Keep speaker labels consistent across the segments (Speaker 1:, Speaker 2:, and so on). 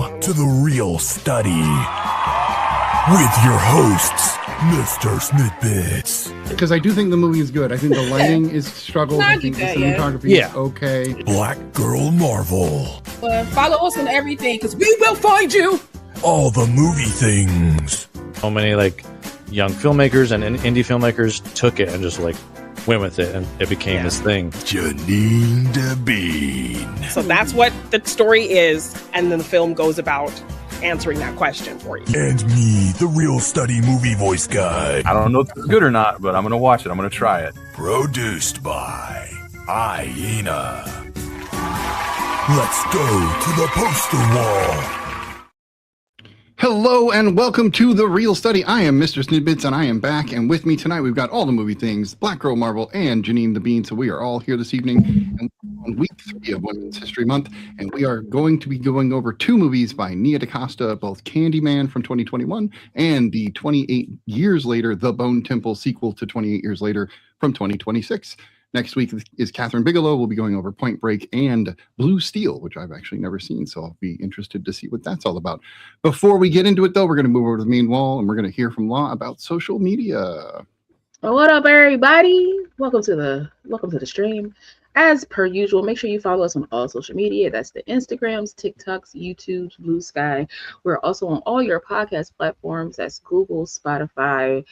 Speaker 1: to The Real Study with your hosts, Mr. Snitbits.
Speaker 2: Because I do think the movie is good. I think the lighting is struggles. I think the cinematography is okay.
Speaker 1: Black Girl Marvel.
Speaker 3: Follow us on everything, because we will find you.
Speaker 1: All the movie things.
Speaker 4: So many like young filmmakers and indie filmmakers took it and just like went with it, and it became this thing.
Speaker 1: Janine DeBean.
Speaker 3: So that's what the story is, and then the film goes about answering that question for you.
Speaker 1: And me, the Real Study movie voice guy.
Speaker 5: I don't know if it's good or not, but I'm going to watch it. I'm going to try it.
Speaker 1: Produced by Hyena. Let's go to the poster wall.
Speaker 2: Hello and welcome to The Real Study. I am Mr. Snidbits and I am back, and with me tonight we've got all the movie things, Black Girl Marvel and Janine the Bean. So we are all here this evening and on week 3 of Women's History Month, and we are going to be going over 2 movies by Nia DaCosta, both Candyman from 2021 and the 28 years later, The Bone Temple sequel to 28 years later from 2026. Next week is Catherine Bigelow. We'll be going over Point Break and Blue Steel, which I've actually never seen, so I'll be interested to see what that's all about. Before we get into it, though, we're going to move over to the main wall, and we're going to hear from Law about social media.
Speaker 6: What up, everybody? Welcome to the stream. As per usual, make sure you follow us on all social media. That's the Instagrams, TikToks, YouTubes, Blue Sky. We're also on all your podcast platforms. That's Google, Spotify,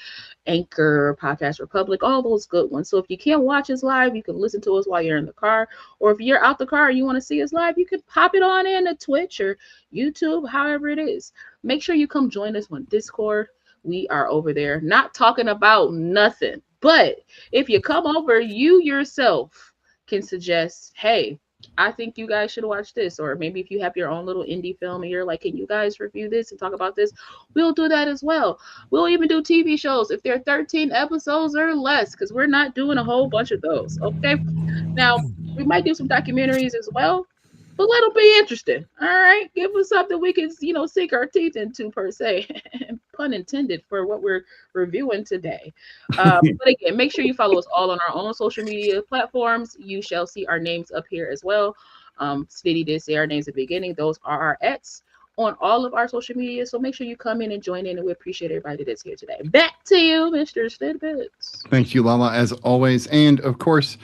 Speaker 6: Anchor, Podcast Republic, all those good ones. So if you can't watch us live, you can listen to us while you're in the car. Or if you're out the car and you want to see us live, you can pop it on in to Twitch or YouTube, however it is. Make sure you come join us on Discord. We are over there not talking about nothing. But if you come over, you yourself can suggest, hey, I think you guys should watch this. Or maybe if you have your own little indie film and you're like, can you guys review this and talk about this? We'll do that as well. We'll even do TV shows if they're 13 episodes or less, because we're not doing a whole bunch of those. Okay. Now, we might do some documentaries as well, but let them be interesting. All right. Give us something we can, sink our teeth into, per se. Pun intended for what we're reviewing today. But again, make sure you follow us all on our own social media platforms. You shall see our names up here as well. Snitty did say our names at the beginning. Those are our ets on all of our social media. So make sure you come in and join in, and we appreciate everybody that's here today. Back to you, Mr. Snidbits.
Speaker 2: Thank you, Lala, as always. And of course,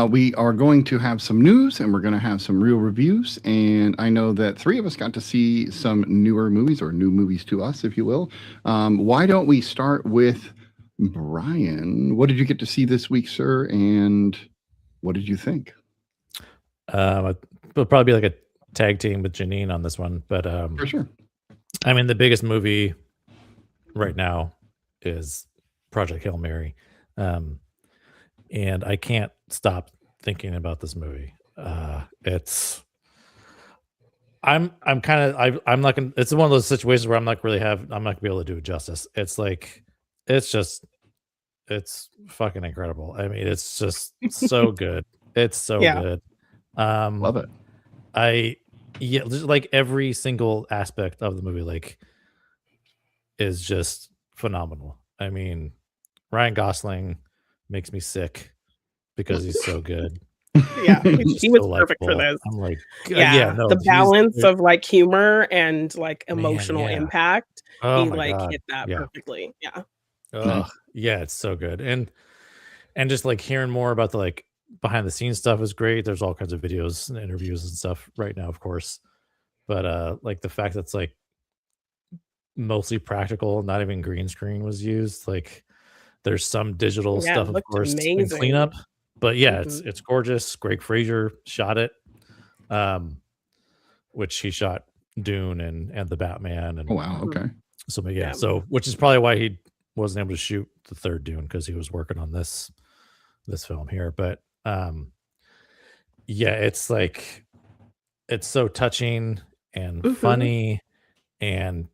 Speaker 2: we are going to have some news, and we're going to have some real reviews. And I know that 3 of us got to see some newer movies, or new movies to us, if you will. Why don't we start with Brian? What did you get to see this week, sir? And what did you think?
Speaker 4: It'll probably be like a tag team with Janine on this one, but
Speaker 2: for sure.
Speaker 4: I mean, the biggest movie right now is Project Hail Mary, and I can't stop thinking about this movie. It's not gonna, it's one of those situations where I'm not gonna be able to do it justice. It's like it's fucking incredible. I mean, it's just so good. It's so good.
Speaker 2: Love it.
Speaker 4: Just like every single aspect of the movie, like, is just phenomenal. I mean, Ryan Gosling makes me sick because he's so good.
Speaker 3: Yeah, he was perfect for this.
Speaker 4: I'm like,
Speaker 3: the balance of like humor and like emotional impact.
Speaker 4: Oh
Speaker 3: he
Speaker 4: God.
Speaker 3: hit that perfectly. Yeah.
Speaker 4: Yeah, it's so good. And just like hearing more about the like behind the scenes stuff is great. There's all kinds of videos and interviews and stuff right now, of course, but like the fact that's like mostly practical, not even green screen was used. Like there's some digital stuff, of course, in cleanup, but it's gorgeous. Greg Fraser shot it, which he shot Dune and the Batman, and
Speaker 2: wow, okay.
Speaker 4: So which is probably why he wasn't able to shoot the third Dune, because he was working on this film here. But it's like, it's so touching and funny, and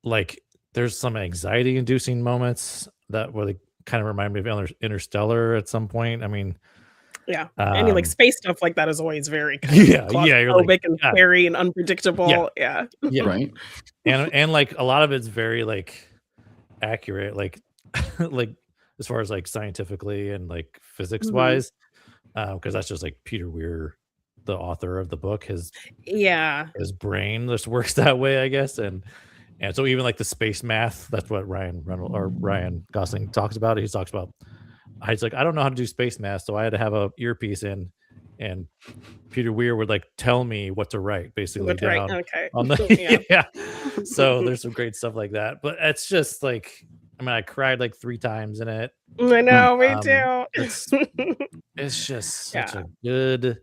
Speaker 4: like there's some anxiety inducing moments that were like kind of remind me of Interstellar at some point. I mean,
Speaker 3: any like space stuff like that is always very
Speaker 4: you're like,
Speaker 3: and scary and unpredictable.
Speaker 2: Right.
Speaker 4: And like a lot of it's very like accurate, like like as far as like scientifically and like physics wise, because that's just like Peter Weir the author of the book, his
Speaker 3: Yeah.
Speaker 4: brain just works that way, I guess. And so even like the space math, that's what Ryan Gosling talks about. He talks about, he's like, I don't know how to do space math, so I had to have a earpiece in, and Peter Weir would like tell me what to write, basically
Speaker 3: That's right.
Speaker 4: down
Speaker 3: Okay.
Speaker 4: on the
Speaker 3: Yeah.
Speaker 4: yeah. So there's some great stuff like that, but it's just like, I mean, I cried like 3 times in it.
Speaker 3: I know, me
Speaker 4: It's
Speaker 3: too.
Speaker 4: it's just such
Speaker 3: Yeah.
Speaker 4: a good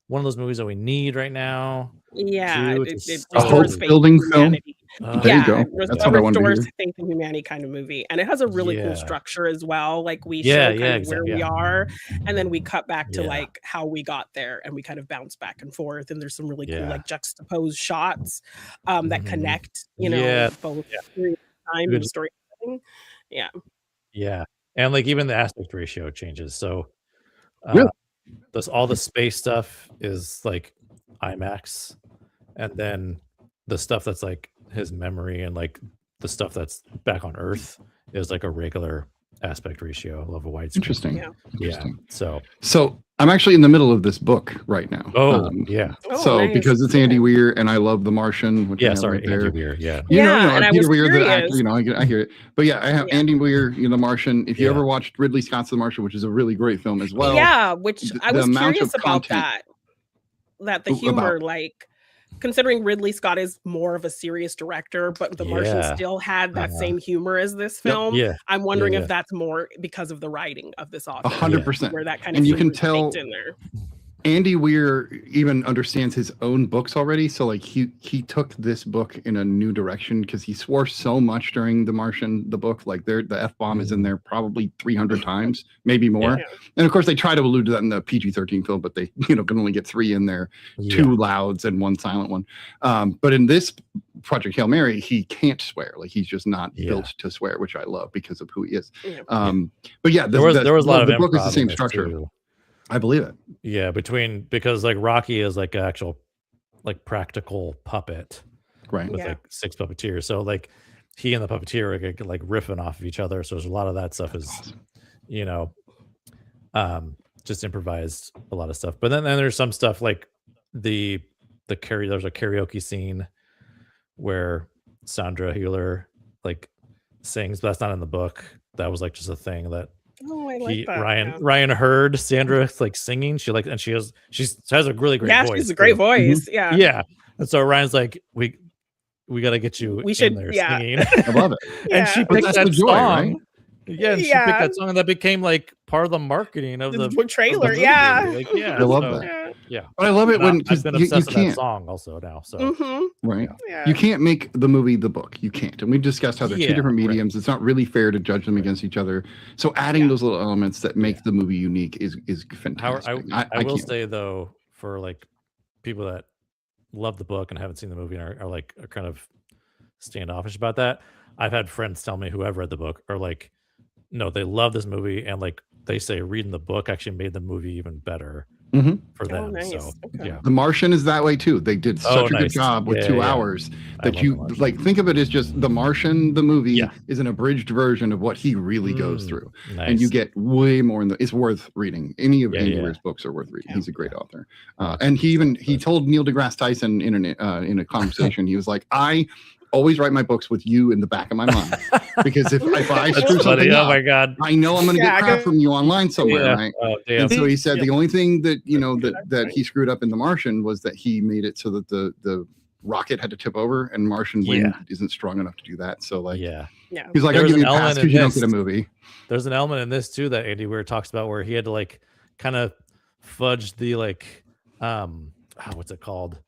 Speaker 4: one of those movies that we need right now.
Speaker 3: Yeah,
Speaker 4: Too.
Speaker 3: it
Speaker 4: It's
Speaker 2: A
Speaker 3: restores
Speaker 2: hope
Speaker 3: faith
Speaker 2: building
Speaker 3: in
Speaker 2: film.
Speaker 3: humanity.
Speaker 2: There you
Speaker 3: Yeah,
Speaker 2: go.
Speaker 3: it
Speaker 2: That's what I wanted to
Speaker 3: restores
Speaker 2: hear.
Speaker 3: faith in humanity kind of movie, and it has a really cool
Speaker 4: Yeah.
Speaker 3: structure as well. Like we
Speaker 4: Yeah,
Speaker 3: show
Speaker 4: yeah,
Speaker 3: kind of where
Speaker 4: exactly.
Speaker 3: we
Speaker 4: Yeah.
Speaker 3: are, and then we cut back to
Speaker 4: Yeah.
Speaker 3: like how we got there, and we kind of bounce back and forth. And there's some really cool
Speaker 4: Yeah.
Speaker 3: like juxtaposed shots that
Speaker 4: Mhm.
Speaker 3: connect,
Speaker 4: Yeah.
Speaker 3: both
Speaker 4: Yeah.
Speaker 3: period of time
Speaker 4: Good.
Speaker 3: and storytelling. Yeah.
Speaker 4: Yeah. And like even the aspect ratio changes. So
Speaker 2: Really?
Speaker 4: all the space stuff is like IMAX, and then the stuff that's like his memory and like the stuff that's back on Earth is like a regular aspect ratio of a widescreen.
Speaker 2: Interesting.
Speaker 3: Yeah.
Speaker 2: Interesting.
Speaker 4: So
Speaker 2: I'm actually in the middle of this book right now.
Speaker 4: yeah.
Speaker 3: Oh,
Speaker 2: So
Speaker 3: nice.
Speaker 2: because it's Andy Weir and I love The Martian, which I
Speaker 4: Yeah,
Speaker 2: have
Speaker 4: sorry,
Speaker 2: right there.
Speaker 4: Andy Weir. Yeah.
Speaker 3: And I
Speaker 2: Peter
Speaker 3: was
Speaker 2: Weir, the actor,
Speaker 3: curious.
Speaker 2: I hear it. But yeah, I have
Speaker 3: Yeah.
Speaker 2: Andy Weir, The Martian. If you
Speaker 4: Yeah.
Speaker 2: ever watched Ridley Scott's The Martian, which is a really great film as well.
Speaker 3: Yeah, which I
Speaker 2: the
Speaker 3: was
Speaker 2: amount
Speaker 3: curious
Speaker 2: of
Speaker 3: about
Speaker 2: content-
Speaker 3: that the
Speaker 2: About-
Speaker 3: humor, like considering Ridley Scott is more of a serious director, but The Martian
Speaker 4: Yeah.
Speaker 3: still had that
Speaker 4: Uh-huh.
Speaker 3: same humor as this film.
Speaker 4: Yeah.
Speaker 3: I'm wondering
Speaker 4: Yeah.
Speaker 3: if that's more because of the writing of this author.
Speaker 2: 100%.
Speaker 3: Where that kind of
Speaker 2: And you can
Speaker 3: humor is baked
Speaker 2: tell
Speaker 3: in there.
Speaker 2: Andy Weir even understands his own books already. So like he took this book in a new direction because he swore so much during The Martian, the book, like the F-bomb is in there probably 300 times, maybe more.
Speaker 3: Yeah.
Speaker 2: And of course they try to allude to that in the PG-13 film, but they, can only get 3 in there, 2 louds and 1 silent one. But in this Project Hail Mary, he can't swear. Like he's just not built to swear, which I love because of who he is.
Speaker 3: Yeah.
Speaker 2: But yeah,
Speaker 4: there was a lot of
Speaker 2: the book is the
Speaker 4: improv
Speaker 2: same
Speaker 4: in this
Speaker 2: structure.
Speaker 4: too.
Speaker 2: I believe it.
Speaker 4: Yeah, because like Rocky is like an actual like practical puppet,
Speaker 2: Right.
Speaker 4: with
Speaker 3: Yeah.
Speaker 4: like 6 puppeteers. So like he and the puppeteer are like riffing off of each other. So there's a lot of that stuff is, just improvised, a lot of stuff. But then there's some stuff like there's a karaoke scene where Sandra Hüller like sings, but that's not in the book. That was like just a thing that
Speaker 3: Oh, I like that.
Speaker 4: Ryan heard Sandra like singing. She has a really great voice.
Speaker 3: Yeah, she's a great voice. Yeah.
Speaker 4: Yeah. And so Ryan's like, we got to get you
Speaker 3: We should-
Speaker 4: in there
Speaker 3: yeah.
Speaker 4: singing.
Speaker 2: I love it.
Speaker 4: And she
Speaker 3: Yeah.
Speaker 2: But
Speaker 4: picked
Speaker 2: that's
Speaker 4: that
Speaker 2: the joy,
Speaker 4: song.
Speaker 2: right?
Speaker 4: Yeah, and she
Speaker 3: Yeah.
Speaker 4: picked that song, and that became like part of the marketing of the
Speaker 3: trailer.
Speaker 4: movie.
Speaker 3: Yeah.
Speaker 4: Like, yeah.
Speaker 2: I love
Speaker 4: so,
Speaker 2: that.
Speaker 3: Yeah.
Speaker 4: Yeah.
Speaker 2: But I love it when
Speaker 4: I've been
Speaker 2: you
Speaker 4: obsessed with that
Speaker 2: can't,
Speaker 4: song also now. So
Speaker 3: Mm-hmm.
Speaker 2: right?
Speaker 3: Yeah.
Speaker 2: You can't make the movie the book. You can't. And we've discussed how they're two
Speaker 4: Yeah,
Speaker 2: different
Speaker 4: right.
Speaker 2: mediums. It's not really fair to judge them against each other. So adding those little elements that make the movie unique is fantastic.
Speaker 4: I will
Speaker 2: can't.
Speaker 4: say though, for like people that love the book and haven't seen the movie and are kind of standoffish about that, I've had friends tell me who have read the book are like, no, they love this movie, and like they say reading the book actually made the movie even better
Speaker 2: Mhm.
Speaker 4: for them.
Speaker 3: nice.
Speaker 4: So
Speaker 3: Okay.
Speaker 4: yeah.
Speaker 2: The Martian is that way too. They did such a good
Speaker 4: nice.
Speaker 2: job with
Speaker 4: Yeah,
Speaker 2: 2
Speaker 4: yeah.
Speaker 2: hours
Speaker 4: I
Speaker 2: that
Speaker 4: love
Speaker 2: you
Speaker 4: The Martian.
Speaker 2: like think of it as just The Martian, the movie
Speaker 4: Yeah.
Speaker 2: is an abridged version of what he really goes through.
Speaker 4: Nice.
Speaker 2: And you get way more it's worth reading. Any of Andy
Speaker 4: yeah.
Speaker 2: Weir's books are worth reading. He's a great author. And he told Neil deGrasse Tyson in a conversation, he was like, I always write my books with you in the back of my mind. Because if I
Speaker 4: That's
Speaker 2: screw
Speaker 4: funny.
Speaker 2: something
Speaker 4: Oh
Speaker 2: up,
Speaker 4: my god.
Speaker 2: I know I'm gonna
Speaker 3: Yeah,
Speaker 2: get crap from you online somewhere,
Speaker 4: Yeah.
Speaker 2: right?
Speaker 4: Oh damn.
Speaker 2: And so he said
Speaker 4: Yeah.
Speaker 2: the only thing that that he screwed up in The Martian was that he made it so that the rocket had to tip over, and Martian wind isn't strong enough to do that. So like,
Speaker 4: Yeah.
Speaker 3: Yeah.
Speaker 2: he's like,
Speaker 4: There
Speaker 2: I'll
Speaker 4: was
Speaker 2: give you
Speaker 4: an
Speaker 2: a pass
Speaker 4: element
Speaker 2: because
Speaker 4: in
Speaker 2: you don't
Speaker 4: this.
Speaker 2: get a movie.
Speaker 4: There's an element in this too that Andy Weir talks about where he had to like kind of fudge the like what's it called?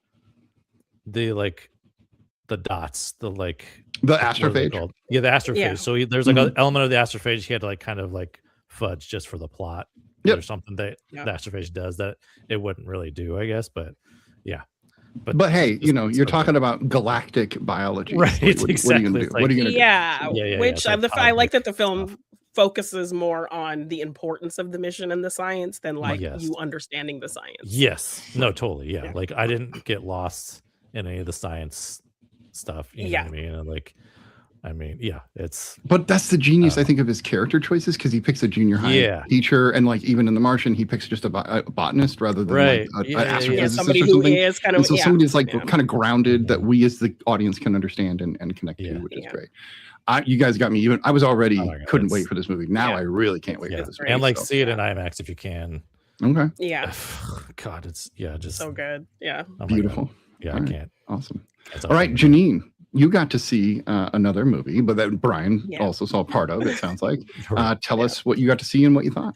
Speaker 4: The dots,
Speaker 2: The
Speaker 4: what are they
Speaker 2: astrophage.
Speaker 4: called? Yeah, the astrophage.
Speaker 3: Yeah.
Speaker 4: So there's like an element of the astrophage he had to like kind of like fudge just for the plot.
Speaker 2: Yep.
Speaker 4: There's something that
Speaker 3: Yeah.
Speaker 4: the astrophage does that it wouldn't really do, I guess. But yeah.
Speaker 2: But hey,
Speaker 4: it's
Speaker 2: you're
Speaker 4: so
Speaker 2: talking about galactic biology.
Speaker 4: Right,
Speaker 2: What are you gonna
Speaker 4: exactly.
Speaker 2: do?
Speaker 4: It's
Speaker 2: What are you gonna do?
Speaker 3: Yeah.
Speaker 4: Yeah,
Speaker 3: Which
Speaker 4: it's like
Speaker 3: I like that the
Speaker 4: cosmic
Speaker 3: film
Speaker 4: stuff.
Speaker 3: focuses more on the importance of the mission and the science than like
Speaker 4: yes.
Speaker 3: you understanding the science.
Speaker 4: Yes. No, totally. Yeah.
Speaker 3: Yeah.
Speaker 4: Like I didn't get lost in any of the science stuff. You know what I mean? And like I mean, yeah, it's.
Speaker 2: But that's the genius, I think, of his character choices, because he picks a junior high teacher, and like even in The Martian, he picks just a botanist rather than like an astrophysicist
Speaker 3: somebody
Speaker 2: or
Speaker 3: who
Speaker 2: something.
Speaker 3: is kind of
Speaker 2: somebody is like kind of grounded that we as the audience can understand and connect to, which is great. You guys got me. Even I was already couldn't wait for this movie. Now I really can't wait for this movie.
Speaker 4: And like see it in IMAX if you can.
Speaker 2: Okay.
Speaker 3: Yeah.
Speaker 4: God, it's just
Speaker 3: so good. Yeah.
Speaker 4: Oh
Speaker 2: beautiful.
Speaker 4: Yeah, I can't.
Speaker 2: Awesome. All right, Janine, you got to see another movie, but that Brian also saw part of. It sounds like. Tell us what you got to see and what you thought.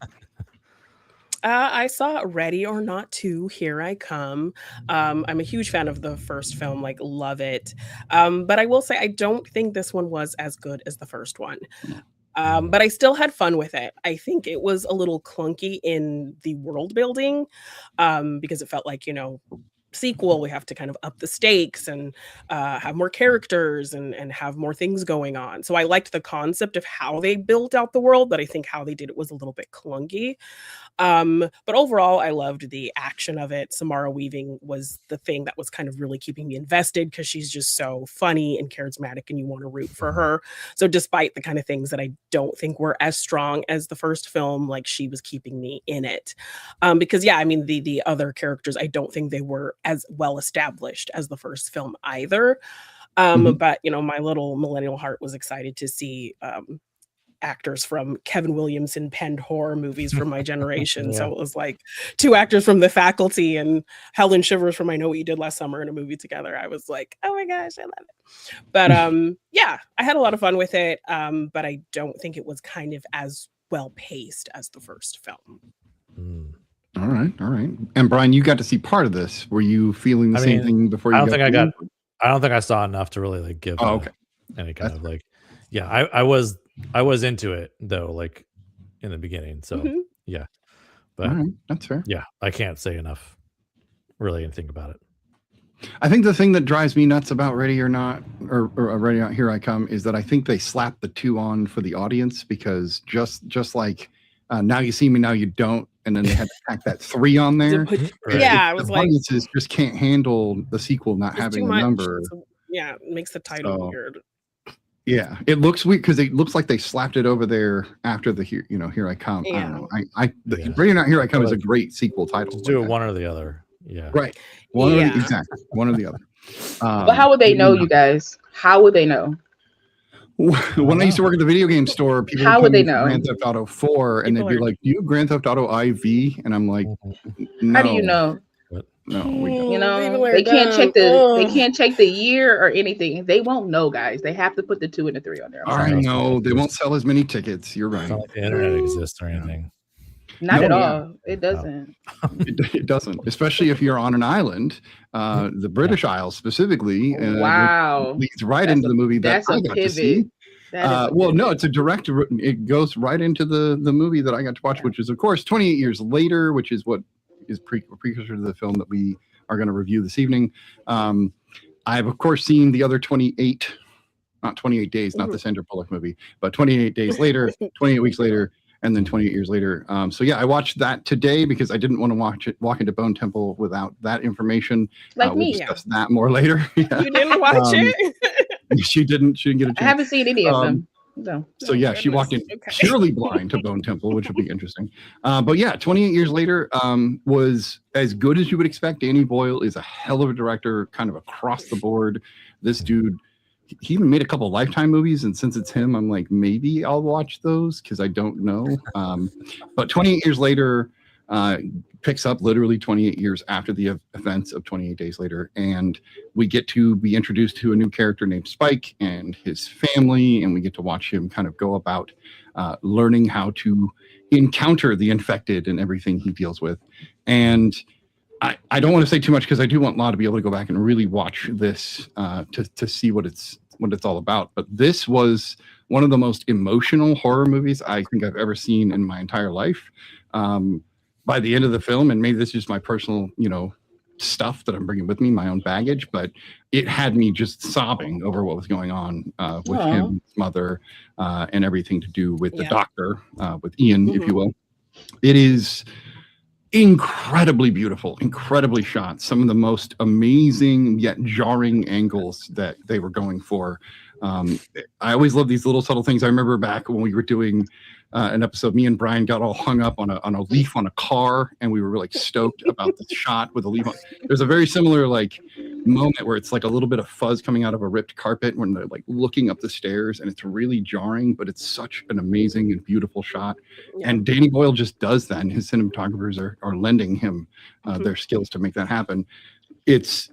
Speaker 3: I saw Ready or Not 2, Here I Come. I'm a huge fan of the first film, like love it. But I will say I don't think this one was as good as the first one. But I still had fun with it. I think it was a little clunky in the world building because it felt like, sequel, we have to kind of up the stakes and have more characters and have more things going on. So I liked the concept of how they built out the world, but I think how they did it was a little bit clunky. But overall, I loved the action of it. Samara Weaving was the thing that was kind of really keeping me invested because she's just so funny and charismatic and you want to root for her. So despite the kind of things that I don't think were as strong as the first film, like she was keeping me in it. Because the other characters, I don't think they were as well established as the first film either. But my little millennial heart was excited to see actors from Kevin Williamson penned horror movies from my generation. So it was like two actors from The Faculty and Helen Shivers from I Know What You Did Last Summer in a movie together. I was like, oh my gosh, I love it. But I had a lot of fun with it. But I don't think it was kind of as well paced as the first film.
Speaker 2: All right. And Brian, you got to see part of this. Were you feeling the same thing before you
Speaker 4: I don't think I saw enough to really like give any kind of like I was into it though, like in the beginning. So but
Speaker 2: that's fair.
Speaker 4: Yeah, I can't say enough really anything about it.
Speaker 2: I think the thing that drives me nuts about Ready or Not or Ready or Not Here I Come is that I think they slapped the 2 on for the audience because just like Now You See Me, Now You Don't, and then they had to tack that 3 on there.
Speaker 3: I was like,
Speaker 2: audiences just can't handle the sequel not having a number.
Speaker 3: It makes the title weird.
Speaker 2: Yeah, it looks weird because it looks like they slapped it over there after the Here I Come. I don't know. Ready or Not Here I Come is a great sequel title.
Speaker 4: Just do it one or the other. Yeah.
Speaker 2: Right. Exactly. One or the other.
Speaker 6: But how would they know, you guys? How would they know?
Speaker 2: When I used to work at the video game store, people
Speaker 6: how would they know
Speaker 2: Grand Theft Auto 4 and they'd be like, "Do you have Grand Theft Auto IV?" And I'm like, "No."
Speaker 6: How do you know?
Speaker 2: No, we don't.
Speaker 6: They can't check the year or anything. They won't know, guys. They have to put the 2 and the 3 on there.
Speaker 2: I know they won't sell as many tickets. You're right.
Speaker 4: It's not like the internet exists or anything.
Speaker 6: Not at all. It doesn't.
Speaker 2: It doesn't, especially if you're on an island, the British Isles specifically. Leads right into the movie that I got to see. No, it's a direct. It goes right into the movie that I got to watch, which is, of course, 28 years later, which is what is precursor to the film that we are going to review this evening. I've, of course, seen the other 28, not 28 days, not the Sandra Bullock movie, but 28 days later, 28 weeks later, and then 28 years later. I watched that today because I didn't want to walk into Bone Temple without that information.
Speaker 6: Like
Speaker 2: we'll discuss that more later.
Speaker 3: You didn't watch it?
Speaker 2: She didn't get a chance.
Speaker 6: I haven't seen any of them.
Speaker 2: She walked in purely blind to Bone Temple, which will be interesting. 28 years later was as good as you would expect. Danny Boyle is a hell of a director, kind of across the board. This dude, he even made a couple of Lifetime movies, and since it's him, I'm like, maybe I'll watch those because I don't know. But 28 years later picks up literally 28 years after the events of 28 Days Later, and we get to be introduced to a new character named Spike and his family, and we get to watch him kind of go about learning how to encounter the infected and everything he deals with. And I don't want to say too much because I do want Law to be able to go back and really watch this to see what it's all about. But this was one of the most emotional horror movies I think I've ever seen in my entire life. By the end of the film, and maybe this is just my personal, stuff that I'm bringing with me, my own baggage, but it had me just sobbing over what was going on with him, his mother, and everything to do with the doctor, with Ian, if you will. It incredibly beautiful, incredibly shot. Some of the most amazing yet jarring angles that they were going for. I always love these little subtle things. I remember back when we were doing an episode, me and Brian got all hung up on a leaf on a car, and we were like stoked about the shot with a leaf on. There's a very similar like moment where it's like a little bit of fuzz coming out of a ripped carpet when they're like looking up the stairs, and it's really jarring, but it's such an amazing and beautiful shot.
Speaker 3: Yeah.
Speaker 2: And Danny Boyle just does that, and his cinematographers are lending him their skills to make that happen. It's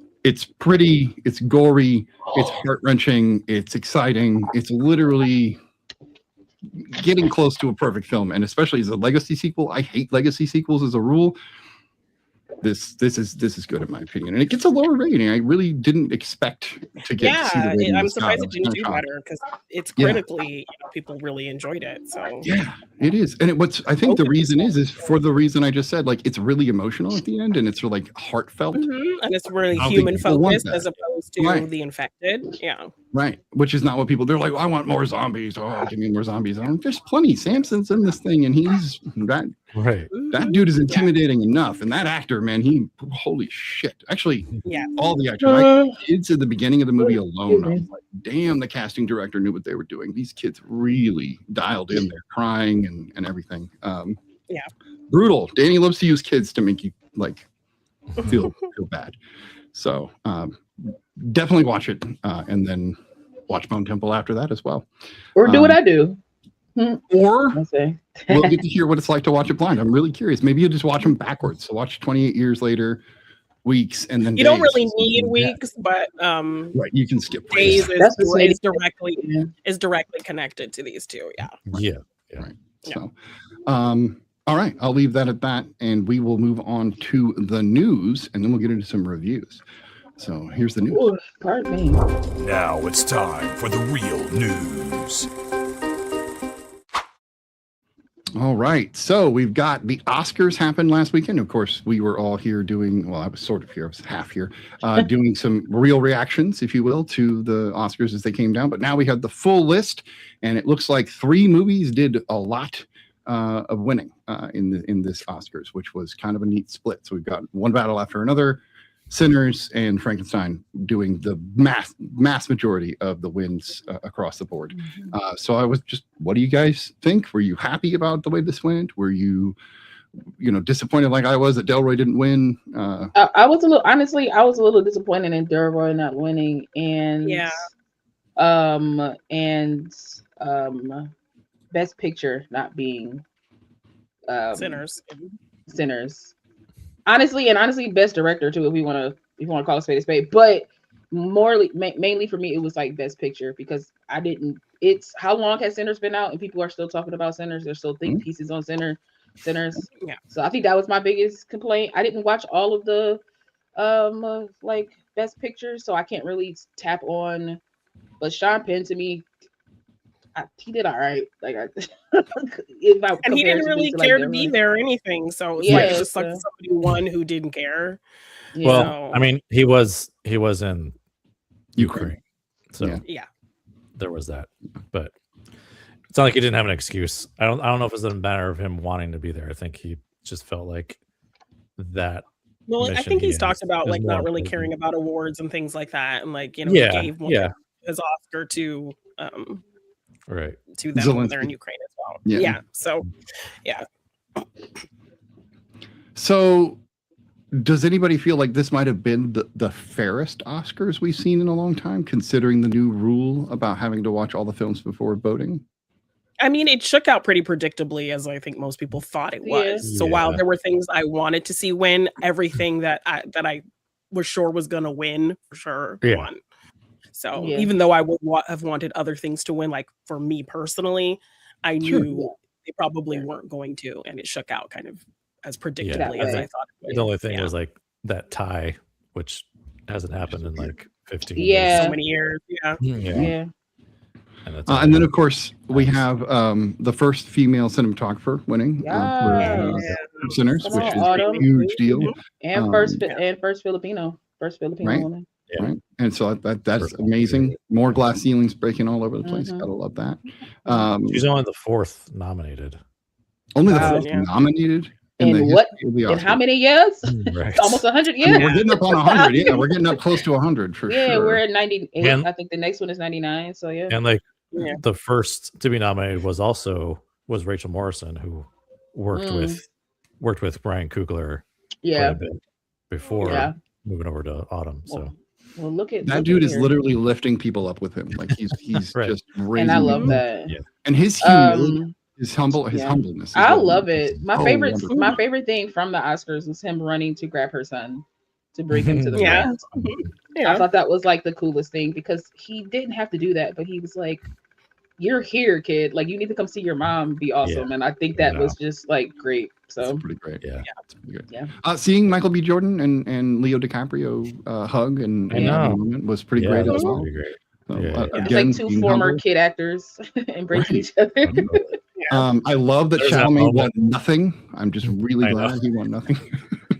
Speaker 2: pretty, it's gory, it's heart-wrenching, it's exciting, it's literally getting close to a perfect film. And especially as a legacy sequel, I hate legacy sequels as a rule. This is good in my opinion, and it gets a lower rating. I really didn't expect to get.
Speaker 3: Yeah,
Speaker 2: to see the rating
Speaker 3: I'm
Speaker 2: it's got.
Speaker 3: surprised
Speaker 2: I
Speaker 3: it
Speaker 2: was
Speaker 3: didn't
Speaker 2: kinda
Speaker 3: do
Speaker 2: shocked.
Speaker 3: better because it's critically, people really enjoyed it. So
Speaker 2: Yeah, it is. And I think the reason is for the reason I just said, like it's really emotional at the end, and it's like heartmeat.
Speaker 3: and it's really
Speaker 2: I don't think
Speaker 3: human
Speaker 2: people want
Speaker 3: focused
Speaker 2: that.
Speaker 3: as opposed to
Speaker 2: Right.
Speaker 3: the infected. Yeah.
Speaker 2: Right, which is not what people. They're like, I want more zombies. Oh, give me more zombies. There's plenty. Samson's in this thing, and he's that
Speaker 4: Right.
Speaker 2: that dude is intimidating enough. And that actor, man, holy shit. Actually,
Speaker 3: Yeah.
Speaker 2: all the actors, kids at the beginning of the movie alone, I was like, damn, the casting director knew what they were doing. These kids really dialed in. They're crying and everything.
Speaker 3: Yeah.
Speaker 2: Brutal. Danny loves to use kids to make you like feel bad. So definitely watch it, and then watch Bone Temple after that as well.
Speaker 6: Or do what I do.
Speaker 2: Or
Speaker 6: I'll say.
Speaker 2: we'll get to hear what it's like to watch it blind. I'm really curious. Maybe you'll just watch them backwards. So watch 28 years later, weeks, and then
Speaker 3: You don't
Speaker 2: days.
Speaker 3: really need weeks, but
Speaker 2: Right, you can skip
Speaker 3: days
Speaker 6: That's the same.
Speaker 3: is directly connected to these two. Yeah.
Speaker 4: Yeah.
Speaker 2: Right. So, all right, I'll leave that at that, and we will move on to the news, and then we'll get into some reviews. So here's the news.
Speaker 6: Ooh, pardon me.
Speaker 1: Now it's time for the real news.
Speaker 2: All right, so we've got the Oscars happened last weekend. Of course, we were all here doing, well, I was sort of here, I was half here, doing some real reactions, if you will, to the Oscars as they came down. But now we have the full list, and it looks like 3 movies did a lot of winning in this Oscars, which was kind of a neat split. So we've got one battle after another. Sinners and Frankenstein doing the mass majority of the wins across the board. So I was just, what do you guys think? Were you happy about the way this went? Were you disappointed like I was that Delroy didn't win?
Speaker 6: I was a little, honestly, I was a little disappointed in Delroy not winning, and Best Picture not being Sinners. Honestly, Best Director too, if you want to call a spade. But mainly for me, it was like Best Picture, because it's how long has Sinners been out, and people are still talking about Sinners. There's still think pieces on Sinners.
Speaker 3: Yeah.
Speaker 6: So I think that was my biggest complaint. I didn't watch all of the like Best Picture, so I can't really tap on. But Sean Penn, to me, he did all right. Like,
Speaker 3: and he didn't really care to be there or anything. So it's like it just sucked somebody won who didn't care.
Speaker 6: Yeah.
Speaker 4: Well, I mean, he was in Ukraine, so
Speaker 3: yeah,
Speaker 4: there was that. But it's not like he didn't have an excuse. I don't know if it's a matter of him wanting to be there. I think he just felt like that.
Speaker 3: Well, I think he's talked about like not really caring about awards and things like that, and like he gave his Oscar to
Speaker 4: right
Speaker 3: to them
Speaker 2: Zelensky.
Speaker 3: when they're in Ukraine as well.
Speaker 2: Yeah.
Speaker 3: So yeah.
Speaker 2: So does anybody feel like this might have been the fairest Oscars we've seen in a long time, considering the new rule about having to watch all the films before voting?
Speaker 3: I mean, it shook out pretty predictably, as I think most people thought it was.
Speaker 6: Yeah.
Speaker 3: So while there were things I wanted to see win, everything that I was sure was going to win for sure won. So even though I would have wanted other things to win, like for me personally, I knew they probably weren't going to, and it shook out kind of as predictably as I thought it would.
Speaker 4: The only thing was like that tie, which hasn't happened in like 15 years.
Speaker 3: So many years. Yeah.
Speaker 2: And then, of course, we have the first female cinematographer winning for Sinners, which is a huge deal.
Speaker 6: And first Filipino woman.
Speaker 2: Yeah. Right. And so that's amazing. More glass ceilings breaking all over the place. Gotta love that.
Speaker 4: She's only the 4th nominated.
Speaker 2: Only the 4th nominated? in the
Speaker 6: In what?
Speaker 2: history of the
Speaker 6: In how
Speaker 2: Oscars.
Speaker 6: many years?
Speaker 4: Right.
Speaker 6: Almost 100
Speaker 2: I mean,
Speaker 6: years.
Speaker 2: we're getting up on 100. Yeah, we're getting up close to 100 for
Speaker 6: Yeah,
Speaker 2: sure.
Speaker 6: we're at 98.
Speaker 4: And-
Speaker 6: I think the next one is 99. So yeah.
Speaker 4: And like
Speaker 3: Yeah.
Speaker 4: the first to be nominated was Rachel Morrison, who worked with Brian Coogler quite
Speaker 6: Yeah.
Speaker 4: a bit before
Speaker 6: Yeah.
Speaker 4: moving over to Autumn. So
Speaker 6: Well, look at
Speaker 2: That
Speaker 6: look
Speaker 2: dude
Speaker 6: at
Speaker 2: is
Speaker 6: here.
Speaker 2: literally lifting people up with him. Like he's
Speaker 4: Right.
Speaker 2: just raising.
Speaker 6: And I love
Speaker 2: them.
Speaker 6: that.
Speaker 4: Yeah.
Speaker 2: And his humility,
Speaker 6: Um,
Speaker 2: his
Speaker 6: yeah.
Speaker 2: humbleness. is
Speaker 6: I
Speaker 2: what
Speaker 6: love
Speaker 2: makes
Speaker 6: it. My
Speaker 2: so wonderful.
Speaker 6: my favorite thing from the Oscars was him running to grab her son to bring him to the
Speaker 3: Yeah.
Speaker 6: front. I
Speaker 3: Yeah.
Speaker 6: thought that was like the coolest thing because he didn't have to do that, but he was like, "You're here, kid. Like you need to come see your mom be awesome." And I think that was just like great.
Speaker 2: That's
Speaker 6: So
Speaker 2: pretty great.
Speaker 4: Yeah.
Speaker 2: That's pretty good.
Speaker 6: yeah.
Speaker 2: Seeing Michael B. Jordan and Leo DiCaprio hug and
Speaker 4: I
Speaker 2: have
Speaker 4: know.
Speaker 2: a moment was pretty
Speaker 4: Yeah,
Speaker 2: great
Speaker 4: that
Speaker 2: as
Speaker 4: was
Speaker 2: well.
Speaker 4: pretty great.
Speaker 2: So,
Speaker 4: Yeah.
Speaker 6: It's
Speaker 2: again,
Speaker 6: like two
Speaker 2: being
Speaker 6: former
Speaker 2: humble.
Speaker 6: kid actors embracing
Speaker 2: Right.
Speaker 6: each other.
Speaker 2: I love that
Speaker 4: There's that
Speaker 2: Chalamet won
Speaker 4: moment.
Speaker 2: nothing. I'm just really
Speaker 4: I know.
Speaker 2: glad he won nothing.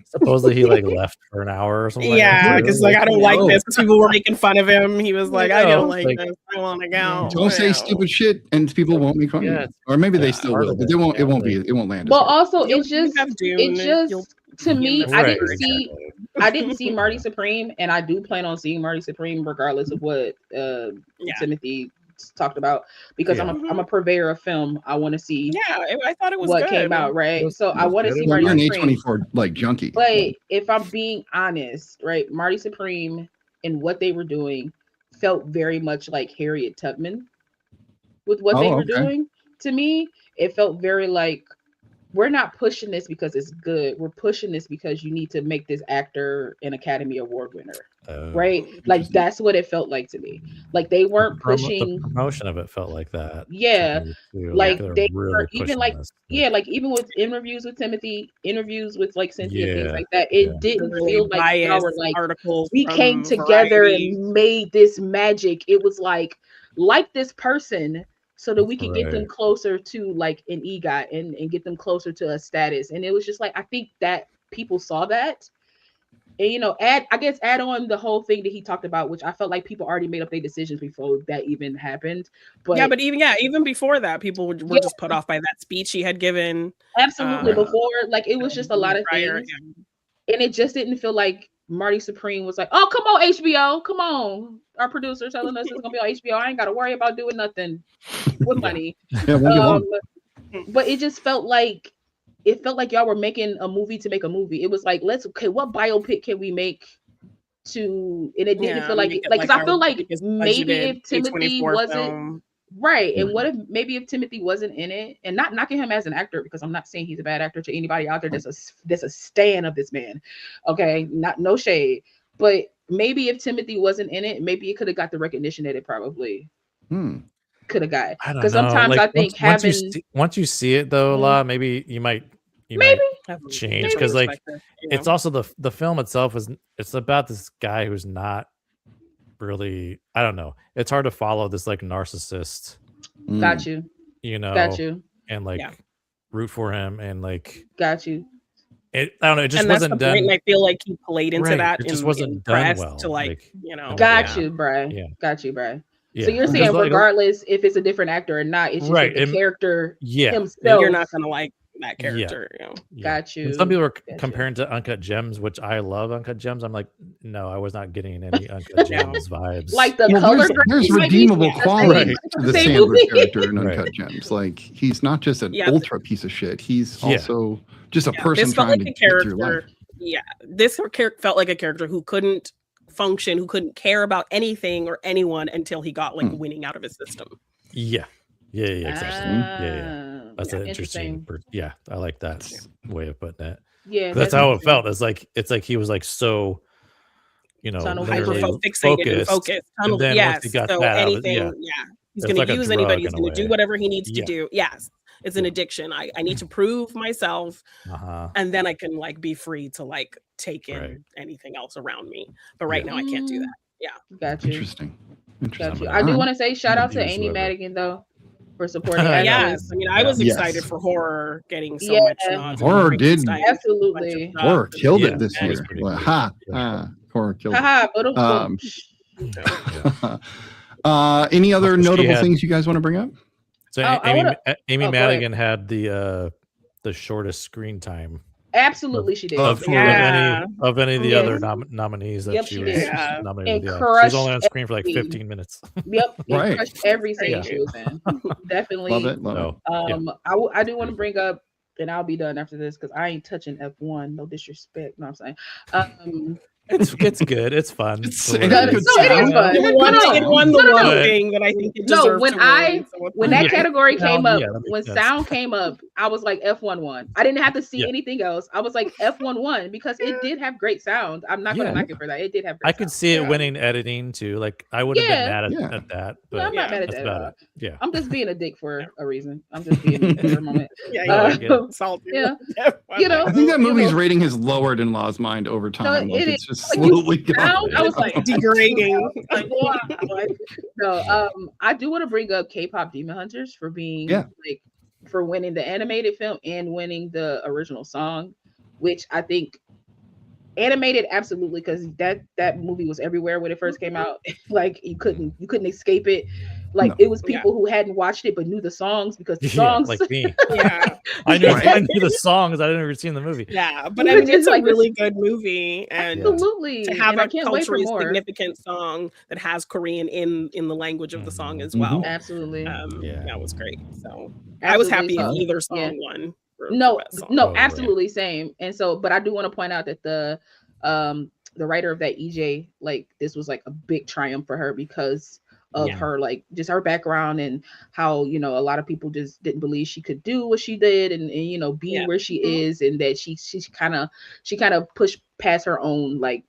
Speaker 4: Supposedly he like left for an hour or something.
Speaker 3: Yeah,
Speaker 4: like
Speaker 3: because
Speaker 4: that.
Speaker 3: like I don't like
Speaker 2: Oh.
Speaker 3: this. Because people were making fun of him. He was like, I
Speaker 4: know,
Speaker 3: don't like
Speaker 4: like-
Speaker 3: this. I want to go.
Speaker 2: Don't say
Speaker 3: Yeah.
Speaker 2: stupid shit, and people won't make fun of
Speaker 4: Yeah,
Speaker 2: you. Or maybe they
Speaker 4: yeah,
Speaker 2: still
Speaker 4: part
Speaker 2: will,
Speaker 4: of
Speaker 2: but
Speaker 4: it.
Speaker 2: they won't. It
Speaker 4: Yeah,
Speaker 2: won't
Speaker 4: like-
Speaker 2: be. It won't land. as
Speaker 6: But
Speaker 2: well.
Speaker 6: also
Speaker 3: You
Speaker 6: it just
Speaker 3: have Dune,
Speaker 6: it just
Speaker 3: you'll
Speaker 6: to
Speaker 3: be in
Speaker 6: me,
Speaker 3: the
Speaker 6: I
Speaker 4: Right,
Speaker 6: didn't see
Speaker 4: exactly.
Speaker 6: I didn't see Marty Supreme, and I do plan on seeing Marty Supreme regardless of what
Speaker 3: Yeah.
Speaker 6: Timothy talked about because
Speaker 4: Yeah.
Speaker 6: I'm a purveyor of film. I want to see
Speaker 3: I thought it was
Speaker 6: what
Speaker 3: good.
Speaker 6: came out, right?
Speaker 4: was-
Speaker 6: So
Speaker 4: it
Speaker 6: I
Speaker 4: was
Speaker 6: want to
Speaker 4: good.
Speaker 6: see
Speaker 2: Well,
Speaker 6: Marty
Speaker 2: you're an
Speaker 6: Supreme.
Speaker 2: A24 like junkie.
Speaker 6: But if I'm being honest, right, Marty Supreme and what they were doing felt very much like Harriet Tubman with what they
Speaker 2: Oh,
Speaker 6: were
Speaker 2: okay.
Speaker 6: doing. To me, it felt very like we're not pushing this because it's good. We're pushing this because you need to make this actor an Academy Award winner, right? Like
Speaker 2: Interesting.
Speaker 6: that's what it felt like to me. Like they weren't
Speaker 4: The
Speaker 6: pushing.
Speaker 4: promotion of it felt like that. to
Speaker 6: Yeah,
Speaker 4: me, too.
Speaker 6: like
Speaker 4: they're
Speaker 6: they
Speaker 4: really
Speaker 6: were even
Speaker 4: pushing
Speaker 6: like
Speaker 4: this.
Speaker 6: yeah, like even with interviews with Timothy, interviews with like Cynthia, things
Speaker 4: Yeah,
Speaker 6: like that. It
Speaker 4: yeah.
Speaker 6: didn't
Speaker 3: Really
Speaker 6: feel like y'all
Speaker 3: biased
Speaker 6: were like
Speaker 3: articles.
Speaker 6: we
Speaker 3: from
Speaker 6: came together
Speaker 3: Variety.
Speaker 6: and made this magic. It was like this person so that we could get them
Speaker 4: Right.
Speaker 6: closer to like an EGOT and get them closer to a status. And it was just like I think that people saw that. And add on the whole thing that he talked about, which I felt like people already made up their decisions before that even happened. But
Speaker 3: But even before that, people were
Speaker 6: Yeah.
Speaker 3: just put off by that speech he had given.
Speaker 6: absolutely
Speaker 3: Uh,
Speaker 6: before, like it was just a lot of
Speaker 3: prior,
Speaker 6: things. And it just didn't feel like Marty Supreme was like, oh, come on, HBO. Come on. Our producer telling us it's gonna be on HBO. I ain't gotta worry about doing nothing with money.
Speaker 2: Yeah, it won't be long.
Speaker 6: But it just felt like y'all were making a movie to make a movie. It was like, what biopic can we make and it didn't feel like
Speaker 3: make it
Speaker 6: because I
Speaker 3: our
Speaker 6: feel like
Speaker 3: biggest
Speaker 6: maybe
Speaker 3: budgeted
Speaker 6: if Timothy
Speaker 3: A24
Speaker 6: wasn't
Speaker 3: film.
Speaker 6: right, and what if maybe if Timothy wasn't in it, and not knocking him as an actor because I'm not saying he's a bad actor to anybody out there that's a stan of this man, okay, no shade, but maybe if Timothy wasn't in it, maybe it could have got the recognition that it probably could have got.
Speaker 4: I don't know.
Speaker 6: Because sometimes
Speaker 4: like,
Speaker 6: I think
Speaker 4: once you see it though, La, maybe you might change because like it's also the film itself it's about this guy who's not really, I don't know, it's hard to follow this like narcissist,
Speaker 6: got you
Speaker 4: and like root for him and like
Speaker 6: got you.
Speaker 4: I don't know, it just
Speaker 3: and that's
Speaker 4: wasn't
Speaker 3: the
Speaker 4: done.
Speaker 3: point, and I feel like he played into
Speaker 4: Right,
Speaker 3: that.
Speaker 4: it just
Speaker 3: in
Speaker 4: wasn't done
Speaker 3: press
Speaker 4: well,
Speaker 3: to
Speaker 4: like,
Speaker 6: got you, Brian.
Speaker 4: Yeah.
Speaker 6: Got you, Brian.
Speaker 4: Yeah.
Speaker 6: So you're saying
Speaker 4: Because, like,
Speaker 6: regardless if it's a different actor or not, it's just
Speaker 4: Right,
Speaker 6: that the character himself.
Speaker 3: You're not gonna like that character.
Speaker 6: Got you.
Speaker 4: And some people are comparing to Uncut Gems, which I love Uncut Gems. I'm like, no, I was not getting any Uncut Gems vibes.
Speaker 6: Like the color
Speaker 2: there's
Speaker 6: grade
Speaker 2: redeemable quality to the
Speaker 6: same
Speaker 2: Sandler
Speaker 6: movie.
Speaker 2: character in Uncut Gems. Like he's not just an ultra piece of shit. He's also just a person
Speaker 3: This felt
Speaker 2: trying
Speaker 3: like
Speaker 2: to
Speaker 3: a
Speaker 2: get through life.
Speaker 3: character. Yeah, this felt like a character who couldn't function, who couldn't care about anything or anyone until he got like winning out of his system.
Speaker 4: Yeah, exactly. That's an interesting. I like that way of putting it.
Speaker 6: Yeah,
Speaker 4: that's how it felt. It's like he was like so,
Speaker 3: hyper fixated and focused.
Speaker 4: And then once he got
Speaker 3: so
Speaker 4: that
Speaker 3: anything,
Speaker 4: out,
Speaker 3: he's going to use anybody. He's going to do whatever he needs to
Speaker 4: Yeah.
Speaker 3: do. Yes, it's an addiction. I need to prove myself, and then I can like be free to like take in anything else around me. But right now I can't do that. Yeah,
Speaker 6: got you.
Speaker 2: Interesting.
Speaker 6: Got you. I do want to say shout out to Amy Madigan though for supporting.
Speaker 3: Yes, I mean I was excited for horror getting so much nods.
Speaker 2: Horror did
Speaker 6: absolutely.
Speaker 2: Horror killed it this year. Well, horror killed it. Any other notable things you guys want to bring up?
Speaker 4: So Amy Madigan had the the shortest screen time
Speaker 6: Absolutely, she did.
Speaker 2: of
Speaker 4: of
Speaker 3: Yeah.
Speaker 4: any of the
Speaker 6: Yes.
Speaker 4: other nominees that
Speaker 6: Yep,
Speaker 4: she
Speaker 6: she
Speaker 4: was
Speaker 6: did.
Speaker 3: Yeah.
Speaker 4: nominated
Speaker 6: And
Speaker 4: with. Yeah, she was only on
Speaker 6: crushed
Speaker 4: screen for like
Speaker 6: every-
Speaker 4: 15 minutes.
Speaker 6: Yep, it
Speaker 2: Right.
Speaker 6: crushed every scene
Speaker 4: Yeah.
Speaker 6: she was in. Definitely.
Speaker 2: Love it. Love
Speaker 4: So
Speaker 6: I do want to bring up, and I'll be done after this because I ain't touching F1. No disrespect. No, I'm saying.
Speaker 4: it's good. It's fun.
Speaker 2: It's-
Speaker 4: for what
Speaker 2: it
Speaker 6: No,
Speaker 2: had
Speaker 6: it
Speaker 2: good
Speaker 6: is
Speaker 2: sound.
Speaker 6: fun.
Speaker 3: It
Speaker 6: No,
Speaker 3: won,
Speaker 6: no,
Speaker 3: it won the
Speaker 6: no, no,
Speaker 3: one
Speaker 6: no.
Speaker 3: thing that I think it
Speaker 6: No,
Speaker 3: deserved
Speaker 6: when
Speaker 3: to
Speaker 6: I-
Speaker 3: win. So it's
Speaker 6: When that
Speaker 3: fine.
Speaker 6: category came up,
Speaker 4: Yeah, that makes
Speaker 6: when
Speaker 4: sense.
Speaker 6: sound came up, I was like F1 won. I didn't have to see
Speaker 4: Yeah.
Speaker 6: anything else. I was like F1 won because it did have great sound. I'm not gonna
Speaker 2: Yeah.
Speaker 6: knock it for that. It did have great
Speaker 4: I could
Speaker 6: sound.
Speaker 4: see it
Speaker 3: Yeah.
Speaker 4: winning editing too. Like I would have been
Speaker 6: Yeah.
Speaker 4: mad
Speaker 2: Yeah.
Speaker 4: at that,
Speaker 6: No,
Speaker 4: but
Speaker 6: I'm not mad at
Speaker 4: that's
Speaker 6: that at
Speaker 4: about
Speaker 6: all.
Speaker 4: it. Yeah.
Speaker 6: I'm just being a dick for a reason. I'm just being mean for a moment.
Speaker 3: Yeah,
Speaker 4: No, I get it.
Speaker 3: salty.
Speaker 6: Yeah.
Speaker 3: F1.
Speaker 6: You know,
Speaker 2: I think that
Speaker 6: you
Speaker 2: movie's
Speaker 6: know.
Speaker 2: rating has lowered in Law's mind over time.
Speaker 6: it
Speaker 2: Like,
Speaker 6: is.
Speaker 2: it's just
Speaker 6: Like, you
Speaker 2: slowly going
Speaker 6: sound, I was
Speaker 2: down.
Speaker 6: like
Speaker 3: degrading.
Speaker 6: like, wow. Like, no, I do want to bring up K-pop Demon Hunters for being like for winning the animated film and winning the original song, which I think animated absolutely because that movie was everywhere when it first came out. Like you couldn't escape it. Like
Speaker 2: No.
Speaker 6: it was people who hadn't watched it but knew the songs because the
Speaker 4: Yeah,
Speaker 6: songs.
Speaker 4: like me.
Speaker 3: Yeah.
Speaker 4: I knew
Speaker 2: Right.
Speaker 4: I knew the songs. I didn't ever seen the movie.
Speaker 3: Yeah, but
Speaker 6: You
Speaker 3: I
Speaker 6: were
Speaker 3: mean,
Speaker 6: just
Speaker 3: it's a
Speaker 6: like this-
Speaker 3: really good movie, and
Speaker 6: Absolutely.
Speaker 3: to have
Speaker 6: And I
Speaker 3: a
Speaker 6: can't wait for
Speaker 3: culturally
Speaker 6: more.
Speaker 3: significant song that has Korean in the language of the song as
Speaker 2: Mhm.
Speaker 3: well.
Speaker 6: Absolutely.
Speaker 3: That was great. So I was happy if
Speaker 6: Absolutely.
Speaker 3: either song
Speaker 6: Yeah.
Speaker 3: won. for
Speaker 6: No,
Speaker 3: best song.
Speaker 6: no,
Speaker 4: Oh, right.
Speaker 6: absolutely same. And so, but I do want to point out that the writer of that EJ, like this was like a big triumph for her because of
Speaker 3: Yeah.
Speaker 6: her, like just her background and how, you know, a lot of people just didn't believe she could do what she did and you know, be
Speaker 3: Yeah.
Speaker 6: where she
Speaker 3: Mhm.
Speaker 6: is, and that she kind of pushed past her own like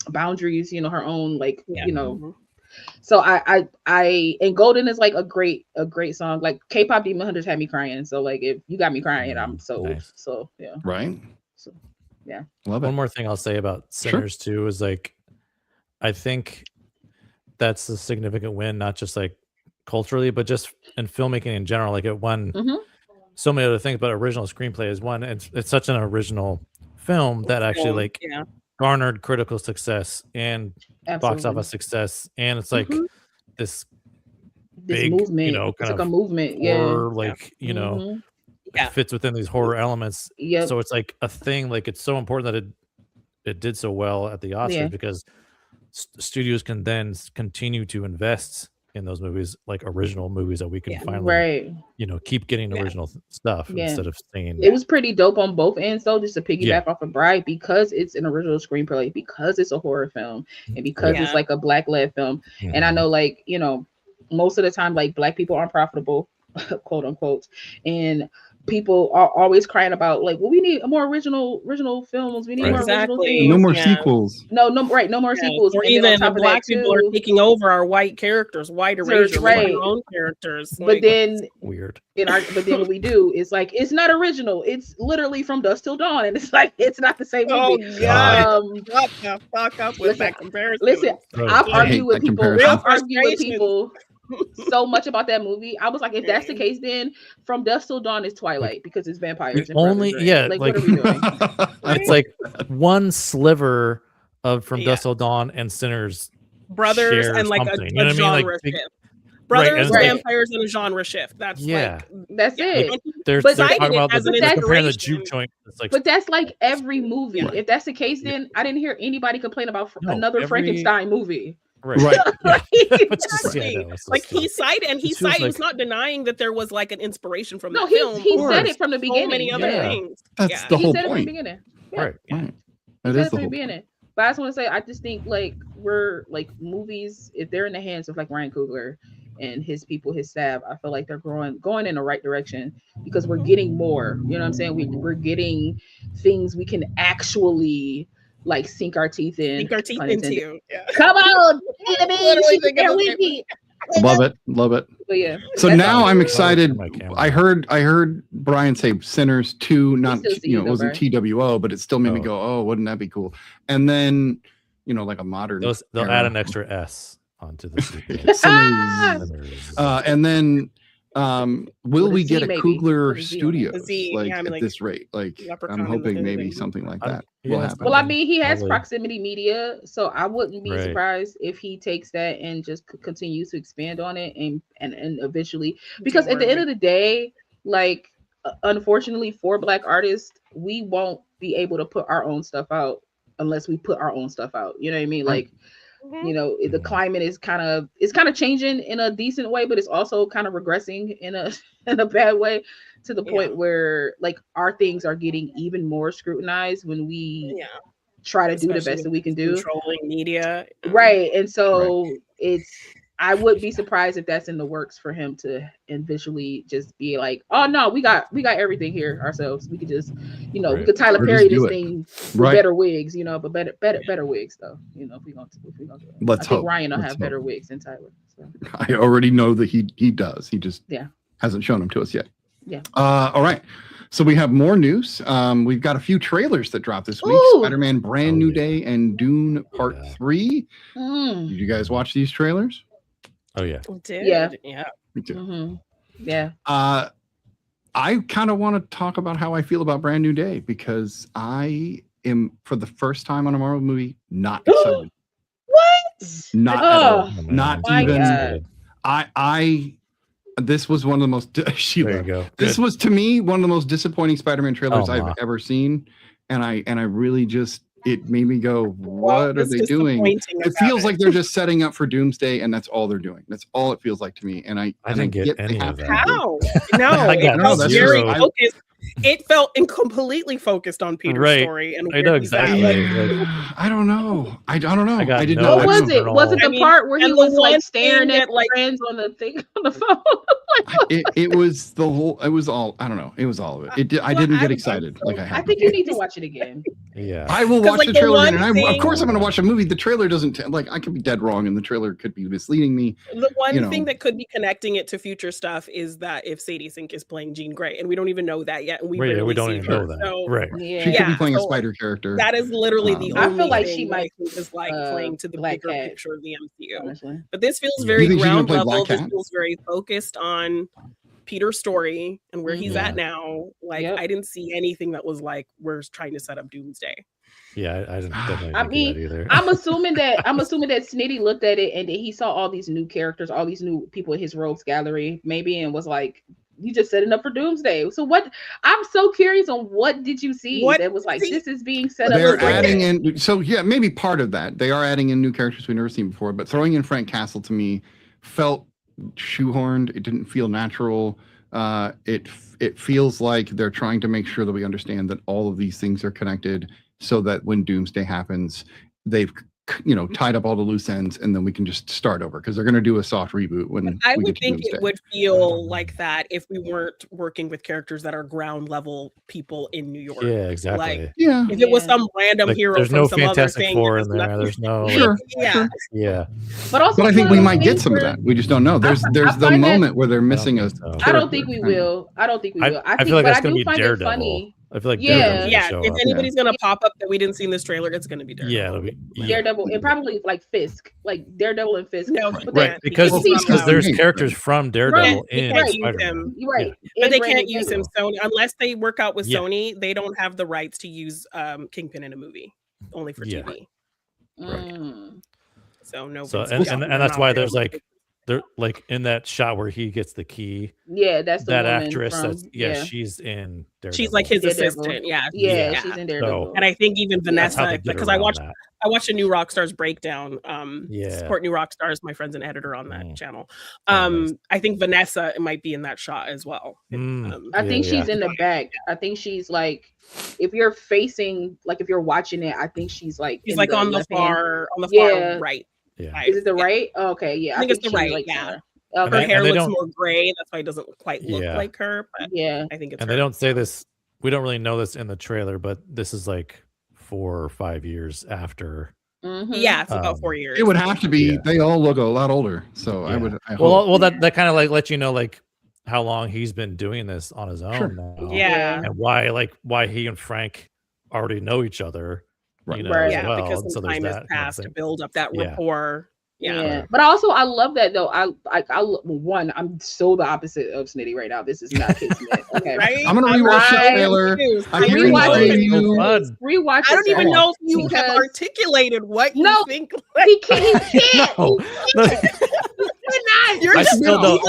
Speaker 6: boundaries, you know, her own like,
Speaker 3: Yeah.
Speaker 6: you know.
Speaker 3: Mhm.
Speaker 6: So I and Golden is like a great song. Like K-pop Demon Hunters had me crying. So like if you got me crying, I'm so
Speaker 4: Nice.
Speaker 6: so yeah.
Speaker 2: Right?
Speaker 6: So yeah.
Speaker 2: Love it.
Speaker 4: One more thing I'll say about Sinners too is like I think that's a significant win, not just like culturally, but just in filmmaking in general. Like it won
Speaker 6: Mhm.
Speaker 4: so many other things, but original screenplay is one. It's such an original film that actually like
Speaker 3: Yeah.
Speaker 4: garnered critical success and box
Speaker 6: Absolutely.
Speaker 4: office success, and it's like
Speaker 3: Mhm.
Speaker 4: this
Speaker 6: This
Speaker 4: big,
Speaker 6: movement.
Speaker 4: you know,
Speaker 6: It's
Speaker 4: kind
Speaker 6: like a
Speaker 4: of
Speaker 6: movement. Yeah.
Speaker 4: horror, like you know,
Speaker 6: Mhm.
Speaker 3: Yeah.
Speaker 4: fits within these horror elements.
Speaker 6: Yep.
Speaker 4: So it's like a thing. Like it's so important that it did so well at the Oscars
Speaker 6: Yeah.
Speaker 4: because studios can then continue to invest in those movies, like original movies that we can
Speaker 3: Yeah.
Speaker 4: finally,
Speaker 6: Right.
Speaker 4: you know, keep getting
Speaker 3: Yeah.
Speaker 4: original stuff
Speaker 6: Yeah.
Speaker 4: instead of saying
Speaker 6: It was pretty dope on both ends though, just to piggyback
Speaker 4: Yeah.
Speaker 6: off of Bride, because it's an original screenplay, because it's a horror film, and because
Speaker 3: Yeah.
Speaker 6: it's like a black led film. And I know, like, you know, most of the time, like black people aren't profitable, quote unquote, and people are always crying about like, well, we need more original films. We need
Speaker 4: Right.
Speaker 6: more original
Speaker 3: Exactly.
Speaker 6: things.
Speaker 2: No more
Speaker 3: Yeah.
Speaker 2: sequels.
Speaker 6: No more
Speaker 3: Yeah.
Speaker 6: sequels.
Speaker 3: Or
Speaker 6: And then on
Speaker 3: even
Speaker 6: top of
Speaker 3: black
Speaker 6: that,
Speaker 3: people are
Speaker 6: too,
Speaker 3: taking over our white characters, white erasure,
Speaker 6: right.
Speaker 3: with our own characters.
Speaker 6: but
Speaker 3: Like,
Speaker 6: then
Speaker 4: weird.
Speaker 6: but then what we do is like, it's not original. It's literally From Dusk Till Dawn, and it's like it's not the same
Speaker 3: oh
Speaker 6: movie.
Speaker 3: god, what the fuck up with
Speaker 6: listen,
Speaker 3: that comparison?
Speaker 6: Listen,
Speaker 4: Right.
Speaker 6: I've
Speaker 2: I
Speaker 6: argued
Speaker 2: hate
Speaker 6: with
Speaker 2: that
Speaker 6: people.
Speaker 2: comparison.
Speaker 6: I've argued with
Speaker 3: Frustrations.
Speaker 6: people so much about that movie. I was like, if that's the case, then From Dusk Till Dawn is Twilight because it's vampires. And
Speaker 4: only-
Speaker 6: brothers, right?
Speaker 4: yeah,
Speaker 6: like
Speaker 4: like-
Speaker 6: what are we doing?
Speaker 4: It's like one sliver of From
Speaker 3: Yeah.
Speaker 4: Dusk Till Dawn and Sinners
Speaker 3: Brothers
Speaker 4: share
Speaker 3: and like
Speaker 4: something.
Speaker 3: a
Speaker 4: You know what I mean?
Speaker 3: genre
Speaker 4: Like, big-
Speaker 3: shift. Brothers,
Speaker 4: and
Speaker 6: it's like-
Speaker 3: vampires, and a genre shift. That's
Speaker 4: Yeah.
Speaker 6: That's
Speaker 3: yeah.
Speaker 6: it.
Speaker 3: And
Speaker 4: They're
Speaker 6: But
Speaker 4: talking
Speaker 3: cited it
Speaker 4: about
Speaker 3: as an
Speaker 4: they're comparing the
Speaker 3: inspiration.
Speaker 4: juke joint. It's like
Speaker 6: But that's like every movie.
Speaker 3: Yeah.
Speaker 6: If that's the case, then I didn't hear anybody complain about
Speaker 4: No,
Speaker 6: another
Speaker 4: every-
Speaker 6: Frankenstein movie.
Speaker 4: right.
Speaker 2: Right.
Speaker 6: Like,
Speaker 4: It's just- yeah,
Speaker 3: Exactly.
Speaker 4: no, it's
Speaker 3: Like
Speaker 4: just,
Speaker 3: he cited, and he
Speaker 4: It feels
Speaker 3: cited, he was
Speaker 4: like-
Speaker 3: not denying that there was like an inspiration from
Speaker 6: no,
Speaker 3: that film.
Speaker 6: he
Speaker 3: or
Speaker 6: said it from the
Speaker 3: so
Speaker 6: beginning.
Speaker 3: many other
Speaker 2: Yeah.
Speaker 3: things.
Speaker 2: That's
Speaker 3: Yeah.
Speaker 2: the
Speaker 6: He
Speaker 2: whole
Speaker 6: said it from the
Speaker 2: point.
Speaker 6: beginning. Yeah.
Speaker 4: right.
Speaker 2: Right.
Speaker 6: He
Speaker 2: That
Speaker 6: said
Speaker 2: is
Speaker 6: it
Speaker 2: the
Speaker 6: from the
Speaker 2: whole point.
Speaker 6: beginning. But I just want to say, I just think like we're like movies, if they're in the hands of like Ryan Coogler and his people, his staff, I feel like they're going in the right direction because we're getting more. You know what I'm saying? We're getting things we can actually like sink our teeth in.
Speaker 3: Sink our teeth
Speaker 6: pun intended.
Speaker 3: into. Yeah.
Speaker 6: Come on,
Speaker 3: Literally
Speaker 6: she's
Speaker 3: thinking
Speaker 6: there
Speaker 3: the
Speaker 6: with
Speaker 3: same
Speaker 6: me.
Speaker 2: Love it. Love it.
Speaker 6: But yeah.
Speaker 2: So
Speaker 6: that's
Speaker 2: now
Speaker 6: all.
Speaker 2: I'm excited.
Speaker 4: My camera.
Speaker 2: I heard Brian say Sinners 2, not
Speaker 6: still see
Speaker 2: you know,
Speaker 6: you
Speaker 2: it wasn't
Speaker 6: though,
Speaker 2: TWO, but it still made me
Speaker 4: Oh.
Speaker 2: go, oh, wouldn't that be cool? And then, you know, like a modern
Speaker 4: They'll
Speaker 2: era.
Speaker 4: add an extra S onto the sequel.
Speaker 2: Sinners.
Speaker 4: Sinners.
Speaker 2: And then will
Speaker 6: With a
Speaker 2: we
Speaker 6: Z,
Speaker 2: get a
Speaker 6: maybe.
Speaker 2: Coogler
Speaker 6: With a Z on it.
Speaker 2: Studios
Speaker 3: A Z,
Speaker 2: like
Speaker 3: yeah, I mean,
Speaker 2: at
Speaker 3: like,
Speaker 2: this rate? Like
Speaker 3: leprechaun
Speaker 2: I'm
Speaker 3: in the
Speaker 2: hoping maybe
Speaker 3: thing.
Speaker 2: something like
Speaker 4: I'm-
Speaker 2: that
Speaker 4: yeah,
Speaker 2: will
Speaker 4: it's
Speaker 2: happen.
Speaker 6: Well, I mean, he has
Speaker 4: Probably.
Speaker 6: proximity media, so I wouldn't be
Speaker 4: Right.
Speaker 6: surprised if he takes that and just continues to expand on it and eventually, because at the end of the day, like unfortunately for Black artists, we won't be able to put our own stuff out unless we put our own stuff out. You know what I mean? Like, you know, the climate is kind of changing in a decent way, but it's also kind of regressing in a bad way, to the point where like our things are getting even more scrutinized when we try to do the best that we can do.
Speaker 3: Controlling media,
Speaker 6: right? And so I would be surprised if that's in the works for him to eventually just be like, oh no, we got everything here ourselves. We could just, you know, we could Tyler Perry this thing with better wigs, you know, but better wigs though. You know, if we gonna do it.
Speaker 2: Let's hope
Speaker 6: Ryan will have better wigs than Tyler. So.
Speaker 2: I already know that he does. He just hasn't shown them to us yet.
Speaker 6: Yeah.
Speaker 2: All right. So we have more news. We've got a few trailers that dropped this week. Spider-Man Brand New Day and Dune Part 3. Did you guys watch these trailers?
Speaker 4: Oh yeah.
Speaker 6: Yeah.
Speaker 2: Me too.
Speaker 6: Mm-hmm. Yeah.
Speaker 2: I kind of want to talk about how I feel about Brand New Day, because I am, for the first time on a Marvel movie, not excited.
Speaker 6: What?
Speaker 2: Not at all. Not even.
Speaker 6: God.
Speaker 2: This was one of the most Sheila.
Speaker 4: There you go.
Speaker 2: This was, to me, one of the most disappointing Spider-Man trailers I've ever seen, and I really just, it made me go, what are they doing? It feels like they're just setting up for Doomsday, and that's all they're doing. That's all it feels like to me. And I
Speaker 4: didn't get any of that.
Speaker 3: How? No, it felt very focused. It felt completely focused on Peter's story, and
Speaker 4: I know exactly.
Speaker 2: I don't know. I don't know.
Speaker 4: I
Speaker 2: didn't
Speaker 4: know.
Speaker 6: What was it? Was it the part where he was like staring at
Speaker 3: like
Speaker 6: friends on the thing on the phone?
Speaker 2: it was the whole. It was all. I don't know. It was all of it. I didn't get excited like I had.
Speaker 6: I think you need to watch it again.
Speaker 2: Yeah, I will watch the trailer again, and of course I'm going to watch a movie. The trailer doesn't I could be dead wrong, and the trailer could be misleading me.
Speaker 3: The one thing that could be connecting it to future stuff is that if Sadie Sink is playing Jean Grey, and we don't even know that yet, and we don't even know that.
Speaker 4: So, right.
Speaker 6: Yeah.
Speaker 2: She could be playing a spider character.
Speaker 3: That is literally the only
Speaker 6: I feel like
Speaker 3: thing
Speaker 6: she might
Speaker 3: is like playing to the
Speaker 6: Black
Speaker 3: bigger
Speaker 6: Cat,
Speaker 3: picture of the MCU.
Speaker 6: honestly.
Speaker 3: But this feels very
Speaker 2: think she's gonna
Speaker 3: ground
Speaker 2: play
Speaker 3: level.
Speaker 2: Black
Speaker 3: This
Speaker 2: Cat?
Speaker 3: feels very focused on Peter's story and where he's at now. Like I didn't see anything that was like we're trying to set up Doomsday.
Speaker 4: Yeah, I didn't definitely
Speaker 6: I mean,
Speaker 4: that either.
Speaker 6: I'm assuming that Snitty looked at it and then he saw all these new characters, all these new people in his rogues gallery, maybe, and was like, "You just setting up for Doomsday." So what? I'm so curious on what did you see that was like this is being set up.
Speaker 2: They're adding in. So yeah, maybe part of that. They are adding in new characters we've never seen before, but throwing in Frank Castle to me felt shoehorned. It didn't feel natural. It feels like they're trying to make sure that we understand that all of these things are connected, so that when Doomsday happens, they've tied up all the loose ends, and then we can just start over, because they're going to do a soft reboot when
Speaker 3: I
Speaker 2: we
Speaker 3: would
Speaker 2: get to
Speaker 3: think
Speaker 2: Doomsday.
Speaker 3: it would feel like that if we weren't working with characters that are ground level people in New York.
Speaker 4: Yeah, exactly.
Speaker 3: Like, if it was some random hero
Speaker 4: there's
Speaker 3: from
Speaker 4: no
Speaker 3: some
Speaker 4: Fantastic
Speaker 3: other thing,
Speaker 4: Four in there. There's no
Speaker 3: yeah.
Speaker 6: But also,
Speaker 2: I think we might get some of that. We just don't know. There's the moment where they're missing a.
Speaker 6: I don't think we will. I think,
Speaker 4: I feel like that's going to be Daredevil.
Speaker 6: Funny.
Speaker 4: I feel like
Speaker 3: if anybody's gonna pop up that we didn't see in this trailer, it's gonna be Daredevil.
Speaker 4: Yeah, it'll be
Speaker 6: Daredevil, and probably like Fisk, like Daredevil and Fisk.
Speaker 3: No,
Speaker 4: right, because there's characters from Daredevil in
Speaker 3: Spider-Man.
Speaker 6: Right,
Speaker 3: but they can't use him. Sony, unless they work out with Sony, they don't have the rights to use Kingpin in a movie, only for TV.
Speaker 4: Right.
Speaker 3: So no.
Speaker 4: So and that's why there's like. They're like in that shot where he gets the key.
Speaker 6: Yeah, that's the
Speaker 4: that
Speaker 6: woman
Speaker 4: actress.
Speaker 6: From,
Speaker 4: she's in Daredevil.
Speaker 3: She's like his
Speaker 6: Daredevil.
Speaker 3: assistant.
Speaker 6: Yeah, she's in Daredevil.
Speaker 3: So, and I think even Vanessa, because I watched a New Rockstars breakdown. Support New Rockstars. My friend's an editor on that channel. I think Vanessa might be in that shot as well.
Speaker 6: I think she's in the back. I think she's like, if you're facing, like if you're watching it, I think she's like,
Speaker 3: she's like on the far right.
Speaker 4: Yeah.
Speaker 6: Is it the right? Oh, okay, yeah.
Speaker 3: I think it's the right. Like, her hair looks more gray. That's why it doesn't quite look like her. But I think it's.
Speaker 4: And they don't say this. We don't really know this in the trailer, but this is like 4 or 5 years after.
Speaker 3: Yeah, it's about 4 years.
Speaker 2: It would have to be. They all look a lot older. So I would.
Speaker 4: Well, that kind of like lets you know like how long he's been doing this on his own now.
Speaker 3: Yeah,
Speaker 4: and why he and Frank already know each other.
Speaker 2: Right.
Speaker 3: Because some time has passed to build up that rapport. Yeah.
Speaker 6: But also I love that though. I'm so the opposite of Snitty right now. This is not kismet. Okay.
Speaker 3: Right?
Speaker 2: I'm gonna rewatch the trailer. I'm
Speaker 6: rewatch.
Speaker 3: I don't even know if you have articulated what you think.
Speaker 6: He can't.
Speaker 4: No. I still don't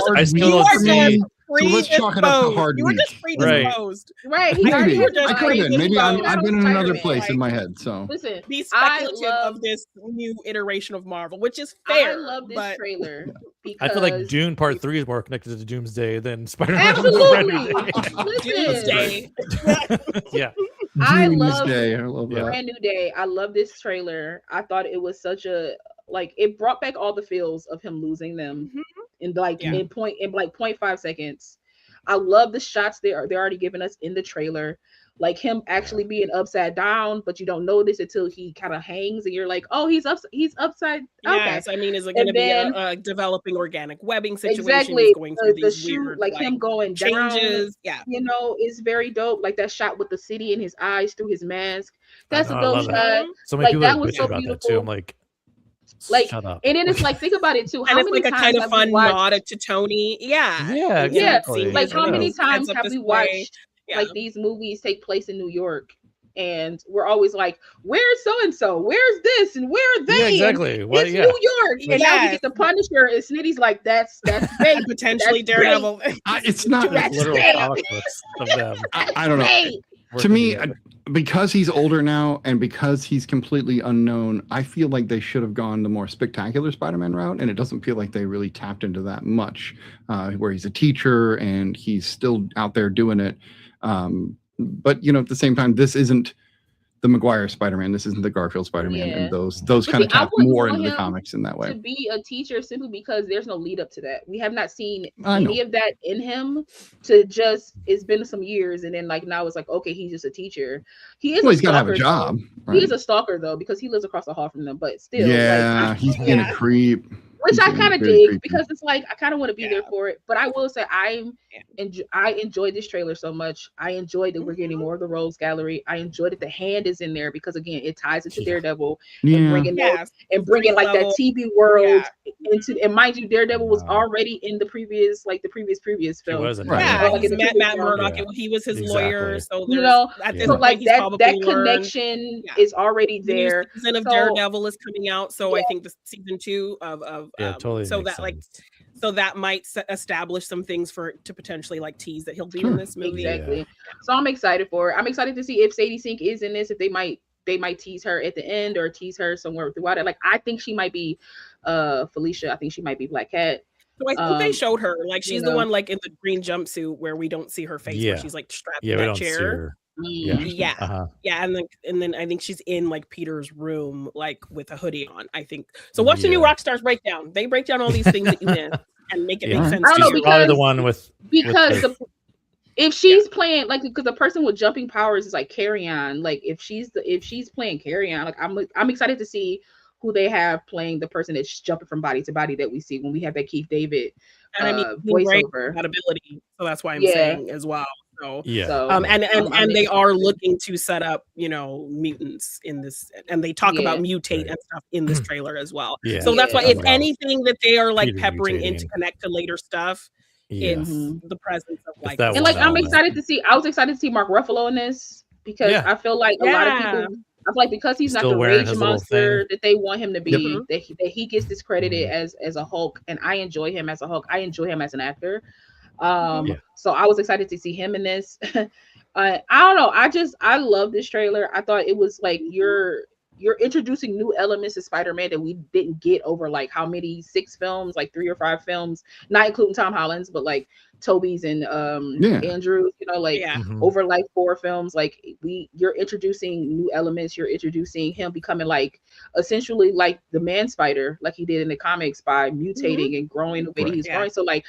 Speaker 4: see.
Speaker 2: let's chalk it up to hard
Speaker 3: You were just
Speaker 2: week.
Speaker 3: predisposed.
Speaker 6: Right. He
Speaker 2: Maybe
Speaker 6: already
Speaker 3: were
Speaker 6: has
Speaker 3: just
Speaker 2: I could have been. Maybe
Speaker 3: predisposed.
Speaker 2: I've been in another
Speaker 6: Spider-Man.
Speaker 2: place in my head. So
Speaker 6: Listen,
Speaker 3: Be
Speaker 6: I
Speaker 3: speculative
Speaker 6: love
Speaker 3: of this new iteration of Marvel, which is fair.
Speaker 6: I love this
Speaker 3: but
Speaker 6: trailer because
Speaker 4: I feel like Dune Part 3 is more connected to Doomsday than Spider-Man.
Speaker 6: absolutely.
Speaker 3: Doomsday.
Speaker 6: Listen,
Speaker 4: Yeah.
Speaker 6: I
Speaker 2: Doomsday.
Speaker 6: love
Speaker 2: I love that.
Speaker 6: Brand New Day. I love this trailer. I thought it was such a it brought back all the feels of him losing them in like
Speaker 3: Yeah.
Speaker 6: in 0.5 seconds. I love the shots they're already giving us in the trailer. Like him actually being upside down, but you don't notice until he kind of hangs, and you're like, "Oh, he's upside."
Speaker 3: Yes,
Speaker 6: Okay.
Speaker 3: I mean, is it going to be
Speaker 6: then-
Speaker 3: a developing organic webbing situation?
Speaker 6: Exactly.
Speaker 3: He's going through
Speaker 6: The
Speaker 3: these
Speaker 6: shoot,
Speaker 3: weird
Speaker 6: like him going down,
Speaker 3: changes. Yeah,
Speaker 6: you know, is very dope. Like that shot with the city in his eyes through his mask. That's
Speaker 4: know,
Speaker 6: a
Speaker 4: I
Speaker 6: dope
Speaker 4: love
Speaker 6: shot.
Speaker 4: that. So many
Speaker 6: Like,
Speaker 4: people
Speaker 6: that
Speaker 4: are
Speaker 6: was
Speaker 4: bitching
Speaker 6: so
Speaker 4: about that too.
Speaker 6: beautiful.
Speaker 4: I'm like,
Speaker 6: Like,
Speaker 4: shut up.
Speaker 6: and then it's like, think about it too.
Speaker 3: and
Speaker 6: How
Speaker 3: it's
Speaker 6: many
Speaker 3: like a
Speaker 6: times
Speaker 3: kind of
Speaker 6: have we
Speaker 3: fun
Speaker 6: watched?
Speaker 3: nod to Tony. Yeah,
Speaker 4: Yeah,
Speaker 6: Yeah,
Speaker 4: exactly.
Speaker 6: like how many times have we watched
Speaker 3: Yeah.
Speaker 6: like these movies take place in New York, and we're always like, "Where's so and so? Where's this? And where are they?"
Speaker 4: Yeah, exactly.
Speaker 6: And
Speaker 4: Well,
Speaker 6: it's
Speaker 4: yeah.
Speaker 6: New York, and now we
Speaker 3: Yes.
Speaker 6: get the Punisher, and Snitty's like, "That's bait."
Speaker 3: And potentially
Speaker 6: That's
Speaker 3: Daredevil.
Speaker 2: It's not.
Speaker 6: That's
Speaker 4: Literal
Speaker 6: bait.
Speaker 4: comic books of them.
Speaker 2: I don't know.
Speaker 6: Bait.
Speaker 2: To
Speaker 4: working
Speaker 2: me,
Speaker 4: together.
Speaker 2: because he's older now and because he's completely unknown, I feel like they should have gone the more spectacular Spider-Man route, and it doesn't feel like they really tapped into that much. Where he's a teacher and he's still out there doing it. But you know, at the same time, this isn't the Maguire Spider-Man. This isn't the Garfield Spider-Man,
Speaker 6: Yeah.
Speaker 2: and those
Speaker 6: But
Speaker 2: kind of
Speaker 6: see, I
Speaker 2: tap
Speaker 6: wouldn't
Speaker 2: more
Speaker 6: want
Speaker 2: into the
Speaker 6: him
Speaker 2: comics in that
Speaker 6: to
Speaker 2: way.
Speaker 6: be a teacher simply because there's no lead up to that. We have not seen
Speaker 2: I know.
Speaker 6: any of that in him. To just, it's been some years, and then like now it's like, okay, he's just a teacher. He is.
Speaker 2: Well,
Speaker 6: a
Speaker 2: he's got to have a
Speaker 6: stalker,
Speaker 2: job.
Speaker 6: though.
Speaker 2: Right?
Speaker 6: He is a stalker though, because he lives across the hall from them. But still,
Speaker 2: Yeah,
Speaker 6: like,
Speaker 2: he's being a creep.
Speaker 6: which
Speaker 2: He's
Speaker 6: I
Speaker 2: being
Speaker 6: kind of
Speaker 2: very
Speaker 6: dig
Speaker 2: creepy.
Speaker 6: because it's like I kind of want to be there
Speaker 3: Yeah.
Speaker 6: for it. But I will say I
Speaker 3: Yeah.
Speaker 6: enjoyed this trailer so much. I enjoyed that we're getting more of the Rogues Gallery. I enjoyed that the hand is in there because again it ties into
Speaker 4: Yeah.
Speaker 6: Daredevil and
Speaker 2: Yeah,
Speaker 6: bringing those,
Speaker 3: Yes.
Speaker 6: and bringing like
Speaker 3: level.
Speaker 6: that TV world
Speaker 3: Yeah.
Speaker 6: into, and mind you, Daredevil was
Speaker 4: Wow.
Speaker 6: already in the previous
Speaker 4: He
Speaker 6: film.
Speaker 4: wasn't.
Speaker 2: Right.
Speaker 3: Yeah,
Speaker 6: Like
Speaker 3: he's
Speaker 6: in the
Speaker 3: met
Speaker 6: previous
Speaker 3: Matt
Speaker 6: film.
Speaker 3: Murdock.
Speaker 4: Yeah.
Speaker 3: He was his
Speaker 4: Exactly.
Speaker 3: lawyer. So
Speaker 6: You
Speaker 3: there's,
Speaker 6: know,
Speaker 3: at
Speaker 4: Yeah.
Speaker 3: this
Speaker 6: so
Speaker 3: point,
Speaker 6: like
Speaker 3: he's
Speaker 6: that
Speaker 3: probably learned.
Speaker 6: connection
Speaker 3: Yeah.
Speaker 6: is already
Speaker 3: The new
Speaker 6: there.
Speaker 3: season of
Speaker 6: So-
Speaker 3: Daredevil is coming out, so I think the season 2 of
Speaker 4: Yeah, totally.
Speaker 3: so
Speaker 4: makes
Speaker 3: that like
Speaker 4: sense.
Speaker 3: so that might establish some things for to potentially like tease that he'll be
Speaker 2: Sure.
Speaker 3: in this movie.
Speaker 6: Exactly.
Speaker 4: Yeah.
Speaker 6: So I'm excited for it. I'm excited to see if Sadie Sink is in this, if they might tease her at the end or tease her somewhere throughout it. Like I think she might be Felicia. I think she might be Black Cat.
Speaker 3: So I think they showed her like
Speaker 6: you
Speaker 3: she's the
Speaker 6: know.
Speaker 3: one like in the green jumpsuit where we don't see her face,
Speaker 4: Yeah.
Speaker 3: where she's like strapped
Speaker 4: Yeah,
Speaker 3: in
Speaker 4: we
Speaker 3: that
Speaker 4: don't see
Speaker 3: chair.
Speaker 4: her.
Speaker 6: Yeah.
Speaker 3: Yeah.
Speaker 4: Uh-huh.
Speaker 3: Yeah, and then I think she's in like Peter's room, like with a hoodie on. I think so. Watch the new
Speaker 4: Yeah.
Speaker 3: Rockstars breakdown. They break down all these things that you missed and make it
Speaker 4: Yeah.
Speaker 3: make sense.
Speaker 6: I don't
Speaker 3: to
Speaker 6: know,
Speaker 3: you.
Speaker 4: She's probably the
Speaker 6: because-
Speaker 4: one with
Speaker 6: Because
Speaker 4: the-
Speaker 6: if she's playing like, because the person with jumping powers is like Carry On. Like if she's playing Carry On, like I'm excited to see who they have playing the person that's jumping from body to body that we see when we have that Keith David
Speaker 3: And I mean, he's great
Speaker 6: voiceover.
Speaker 3: that ability, so that's why I'm
Speaker 6: Yeah.
Speaker 3: saying as well. So
Speaker 4: yeah.
Speaker 6: So
Speaker 3: and
Speaker 6: I'm
Speaker 3: they are
Speaker 6: excited.
Speaker 3: looking to set up, you know, mutants in this, and they talk about
Speaker 6: Yeah.
Speaker 3: mutate
Speaker 4: Right.
Speaker 3: and stuff in this trailer as well.
Speaker 4: Yeah.
Speaker 3: So that's why,
Speaker 6: Yeah.
Speaker 3: if anything, that they are like
Speaker 4: Peter
Speaker 3: peppering in to
Speaker 4: mutating.
Speaker 3: connect to later stuff,
Speaker 4: Yeah.
Speaker 3: it's
Speaker 6: Mhm.
Speaker 3: the presence of like,
Speaker 4: that
Speaker 6: And like
Speaker 4: one
Speaker 6: I'm
Speaker 4: element.
Speaker 6: excited to see. I was excited to see Mark Ruffalo in this because
Speaker 4: Yeah.
Speaker 6: I feel like a lot of
Speaker 3: Yeah.
Speaker 6: people. I feel like because he's not
Speaker 4: Still
Speaker 6: the
Speaker 4: wearing
Speaker 6: rage
Speaker 4: his little
Speaker 6: monster
Speaker 4: thing.
Speaker 6: that they want him to be,
Speaker 3: Yep.
Speaker 6: that he gets discredited
Speaker 4: Mhm.
Speaker 6: as a Hulk, and I enjoy him as a Hulk. I enjoy him as an actor.
Speaker 4: Yeah.
Speaker 6: So I was excited to see him in this. I don't know. I love this trailer. I thought it was like you're introducing new elements of Spider-Man that we didn't get over like how many 6 films, like 3 or 5 films, not including Tom Holland's, but like Toby's and Andrews, you know, like
Speaker 3: yeah,
Speaker 4: Mhm.
Speaker 6: over like 4 films. Like you're introducing new elements. You're introducing him becoming like essentially like the Man Spider, like he did in the comics by mutating and growing the way
Speaker 2: Right.
Speaker 6: he's
Speaker 3: Yeah.
Speaker 6: growing. So like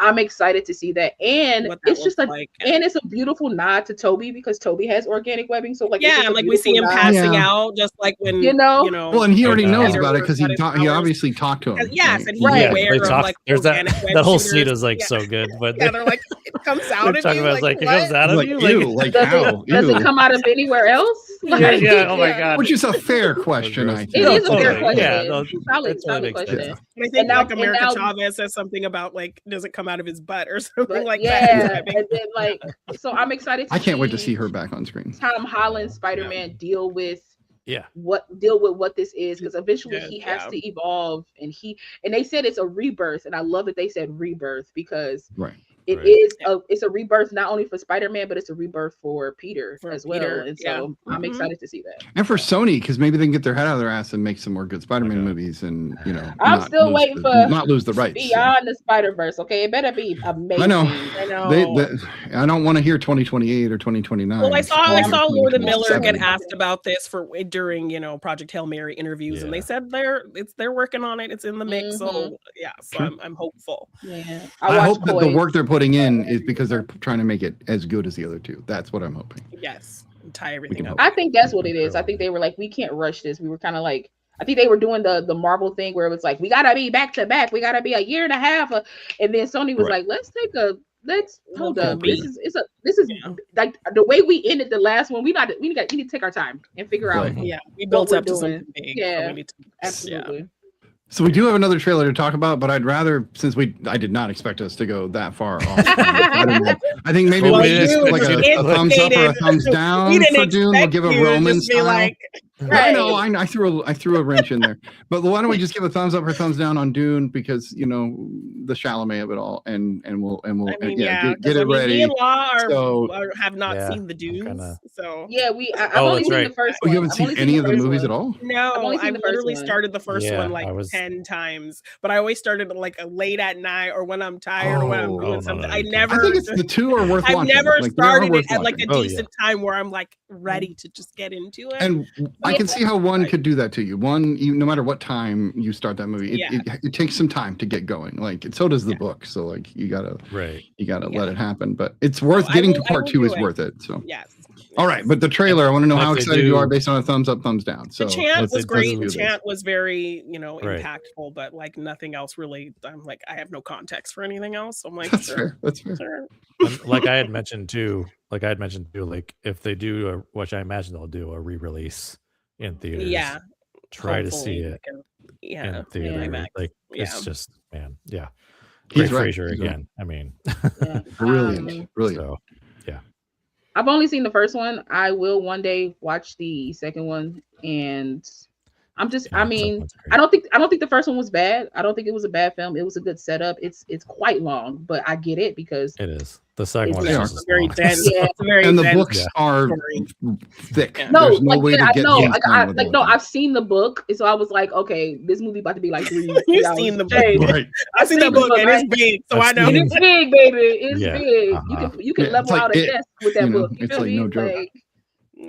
Speaker 6: I'm excited to see that, and
Speaker 3: what that
Speaker 6: it's just
Speaker 3: looks
Speaker 6: a
Speaker 3: like.
Speaker 6: and it's a beautiful nod to Toby because Toby has organic webbing. So like it's
Speaker 3: Yeah,
Speaker 6: just
Speaker 3: and
Speaker 6: a
Speaker 3: like we see him
Speaker 6: beautiful nod.
Speaker 3: passing
Speaker 2: Yeah.
Speaker 3: out, just like when
Speaker 6: You know?
Speaker 2: Well, and he already
Speaker 4: Oh,
Speaker 2: knows
Speaker 4: no.
Speaker 2: about it because he
Speaker 3: Peter
Speaker 2: he
Speaker 3: powers.
Speaker 2: obviously talked to him.
Speaker 3: Yes,
Speaker 2: right?
Speaker 3: and he's
Speaker 6: Right.
Speaker 3: aware
Speaker 4: They
Speaker 3: of
Speaker 4: talk,
Speaker 3: like
Speaker 4: there's
Speaker 3: organic
Speaker 4: that
Speaker 3: web
Speaker 4: whole
Speaker 3: shooters.
Speaker 4: scene is like
Speaker 3: Yeah.
Speaker 4: so good, but
Speaker 3: Yeah, they're like, it comes out
Speaker 4: they're
Speaker 3: of
Speaker 4: talking
Speaker 3: you.
Speaker 4: about
Speaker 3: Like,
Speaker 4: it comes
Speaker 3: what?
Speaker 4: out of
Speaker 2: Like,
Speaker 4: you.
Speaker 2: ew, like how?
Speaker 6: Does
Speaker 2: Ew.
Speaker 6: it come out of anywhere else?
Speaker 4: Yeah,
Speaker 6: Like,
Speaker 4: yeah, oh my God.
Speaker 2: Which is a fair question, I
Speaker 6: It
Speaker 2: think.
Speaker 6: is a fair
Speaker 4: Totally.
Speaker 6: question.
Speaker 4: Yeah, no,
Speaker 6: Solid,
Speaker 4: that totally
Speaker 6: solid
Speaker 4: makes
Speaker 6: question.
Speaker 4: sense.
Speaker 3: And I think
Speaker 6: And now-
Speaker 3: like America
Speaker 6: and now-
Speaker 3: Chavez says something about like, does it come out of his butt or something
Speaker 6: But
Speaker 3: like
Speaker 6: yeah,
Speaker 3: that?
Speaker 6: and then like, so I'm excited.
Speaker 2: I can't wait to see her back on screen.
Speaker 6: Tom Holland Spider-Man deal with
Speaker 4: Yeah.
Speaker 6: what this is, because eventually
Speaker 3: Yeah,
Speaker 6: he has
Speaker 3: yeah.
Speaker 6: to evolve, and they said it's a rebirth, and I love that they said rebirth because
Speaker 2: Right.
Speaker 6: it
Speaker 4: Right.
Speaker 6: is it's a rebirth not only for Spider-Man, but it's a rebirth for Peter
Speaker 3: For
Speaker 6: as well.
Speaker 3: Peter,
Speaker 6: And
Speaker 3: yeah.
Speaker 6: so I'm
Speaker 3: Mhm.
Speaker 6: excited to see that.
Speaker 2: And for Sony, because maybe they can get their head out of their ass and make some more good Spider-Man
Speaker 4: Okay.
Speaker 2: movies, and
Speaker 6: I'm still waiting for
Speaker 2: not lose the rights. So.
Speaker 6: Beyond the Spider-Verse. Okay, it better be amazing.
Speaker 2: I know.
Speaker 3: I know.
Speaker 2: I don't want to hear 2028 or 2029.
Speaker 3: Well, I saw Lord and Miller get
Speaker 2: 2027.
Speaker 3: asked about this during Project Hail Mary interviews, and they
Speaker 4: Yeah.
Speaker 3: said they're working on it. It's in the mix. So yeah, so
Speaker 2: Sure.
Speaker 3: I'm hopeful.
Speaker 6: Yeah,
Speaker 2: I hope that the
Speaker 6: Poise.
Speaker 2: work they're putting in is because they're trying to make it as good as the other two. That's what I'm hoping.
Speaker 3: Yes, tie everything up.
Speaker 6: I think that's what it is. I think they were like, we can't rush this. We were kind of like, I think they were doing the Marvel thing where it was like, we gotta be back to back. We gotta be a year and a half. And then Sony was like, let's hold up. This is like the way we ended the last one. We need to take our time and figure out.
Speaker 2: Right.
Speaker 3: Yeah, we built
Speaker 6: we're
Speaker 3: up to
Speaker 6: doing.
Speaker 3: something big.
Speaker 6: Yeah,
Speaker 3: so we need to,
Speaker 6: absolutely.
Speaker 2: So we do have another trailer to talk about, but I'd rather, since I did not expect us to go that far off. I think maybe
Speaker 3: Well,
Speaker 2: we just
Speaker 3: you
Speaker 2: like a thumbs up or a thumbs down
Speaker 3: we didn't
Speaker 2: for Dune. We'll
Speaker 3: expect
Speaker 2: give a
Speaker 3: you to
Speaker 2: Roman
Speaker 3: just be
Speaker 2: style.
Speaker 3: like,
Speaker 2: I know. I threw a wrench in there, but why don't we just give a thumbs up or thumbs down on Dune, because the Chalamet of it all, and we'll
Speaker 3: I mean,
Speaker 2: get it ready.
Speaker 3: Me and Law
Speaker 2: So-
Speaker 3: have not
Speaker 4: Yeah,
Speaker 3: seen the Dunes, so
Speaker 6: Yeah, I've only seen the first
Speaker 2: Oh,
Speaker 6: one.
Speaker 2: you haven't
Speaker 6: I've
Speaker 2: seen
Speaker 6: only
Speaker 2: any of the
Speaker 6: first
Speaker 2: movies
Speaker 6: one.
Speaker 2: at all?
Speaker 3: no,
Speaker 6: I've only seen
Speaker 3: I've
Speaker 6: the first
Speaker 3: literally
Speaker 6: one.
Speaker 3: started the first
Speaker 4: Yeah,
Speaker 3: one like
Speaker 4: I was-
Speaker 3: 10 times, but I always started like late at night or when I'm tired or when I'm doing
Speaker 4: no,
Speaker 3: something.
Speaker 4: no,
Speaker 3: I
Speaker 4: you
Speaker 3: never.
Speaker 2: I think it's the two are worth
Speaker 3: I've
Speaker 2: watching.
Speaker 3: never
Speaker 2: Like, they are
Speaker 3: started
Speaker 2: worth
Speaker 3: it at like a
Speaker 2: watching.
Speaker 4: Oh, yeah.
Speaker 3: decent time where I'm like ready to just get into it.
Speaker 2: And I can see how one could do that to you. No matter what time you start that movie, it takes some time to get going. Like, so does the book. So like you gotta let it happen. But it's worth getting to part two is worth it. So
Speaker 3: yes.
Speaker 2: All right, but the trailer, I want to know
Speaker 4: But
Speaker 2: how
Speaker 4: they
Speaker 2: excited you
Speaker 4: do-
Speaker 2: are based on a thumbs up, thumbs down. So
Speaker 3: The chant
Speaker 4: let's-
Speaker 3: was great.
Speaker 4: let's
Speaker 3: The
Speaker 2: do this.
Speaker 3: chant was very,
Speaker 4: Right.
Speaker 3: impactful, but like nothing else really. I'm like, I have no context for anything else. I'm like,
Speaker 2: That's
Speaker 3: sure,
Speaker 2: fair. That's fair.
Speaker 3: sure.
Speaker 4: And like I had mentioned too, like if they do, which I imagine they'll do, a re-release in theaters.
Speaker 3: Yeah.
Speaker 4: Try to see
Speaker 3: Hopefully,
Speaker 4: it
Speaker 3: like
Speaker 4: in
Speaker 3: in
Speaker 4: theater.
Speaker 3: IMAX.
Speaker 4: Like
Speaker 3: Yeah.
Speaker 4: it's just, man, yeah.
Speaker 2: He's
Speaker 4: Great
Speaker 2: right.
Speaker 4: Frasier
Speaker 2: He's
Speaker 4: again. I mean,
Speaker 2: Brilliant. Brilliant.
Speaker 4: so
Speaker 6: I've only seen the first one. I will one day watch the second one, and I'm just.
Speaker 4: yeah,
Speaker 6: I mean,
Speaker 4: second one's great.
Speaker 6: I don't think the first one was bad. I don't think it was a bad film. It was a good setup. It's quite long, but I get it because
Speaker 4: It is. The second
Speaker 6: It's
Speaker 4: one
Speaker 2: They
Speaker 4: is
Speaker 2: are.
Speaker 4: just as
Speaker 3: Very
Speaker 4: long.
Speaker 3: dense.
Speaker 6: Yeah.
Speaker 3: It's a very
Speaker 2: And the
Speaker 3: dense
Speaker 2: books are
Speaker 3: story.
Speaker 2: thick.
Speaker 3: Yeah.
Speaker 6: no,
Speaker 2: There's no
Speaker 6: like
Speaker 2: way to
Speaker 6: I
Speaker 2: get
Speaker 6: know,
Speaker 2: hands
Speaker 6: like
Speaker 2: on with all of
Speaker 6: I've seen the book, and so I was like, okay, this movie about to be like 3
Speaker 3: You've
Speaker 6: hours
Speaker 3: seen the book.
Speaker 6: straight.
Speaker 2: it. Right.
Speaker 3: I've seen that book and it's big, so I
Speaker 4: I've
Speaker 3: know.
Speaker 6: And it's big, baby. It's
Speaker 4: Yeah.
Speaker 6: big.
Speaker 4: Uh-huh.
Speaker 6: You can
Speaker 2: Yeah,
Speaker 6: level
Speaker 2: it's like
Speaker 6: out a
Speaker 2: it,
Speaker 6: desk with that book. You
Speaker 2: it's
Speaker 6: feel
Speaker 2: like
Speaker 6: me?
Speaker 2: no joke.
Speaker 6: Like,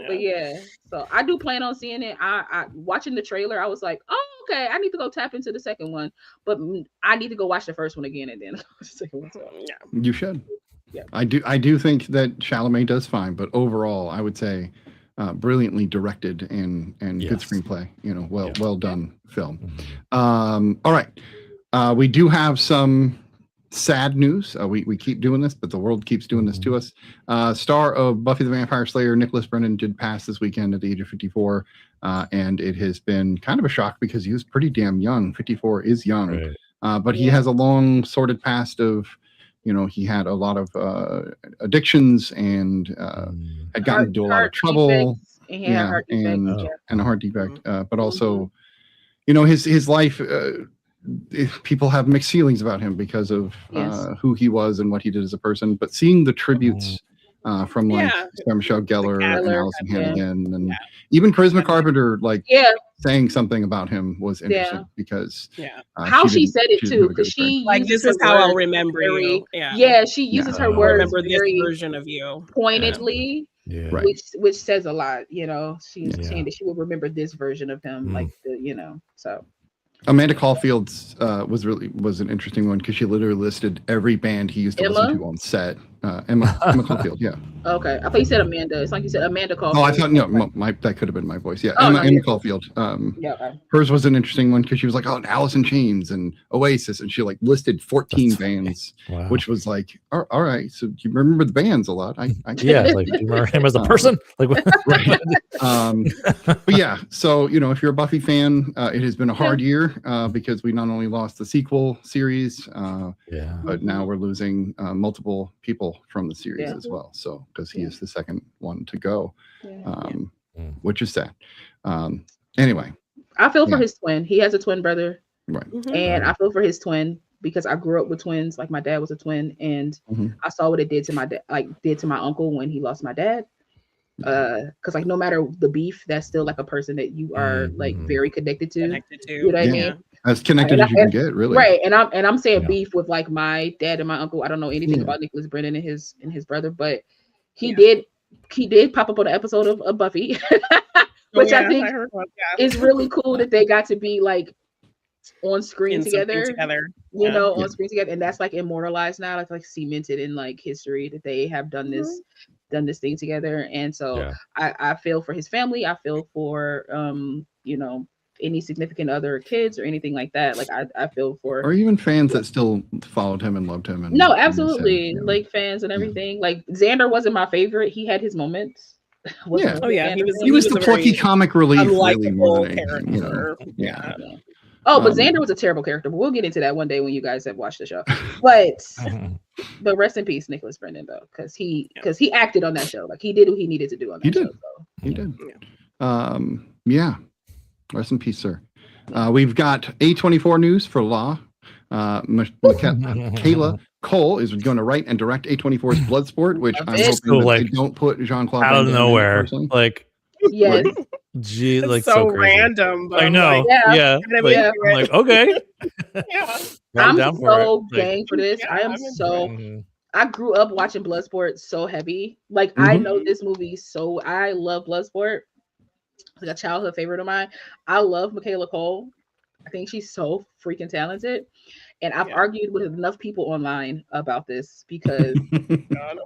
Speaker 6: but yeah, so I do plan on seeing it. I watching the trailer, I was like, oh, okay, I need to go tap into the second one, but I need to go watch the first one again and then the second one. So.
Speaker 3: Yeah.
Speaker 2: You should.
Speaker 6: Yeah.
Speaker 2: I do think that Chalamet does fine, but overall, I would say brilliantly directed and good
Speaker 4: Yes.
Speaker 2: screenplay. Well done film.
Speaker 4: Mhm.
Speaker 2: All right, we do have some sad news. We keep doing this, but the world keeps doing this to us. Star of Buffy the Vampire Slayer, Nicholas Brendon, did pass this weekend at the age of 54, and it has been kind of a shock because he was pretty damn young. 54 is young,
Speaker 4: Right.
Speaker 2: but he has a long sordid past of, he had a lot of addictions and had gotten into a lot of trouble.
Speaker 6: And he had a heart defect.
Speaker 2: and
Speaker 6: Yeah.
Speaker 2: and a heart defect, but also, his life. People have mixed feelings about him because of
Speaker 6: Yes.
Speaker 2: who he was and what he did as a person. But seeing the tributes from like
Speaker 3: Yeah.
Speaker 2: Sarah Michelle Gellar and
Speaker 6: Gellar,
Speaker 2: Allison
Speaker 6: yeah.
Speaker 2: Hannigan and
Speaker 3: Yeah.
Speaker 2: even Charisma Carpenter, like
Speaker 6: Yeah,
Speaker 2: saying something about him was interesting because
Speaker 3: Yeah.
Speaker 6: how she
Speaker 2: didn't-
Speaker 6: said it
Speaker 2: didn't
Speaker 6: too,
Speaker 2: have a good
Speaker 6: because she
Speaker 3: Like,
Speaker 6: uses
Speaker 3: this is
Speaker 6: her
Speaker 3: how I'll
Speaker 6: words
Speaker 3: remember
Speaker 6: very-
Speaker 3: you. Yeah.
Speaker 6: Yeah, she uses her
Speaker 4: I'll
Speaker 6: words
Speaker 3: Remember this
Speaker 6: very
Speaker 3: version of you.
Speaker 6: pointedly,
Speaker 4: Yeah.
Speaker 2: Right.
Speaker 6: which says a lot. She's
Speaker 4: Yeah.
Speaker 6: saying that she will remember this version of him,
Speaker 4: Mm.
Speaker 6: like so.
Speaker 2: Amanda Caulfield's was an interesting one because she literally listed every band he used to listen
Speaker 6: Emma?
Speaker 2: to on set. Emma Caulfield, yeah.
Speaker 6: Okay, I thought you said Amanda. It's like you said Amanda Caulfield.
Speaker 2: Oh, I thought that could have been my voice. Yeah,
Speaker 6: Oh,
Speaker 2: Emma
Speaker 6: no, yeah.
Speaker 2: Caulfield.
Speaker 6: Yeah, okay.
Speaker 2: Hers was an interesting one because she was like, "Oh, Alice in Chains and Oasis," and she like listed 14
Speaker 4: That's funny.
Speaker 2: bands,
Speaker 4: Wow.
Speaker 2: which was like, all right. So you remember the bands a lot. I
Speaker 4: Yeah, like do you remember him as a person? Like what?
Speaker 2: Right. But yeah, so if you're a Buffy fan, it has been a hard year because we not only lost the sequel series,
Speaker 4: Yeah.
Speaker 2: but now we're losing multiple people from the series
Speaker 6: Yeah.
Speaker 2: as well. So because he is the second one to go,
Speaker 6: Yeah.
Speaker 2: which is sad. Anyway,
Speaker 6: I feel for
Speaker 2: Yeah.
Speaker 6: his twin. He has a twin brother,
Speaker 2: right.
Speaker 3: Mhm.
Speaker 6: and I feel for his twin because I grew up with twins. Like my dad was a twin, and
Speaker 2: Mhm.
Speaker 6: I saw what it did to my dad, like did to my uncle when he lost my dad. Because like no matter the beef, that's still like a person that you are like very connected to.
Speaker 3: Connected to.
Speaker 6: You know what I
Speaker 2: Yeah.
Speaker 6: mean?
Speaker 2: As connected as you can get, really.
Speaker 6: Right. And I'm saying
Speaker 4: Yeah.
Speaker 6: beef with like my dad and my uncle. I don't know anything
Speaker 2: Yeah.
Speaker 6: about Nicholas Brendon and his brother, but he did pop up on an episode of Buffy, which I think is really cool that they got to be like on screen together. You know, on screen together, and that's like immortalized now, like cemented in like history that they have done this thing together. And so I feel for his family. I feel for you know, any significant other kids or anything like that. Like I feel for,
Speaker 2: or even fans that still followed him and loved him. And
Speaker 6: no, absolutely, like fans and everything. Like Xander wasn't my favorite. He had his moments.
Speaker 2: Yeah.
Speaker 3: Oh yeah,
Speaker 2: he was the plucky comic relief, really, more than anything. You know? Yeah.
Speaker 6: Oh, but Xander was a terrible character. But we'll get into that one day when you guys have watched the show. But rest in peace, Nicholas Brendon, though, because he acted on that show. Like he did what he needed to do on that show. So.
Speaker 2: He did. Yeah. Rest in peace, sir. We've got A24 news for Law. Michaela Coel is going to write and direct A24's Bloodsport, which I'm hoping
Speaker 4: so,
Speaker 2: they don't put Jean-Claude
Speaker 4: out of nowhere. Like,
Speaker 6: yes.
Speaker 4: Gee, like
Speaker 3: so random.
Speaker 4: I know.
Speaker 3: Like,
Speaker 4: I'm like, okay.
Speaker 6: I'm so game for this. I am so. I grew up watching Bloodsport so heavy. Like I know this movie, so I love Bloodsport. It's like a childhood favorite of mine. I love Michaela Coel. I think she's so freaking talented. And I've argued with enough people online about this because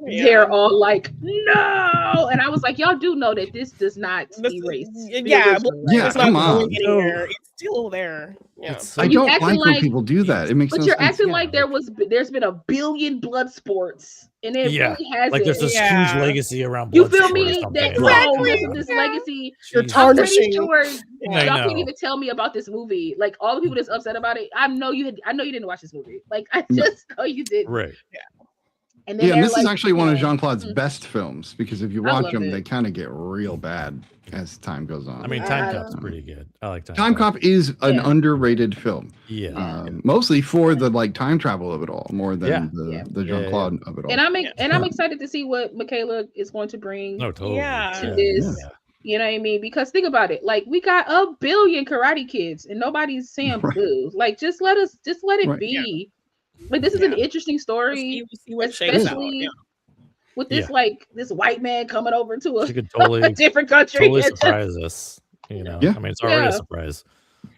Speaker 6: they're all like, no. And I was like, y'all do know that this does not erase.
Speaker 3: It's
Speaker 2: come
Speaker 3: not
Speaker 2: on.
Speaker 3: It's still there. Yeah.
Speaker 2: I don't like when people do that. It makes
Speaker 6: but
Speaker 2: no
Speaker 6: you're
Speaker 2: sense.
Speaker 6: acting like there's been a billion Bloodsports. And it really hasn't.
Speaker 4: Like there's this huge legacy around Bloodsport.
Speaker 6: You feel me? This legacy.
Speaker 3: You're tarnishing.
Speaker 6: Y'all can't even tell me about this movie. Like all the people that's upset about it, I know you didn't watch this movie. Like I just know you did.
Speaker 4: Right.
Speaker 6: Yeah. And then
Speaker 2: this is actually one of Jean-Claude's best films because if you watch them,
Speaker 6: it.
Speaker 2: they kind of get real bad as time goes on.
Speaker 4: I mean, Time Cop's pretty good. I like
Speaker 2: Time Cop is an underrated film.
Speaker 4: Yeah.
Speaker 2: Mostly for the like time travel of it all, more than the Jean-Claude of it all.
Speaker 6: And I'm excited to see what Michaela is going to bring to this.
Speaker 2: Yeah.
Speaker 6: You know what I mean? Because think about it. Like we got a billion Karate Kids and nobody's saying boo. Like just let it be. Like this is an interesting story, especially with this like this white man coming over to a different country.
Speaker 4: Totally surprise us. You know, I mean, it's already a surprise.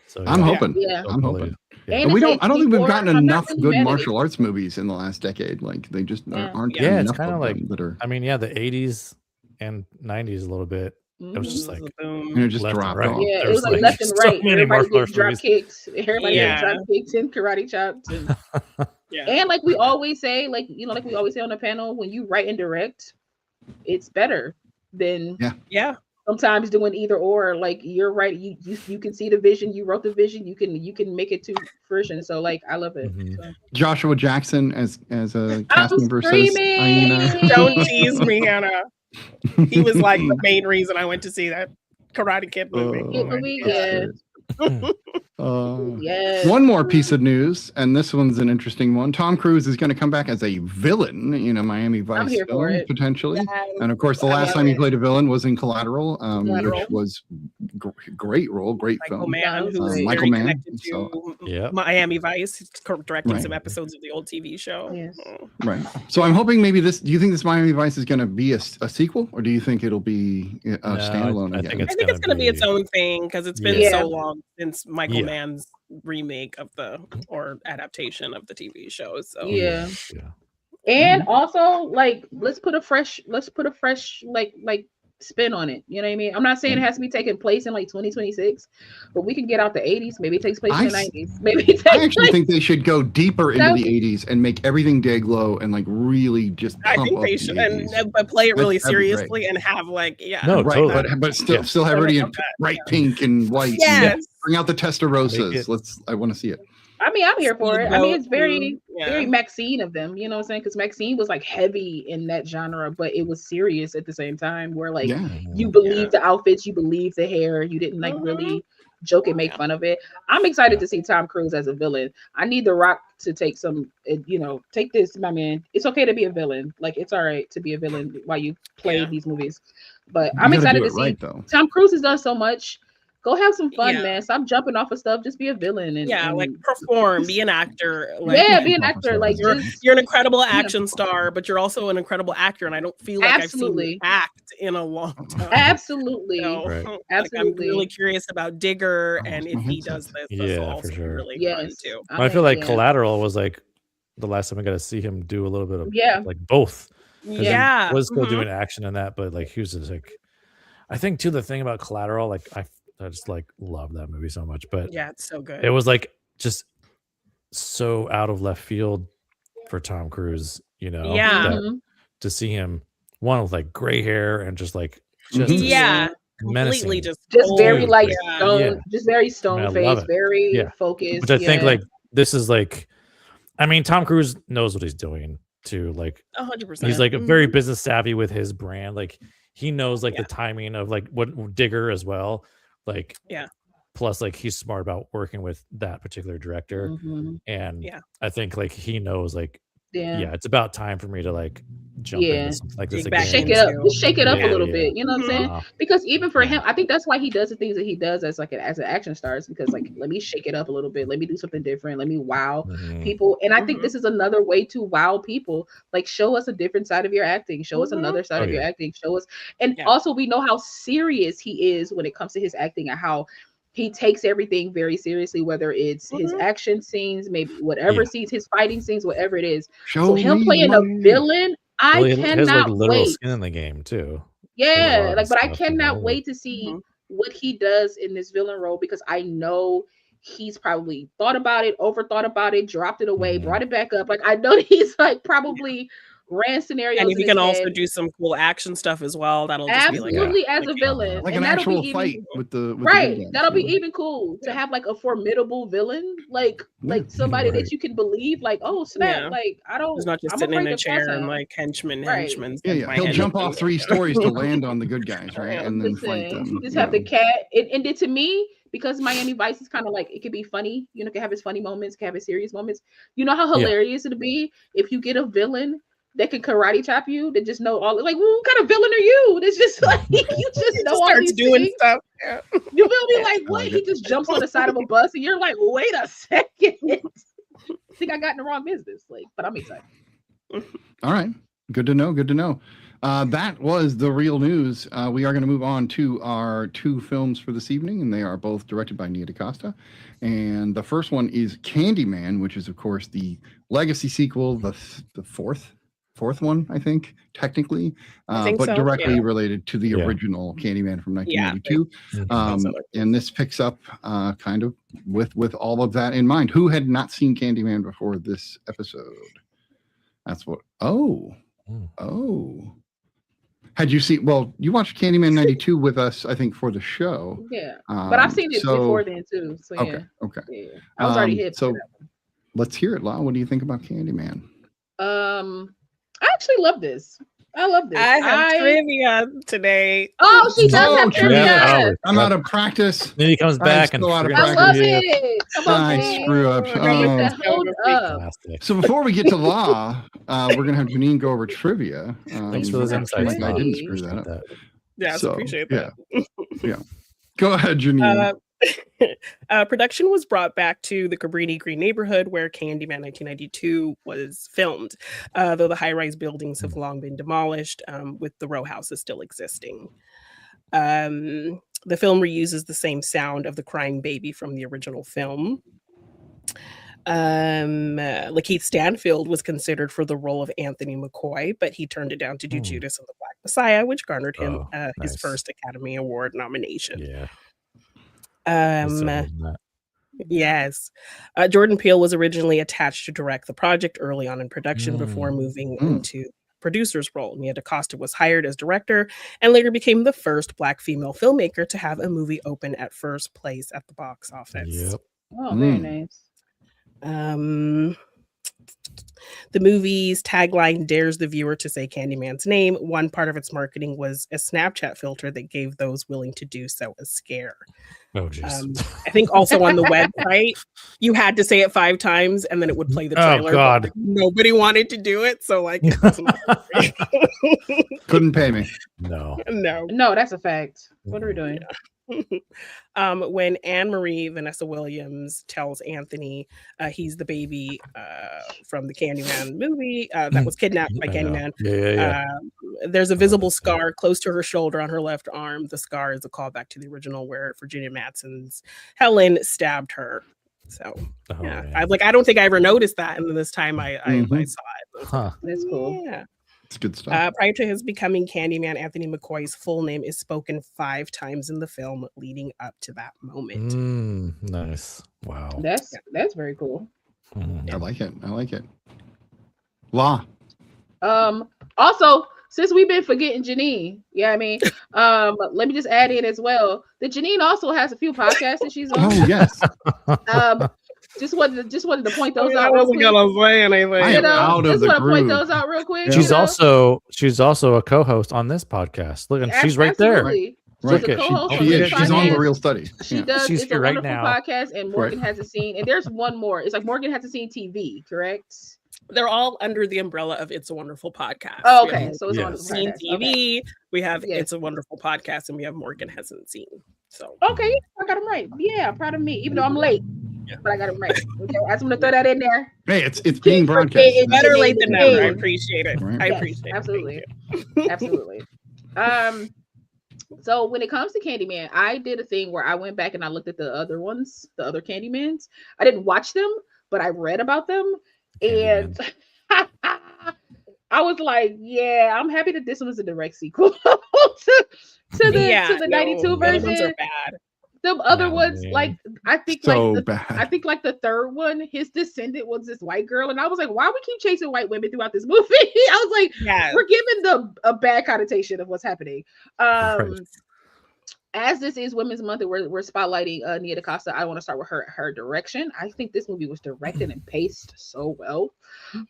Speaker 4: So
Speaker 2: I'm hoping. I'm hoping. And I don't think we've gotten enough good martial arts movies in the last decade. Like they just aren't.
Speaker 4: Yeah, it's
Speaker 2: enough
Speaker 4: kind of like
Speaker 2: that are.
Speaker 4: I mean, the 80s and 90s a little bit. It was just like
Speaker 2: it just dropped off.
Speaker 6: Yeah, it was like left and right. Everybody gets drop kicked. Everybody gets drop kicked and karate chopped. And, and like we always say, like we always say on the panel, when you write and direct, it's better than sometimes doing either or. Like you're right, you can see the vision. You wrote the vision. You can make it to fruition. So like I love it. So.
Speaker 2: Joshua Jackson as a casting versus Aina.
Speaker 3: Don't tease me, Hannah. He was like the main reason I went to see that Karate Kid movie.
Speaker 2: One more piece of news, and this one's an interesting one. Tom Cruise is going to come back as a villain in a Miami Vice film, potentially. And of course, the last time he played a villain was in Collateral, which was great role, great film. Michael Mann,
Speaker 3: Miami Vice, he's directing some episodes of the old TV show.
Speaker 2: Right. So I'm hoping maybe do you think this Miami Vice is going to be a sequel, or do you think it'll be a standalone again?
Speaker 3: I think it's going to be its own thing because it's been so long since Michael Mann's remake of or adaptation of the TV show. So
Speaker 6: and also like let's put a fresh like spin on it. You know what I mean? I'm not saying it has to be taking place in like 2026, but we can get out the 80s. Maybe it takes place in the 90s. Maybe
Speaker 2: I actually think they should go deeper into the 80s and make everything Day-Glo and like really just pump
Speaker 3: I think they should, but play it really seriously and have like
Speaker 2: but still have everybody in bright pink and white.
Speaker 3: Yes.
Speaker 2: Bring out the Testarossas. I want to see it.
Speaker 6: I mean, I'm here for it. I mean, it's very Maxine of them, you know what I'm saying? Because Maxine was like heavy in that genre, but it was serious at the same time. Where like you believe the outfits, you believe the hair, you didn't like really joke and make fun of it. I'm excited to see Tom Cruise as a villain. I need The Rock to take take this, my man. It's okay to be a villain. Like, it's all right to be a villain while you play these movies. But I'm excited to see.
Speaker 2: Though.
Speaker 6: Tom Cruise has done so much. Go have some fun,
Speaker 3: Yeah.
Speaker 6: man. Stop jumping off of stuff. Just be a villain. And
Speaker 3: like perform, be an actor. Like,
Speaker 6: be an actor. Like,
Speaker 3: you're an incredible action star, but you're also an incredible actor. And I don't feel like I've seen you act in a long time.
Speaker 6: Absolutely.
Speaker 3: So,
Speaker 4: Right.
Speaker 3: like, I'm really curious about Digger and if he does this. This will also
Speaker 4: for sure.
Speaker 3: really fun too.
Speaker 4: I feel like Collateral was like the last time I got to see him do a little bit of like both.
Speaker 3: Yeah.
Speaker 4: He was still doing action in that, but like he was just like, I think too, the thing about Collateral, like I just like love that movie so much, but
Speaker 3: yeah, it's so good.
Speaker 4: It was like just so out of left field for Tom Cruise, you know, to see him with like gray hair and just like
Speaker 3: completely just
Speaker 6: very like stone, just very stone faced, very focused.
Speaker 4: But I think like this is like, I mean, Tom Cruise knows what he's doing too. Like
Speaker 3: 100%.
Speaker 4: He's like a very business savvy with his brand. Like he knows like the timing of like what Digger as well. Like plus like he's smart about working with that particular director. And I think like he knows like it's about time for me to like jump into something like this again.
Speaker 6: Shake it up. Just shake it up a little bit. You know what I'm saying? Because even for him, I think that's why he does the things that he does as an action star, is because like, let me shake it up a little bit. Let me do something different. Let me wow people. And I think this is another way to wow people. Like, show us a different side of your acting. Show us another side of your acting. Show us. And also we know how serious he is when it comes to his acting and how he takes everything very seriously, whether it's his action scenes, maybe whatever scenes, his fighting scenes, whatever it is. So him playing a villain, I cannot
Speaker 4: like literal
Speaker 6: wait.
Speaker 4: Skin in the game too.
Speaker 6: Yeah, like, but I cannot wait to see what he does in this villain role, because I know he's probably thought about it, overthought about it, dropped it away, brought it back up. Like, I know he's like probably ran scenarios.
Speaker 3: And if he can also do some cool action stuff as well, that'll just be like
Speaker 6: as a villain,
Speaker 2: like
Speaker 6: and
Speaker 2: an actual fight with the
Speaker 6: that'll be even cool to have like a formidable villain, like somebody that you can believe, like, oh snap, like I don't.
Speaker 3: He's not just sitting in a chair and like henchman.
Speaker 2: He'll jump off 3 stories to land on the good guys, right? And then fight them.
Speaker 6: You just have the cat, and to me, because Miami Vice is kind of like, it could be funny, you know, can have his funny moments, can have his serious moments. You know how hilarious it'd be if you get a villain that can karate chop you, that just know all, like, well, what kind of villain are you? That's just like, you just know all these doing things. Stuff. Yeah. You feel me? Like, what? He just jumps on the side of a bus and you're like, wait a second. I think I got in the wrong business. Like, but I'm excited.
Speaker 2: All right. Good to know. Good to know. That was the real news. We are going to move on to our 2 films for this evening, and they are both directed by Nia DaCosta. And the first one is Candyman, which is, of course, the legacy sequel, the fourth one, I think, technically, but directly related to the original Candyman from 1992. And this picks up kind of with all of that in mind. Who had not seen Candyman before this episode? That's what. Oh. Had you seen? Well, you watched Candyman 92 with us, I think, for the show.
Speaker 6: Yeah, but I've seen it before then too. So
Speaker 2: okay.
Speaker 6: Yeah. I was already hit.
Speaker 2: So let's hear it, La. What do you think about Candyman?
Speaker 6: I actually love this. I love this.
Speaker 3: I have trivia today.
Speaker 6: Oh, she does have trivia.
Speaker 2: I'm out of practice.
Speaker 4: Then he comes back and
Speaker 6: I love it. Come on,
Speaker 2: I screw up.
Speaker 6: Hold up.
Speaker 2: So before we get to law, we're gonna have Janine go over trivia.
Speaker 4: Thanks for those insights.
Speaker 2: I didn't screw that up.
Speaker 3: Yeah, I appreciate that.
Speaker 2: Yeah. Go ahead, Janine.
Speaker 3: Production was brought back to the Cabrini Green neighborhood where Candyman 1992 was filmed, though the high-rise buildings have long been demolished, with the row houses still existing. The film reuses the same sound of the crying baby from the original film. Lakeith Stanfield was considered for the role of Anthony McCoy, but he turned it down to do Judas and the Black Messiah, which garnered him his first Academy Award nomination.
Speaker 4: Yeah.
Speaker 3: Yes. Jordan Peele was originally attached to direct the project early on in production before moving into producer's role. Nia DaCosta was hired as director and later became the first Black female filmmaker to have a movie open at first place at the box office.
Speaker 6: Oh, very nice.
Speaker 3: The movie's tagline dares the viewer to say Candyman's name. One part of its marketing was a Snapchat filter that gave those willing to do so a scare.
Speaker 4: Oh, jeez.
Speaker 3: I think also on the website, you had to say it 5 times and then it would play the trailer.
Speaker 4: Oh, God.
Speaker 3: But, like, nobody wanted to do it. So, like, it was not
Speaker 2: Couldn't pay me.
Speaker 4: No.
Speaker 6: No, that's a fact. What are we doing?
Speaker 3: When Anne-Marie Vanessa Williams tells Anthony he's the baby from the Candyman movie that was kidnapped by Candyman, there's a visible scar close to her shoulder on her left arm. The scar is a callback to the original where Virginia Madsen's Helen stabbed her. So I don't think I ever noticed that, and then this time I saw it.
Speaker 4: Huh.
Speaker 6: That's cool.
Speaker 3: Yeah.
Speaker 2: It's good stuff.
Speaker 3: Prior to his becoming Candyman, Anthony McCoy's full name is spoken 5 times in the film leading up to that moment.
Speaker 4: Nice. Wow.
Speaker 6: That's very cool.
Speaker 2: I like it. Law.
Speaker 6: Also, since we've been forgetting Janine, let me just add in as well that Janine also has a few podcasts that she's on.
Speaker 2: Oh yes.
Speaker 6: Just wanted to point those out.
Speaker 3: I wasn't gonna say anything.
Speaker 2: I am out of
Speaker 6: just
Speaker 2: the
Speaker 6: want to point
Speaker 2: groove.
Speaker 6: those out real quick.
Speaker 4: She's also a co-host on this podcast. Look, and she's right
Speaker 6: Absolutely.
Speaker 4: there.
Speaker 2: Right.
Speaker 6: She's a co-host
Speaker 2: She
Speaker 6: on
Speaker 2: is.
Speaker 6: this
Speaker 2: She's on the
Speaker 6: podcast.
Speaker 2: Real Study.
Speaker 6: She
Speaker 2: Yeah.
Speaker 6: does.
Speaker 4: She's
Speaker 6: It's
Speaker 4: here
Speaker 6: a
Speaker 4: right
Speaker 6: wonderful
Speaker 4: now.
Speaker 6: podcast, and Morgan hasn't seen. And there's one more. It's like Morgan hasn't seen TV, correct?
Speaker 3: They're all under the umbrella of It's a Wonderful Podcast.
Speaker 6: Oh,
Speaker 3: We
Speaker 6: okay.
Speaker 3: have
Speaker 6: So it's
Speaker 4: Yes.
Speaker 6: on the
Speaker 3: Seen
Speaker 6: podcast.
Speaker 3: TV. We have
Speaker 6: Yes.
Speaker 3: It's a Wonderful Podcast, and we have Morgan Hasn't Seen. So
Speaker 6: Okay, I got him right. Yeah, I'm proud of me, even though I'm late. But I got him right. Okay, I just want to throw that in there.
Speaker 2: Hey, it's being broadcast.
Speaker 6: It's
Speaker 3: better
Speaker 6: Janine
Speaker 3: late than
Speaker 6: the
Speaker 3: never. I
Speaker 6: King.
Speaker 3: appreciate it.
Speaker 2: Right.
Speaker 3: I
Speaker 6: Yes,
Speaker 3: appreciate it.
Speaker 6: absolutely.
Speaker 3: Thank you.
Speaker 6: Absolutely. So when it comes to Candyman, I did a thing where I went back and I looked at the other ones, the other Candymans. I didn't watch them, but I read about them, and I was like, yeah, I'm happy that this one is a direct sequel to the 92
Speaker 3: the other ones
Speaker 6: version.
Speaker 3: are bad.
Speaker 6: The other
Speaker 4: Oh,
Speaker 6: ones,
Speaker 4: man.
Speaker 6: like I think
Speaker 2: So
Speaker 6: like
Speaker 2: bad.
Speaker 6: I think like the third one, his descendant was this white girl, and I was like, why we keep chasing white women throughout this movie? I was like,
Speaker 3: Yeah.
Speaker 6: we're giving a bad connotation of what's happening.
Speaker 4: Right.
Speaker 6: As this is Women's Month and we're spotlighting Nia DaCosta, I want to start with her direction. I think this movie was directed and paced so well.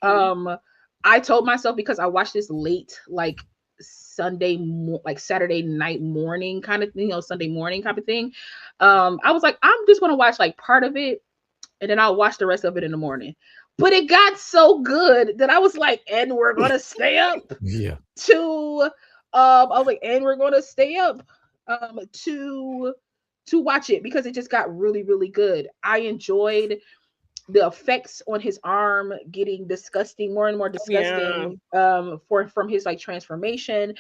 Speaker 6: I told myself, because I watched this late, like Saturday night morning kind of, Sunday morning kind of thing. I was like, I'm just gonna watch like part of it, and then I'll watch the rest of it in the morning. But it got so good that I was like, and we're gonna stay up
Speaker 4: Yeah.
Speaker 6: to I was like, and we're gonna stay up to watch it, because it just got really, really good. I enjoyed the effects on his arm getting disgusting, more and more disgusting, from his like transformation.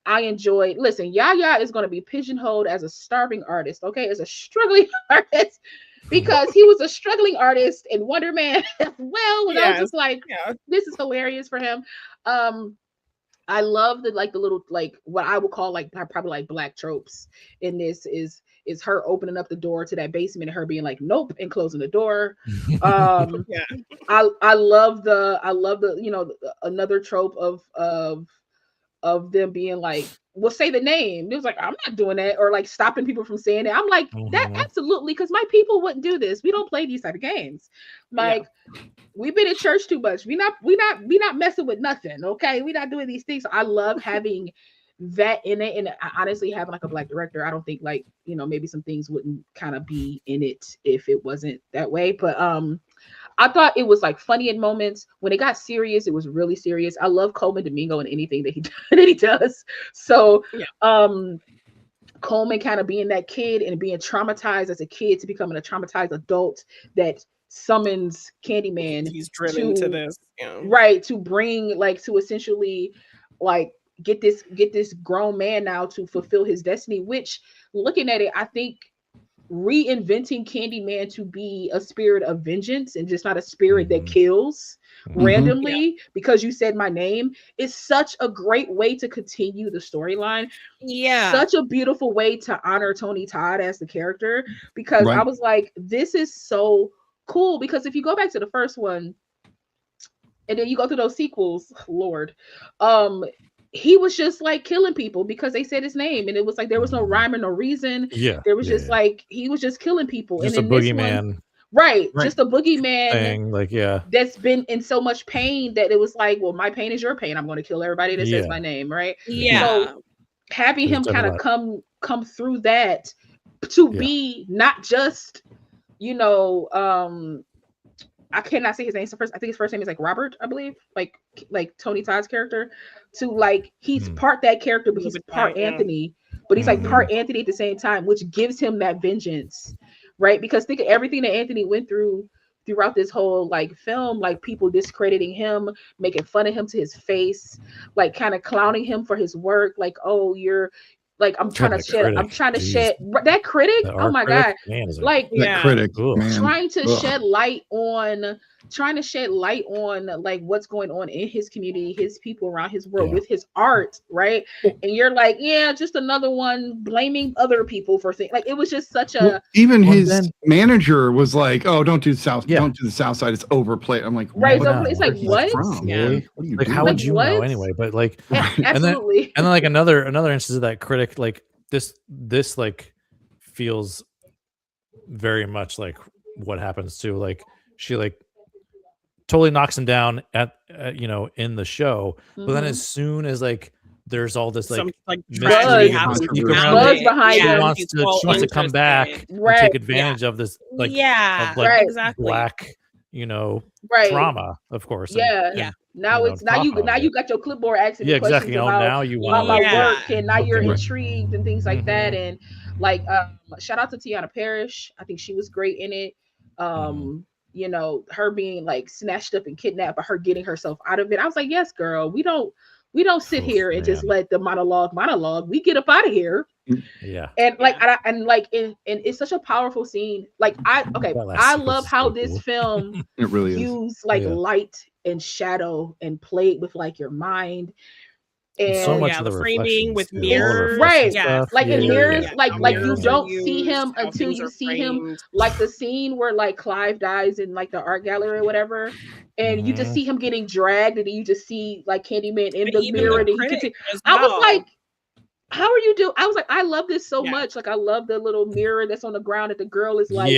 Speaker 6: I enjoyed, listen, Yaya is going to be pigeonholed as a starving artist, okay, as a struggling artist, because he was a struggling artist in Wonder Man as well. And I was just like, this is hilarious for him. I love the little, like, what I would call like probably like black tropes in this is her opening up the door to that basement and her being like, nope, and closing the door. I love the another trope of them being like, well, say the name. It was like, I'm not doing that, or like stopping people from saying it. I'm like, that absolutely, because my people wouldn't do this. We don't play these type of games. Like, we've been in church too much. We not messing with nothing. Okay, we not doing these things. So I love having that in it, and honestly, having like a black director, I don't think like, maybe some things wouldn't kind of be in it if it wasn't that way. But I thought it was like funny in moments. When it got serious, it was really serious. I love Coleman Domingo and anything that he does. So Coleman kind of being that kid and being traumatized as a kid to becoming a traumatized adult that summons Candyman.
Speaker 3: He's driven to this,
Speaker 6: right? To bring, like, to essentially like get this grown man now to fulfill his destiny. Which, looking at it, I think reinventing Candyman to be a spirit of vengeance and just not a spirit that kills randomly because you said my name is such a great way to continue the storyline. Such a beautiful way to honor Tony Todd as the character, because I was like, this is so cool. Because if you go back to the first one and then you go through those sequels, Lord, he was just like killing people because they said his name, and it was like there was no rhyme or no reason. There was just like he was just killing people.
Speaker 4: Just
Speaker 6: and
Speaker 4: a boogeyman.
Speaker 6: Right.
Speaker 2: Right.
Speaker 6: Just a boogeyman
Speaker 4: thing. Like, yeah.
Speaker 6: that's been in so much pain that it was like, well, my pain is your pain. I'm going to kill everybody that says
Speaker 4: Yeah.
Speaker 6: my name, right?
Speaker 3: Yeah.
Speaker 6: So having
Speaker 4: There's
Speaker 6: him kind of
Speaker 4: definitely
Speaker 6: come through that to
Speaker 4: Yeah.
Speaker 6: be not just, you know, I cannot say his name. I think his first name is like Robert, I believe, like Tony Todd's character. To like he's part that character, but he's part Anthony, but he's like part Anthony at the same time, which gives him that vengeance, right? Because think of everything that Anthony went through throughout this whole like film, like people discrediting him, making fun of him to his face, like kind of clowning him for his work, like, oh, you're like, I'm trying to shed that critic. Oh my God.
Speaker 4: Man,
Speaker 6: like
Speaker 2: that critic, man.
Speaker 6: Trying to shed light on like what's going on in his community, his people around his world with his art, right? And you're like, yeah, just another one blaming other people for things. Like it was just such a
Speaker 2: even his manager was like, oh, don't do the south side, it's overplayed. I'm like,
Speaker 6: right, so it's like what?
Speaker 4: Really?
Speaker 2: What are you
Speaker 4: like
Speaker 2: doing?
Speaker 4: how would you know anyway? But like
Speaker 6: absolutely.
Speaker 4: And then like another instance of that critic, like this like feels very much like what happens to like she like totally knocks him down at you know, in the show, but then as soon as like there's all this like
Speaker 6: tragedy
Speaker 4: buzz
Speaker 6: behind him,
Speaker 4: she wants to come back and take advantage of this like black, you know, trauma, of course.
Speaker 6: Now it's now you got your clipboard asking questions
Speaker 4: exactly.
Speaker 6: about
Speaker 4: Now you
Speaker 6: want my work, and now you're intrigued and things like that. And like shout out to Tiana Parrish. I think she was great in it. You know, her being like snatched up and kidnapped, but her getting herself out of it. I was like, yes, girl, we don't sit here and just let the monologue. We get up out of here.
Speaker 4: Yeah.
Speaker 6: And like and it's such a powerful scene. Like I love how this film
Speaker 2: it really
Speaker 6: used like light and shadow and played with like your mind. And
Speaker 4: so much of
Speaker 3: the framing with mirrors,
Speaker 6: right?
Speaker 3: Stuff.
Speaker 6: Like in mirrors, like
Speaker 3: mirrors
Speaker 6: you don't see him until you see him. Like the scene where like Clive dies in like the art gallery or whatever, and you just see him getting dragged, and then you just see like Candyman in the mirror. And I was like, how are you doing? I was like, I love this so much. Like I love the little mirror that's on the ground that the girl is like.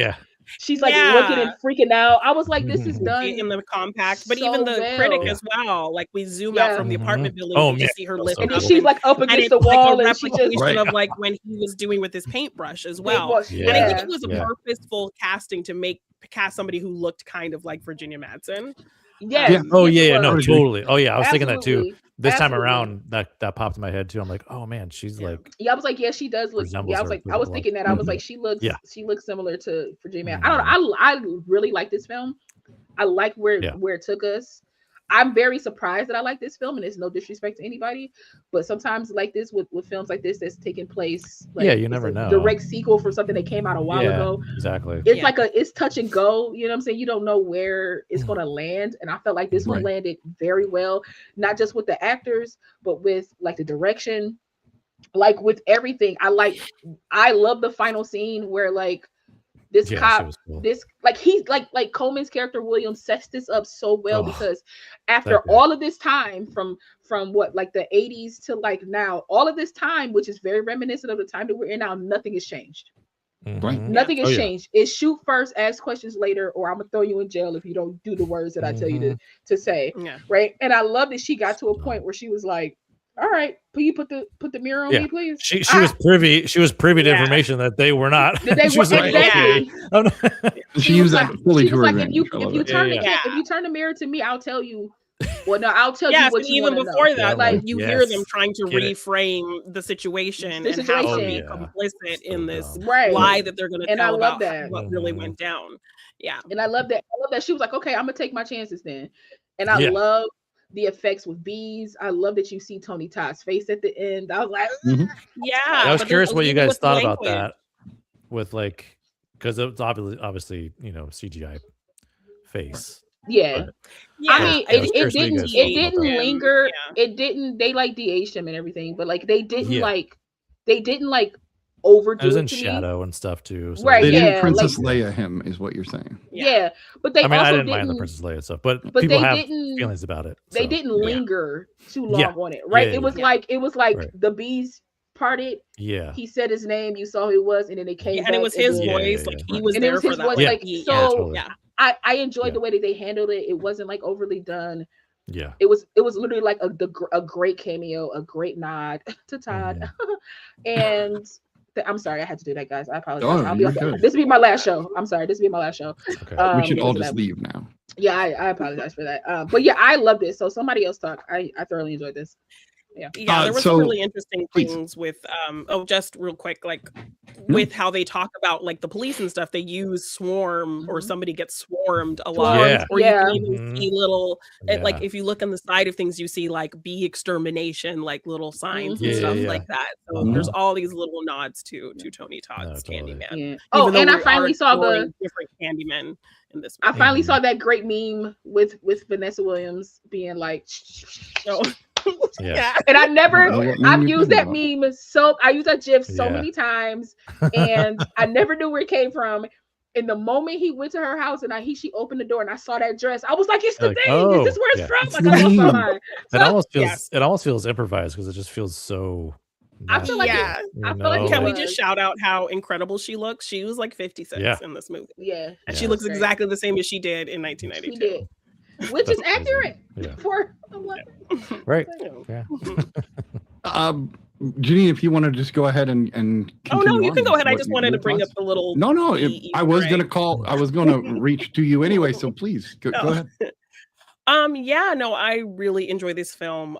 Speaker 6: She's like looking and freaking out. I was like, this is done
Speaker 3: in the compact, but
Speaker 6: so
Speaker 3: even the critic as well. Like we zoom out from the apartment building and you see her lift,
Speaker 6: and then she's like up against the wall,
Speaker 3: like
Speaker 6: and she just
Speaker 3: of like when he was doing with his paintbrush as well. And I think it was a purposeful casting to cast somebody who looked kind of like Virginia Madsen.
Speaker 6: Yes.
Speaker 4: Oh yeah, no, totally. Oh yeah, I was thinking that too. This time
Speaker 6: Absolutely.
Speaker 4: around, that popped in my head too. I'm like, oh man, she's like.
Speaker 6: Yeah, I was like, yeah, she does look. Yeah, I was like, I was thinking that. I was like, she looks similar to Virginia. I don't know. I really like this film. I like where it took us. I'm very surprised that I like this film, and it's no disrespect to anybody, but sometimes like this with films like this that's taking place, like,
Speaker 4: you never know.
Speaker 6: Direct sequel from something that came out a while ago.
Speaker 4: Exactly.
Speaker 6: It's like it's touch and go. You know what I'm saying? You don't know where it's going to land, and I felt like this one landed very well, not just with the actors, but with like the direction, like with everything. I love the final scene where like. This cop, cool. This like he's like Coleman's character William sets this up so well because after all of this time from what like the 80s to like now, all of this time, which is very reminiscent of the time that we're in now, nothing has changed. Nothing has changed. It's shoot first, ask questions later, or I'm gonna throw you in jail if you don't do the words that I tell you to say. Right. And I love that she got to a point where she was like, all right, can you put the mirror on me, please?
Speaker 4: She was privy. She was privy to information that they were not.
Speaker 6: She was like, exactly.
Speaker 2: She used that fully to her advantage.
Speaker 6: If you turn the mirror to me, I'll tell you. Well, no, I'll tell you what you
Speaker 3: even before
Speaker 6: know.
Speaker 3: that, like you hear them trying to reframe the situation and how to be complicit in this lie that they're going to tell about what really went down. Yeah,
Speaker 6: and I love that. I love that she was like, okay, I'm gonna take my chances then, and I love the effects with bees. I love that you see Tony Todd's face at the end. I was like,
Speaker 4: I was curious what you guys thought about that with like, because it's obviously you know CGI face.
Speaker 6: I mean it didn't linger. It didn't. They like de-aged him and everything, but like they didn't like overdo it.
Speaker 4: It was in shadow and stuff too. So
Speaker 2: they didn't Princess Leia him, is what you're saying.
Speaker 6: Yeah, but they. I
Speaker 4: didn't mind the Princess Leia stuff, but people have feelings about it.
Speaker 6: They didn't linger too long on it, right? It was like the bees parted,
Speaker 4: Yeah.
Speaker 6: he said his name, you saw who he was, and then they came back.
Speaker 3: And it was his
Speaker 6: then,
Speaker 3: voice.
Speaker 4: Yeah,
Speaker 3: Like
Speaker 4: yeah.
Speaker 3: he was
Speaker 6: and it
Speaker 3: there
Speaker 6: was
Speaker 3: for
Speaker 6: his
Speaker 3: that.
Speaker 6: voice.
Speaker 3: Like,
Speaker 6: Like
Speaker 3: he,
Speaker 6: so,
Speaker 4: totally.
Speaker 3: yeah.
Speaker 6: I enjoyed
Speaker 4: Yeah.
Speaker 6: the way that they handled it. It wasn't like overly done.
Speaker 4: Yeah.
Speaker 6: It was literally like a great cameo, a great nod to Todd. And I'm sorry, I had to do that, guys. I apologize.
Speaker 2: Oh, you're good.
Speaker 6: This will be my last show. I'm sorry, this will be my last show.
Speaker 4: Okay.
Speaker 2: We should all
Speaker 6: because of
Speaker 2: just
Speaker 6: that.
Speaker 2: leave now.
Speaker 6: Yeah, I apologize for that. But yeah, I loved it. So somebody else talk. I thoroughly enjoyed this.
Speaker 3: Yeah, there were
Speaker 2: so-
Speaker 3: some really interesting
Speaker 2: please.
Speaker 3: things with just real quick, like with how they talk about like the police and stuff. They use swarm or somebody gets swarmed a lot.
Speaker 4: Yeah.
Speaker 3: Or you can
Speaker 6: Yeah.
Speaker 3: even see little like
Speaker 4: Yeah.
Speaker 3: if you look on the side of things, you see like bee extermination, like little signs and
Speaker 6: Mhm.
Speaker 3: stuff
Speaker 4: Yeah.
Speaker 3: like that. So
Speaker 4: Mhm.
Speaker 3: there's all these little nods to Tony Todd's
Speaker 4: totally.
Speaker 3: Candyman.
Speaker 6: Yeah.
Speaker 3: Even
Speaker 6: Oh,
Speaker 3: though
Speaker 6: and I
Speaker 3: we
Speaker 6: finally
Speaker 3: are
Speaker 6: saw
Speaker 3: exploring different Candyman in this
Speaker 6: I
Speaker 3: movie.
Speaker 6: finally saw that great meme with Vanessa Williams being like,
Speaker 3: So,
Speaker 4: Yeah.
Speaker 3: yeah.
Speaker 6: and
Speaker 2: I don't know what meme
Speaker 6: I've
Speaker 2: you're
Speaker 6: used that
Speaker 2: talking
Speaker 6: meme so I used that GIF so
Speaker 4: Yeah.
Speaker 6: many times, and I never knew where it came from. In the moment he went to her house and she opened the door and I saw that dress, I was like, "It's the
Speaker 4: Like,
Speaker 6: thing!
Speaker 4: oh,
Speaker 6: Is this where it's
Speaker 4: yeah.
Speaker 6: from?"
Speaker 2: It's
Speaker 6: Like
Speaker 2: the
Speaker 6: I lost my
Speaker 2: meme.
Speaker 6: mind.
Speaker 4: It almost feels
Speaker 3: Yes.
Speaker 4: it almost feels improvised because it just feels so.
Speaker 6: I feel like
Speaker 3: Yeah.
Speaker 6: I feel like it
Speaker 3: Can we
Speaker 6: was.
Speaker 3: just shout out how incredible she looks? She was like 56
Speaker 4: Yeah.
Speaker 3: in this movie.
Speaker 6: Yeah,
Speaker 3: And
Speaker 4: Yeah.
Speaker 3: she looks
Speaker 6: Great.
Speaker 3: exactly the same as she did in
Speaker 6: she
Speaker 3: 1992.
Speaker 6: did, which is
Speaker 4: That's crazy.
Speaker 6: accurate
Speaker 4: Yeah.
Speaker 6: for a black.
Speaker 4: Right.
Speaker 3: Yeah.
Speaker 4: Yeah.
Speaker 2: Janine, if you want to just go ahead and
Speaker 3: Oh no,
Speaker 2: continue
Speaker 3: you
Speaker 2: on
Speaker 3: can go
Speaker 2: with
Speaker 3: ahead. I
Speaker 2: what
Speaker 3: just
Speaker 2: you-
Speaker 3: wanted
Speaker 2: your
Speaker 3: to bring up
Speaker 2: thoughts.
Speaker 3: the little.
Speaker 2: No,
Speaker 3: Easter
Speaker 2: I was
Speaker 3: egg.
Speaker 2: gonna reach to you anyway. So please go
Speaker 3: Oh.
Speaker 2: ahead.
Speaker 3: Yeah, no, I really enjoy this film.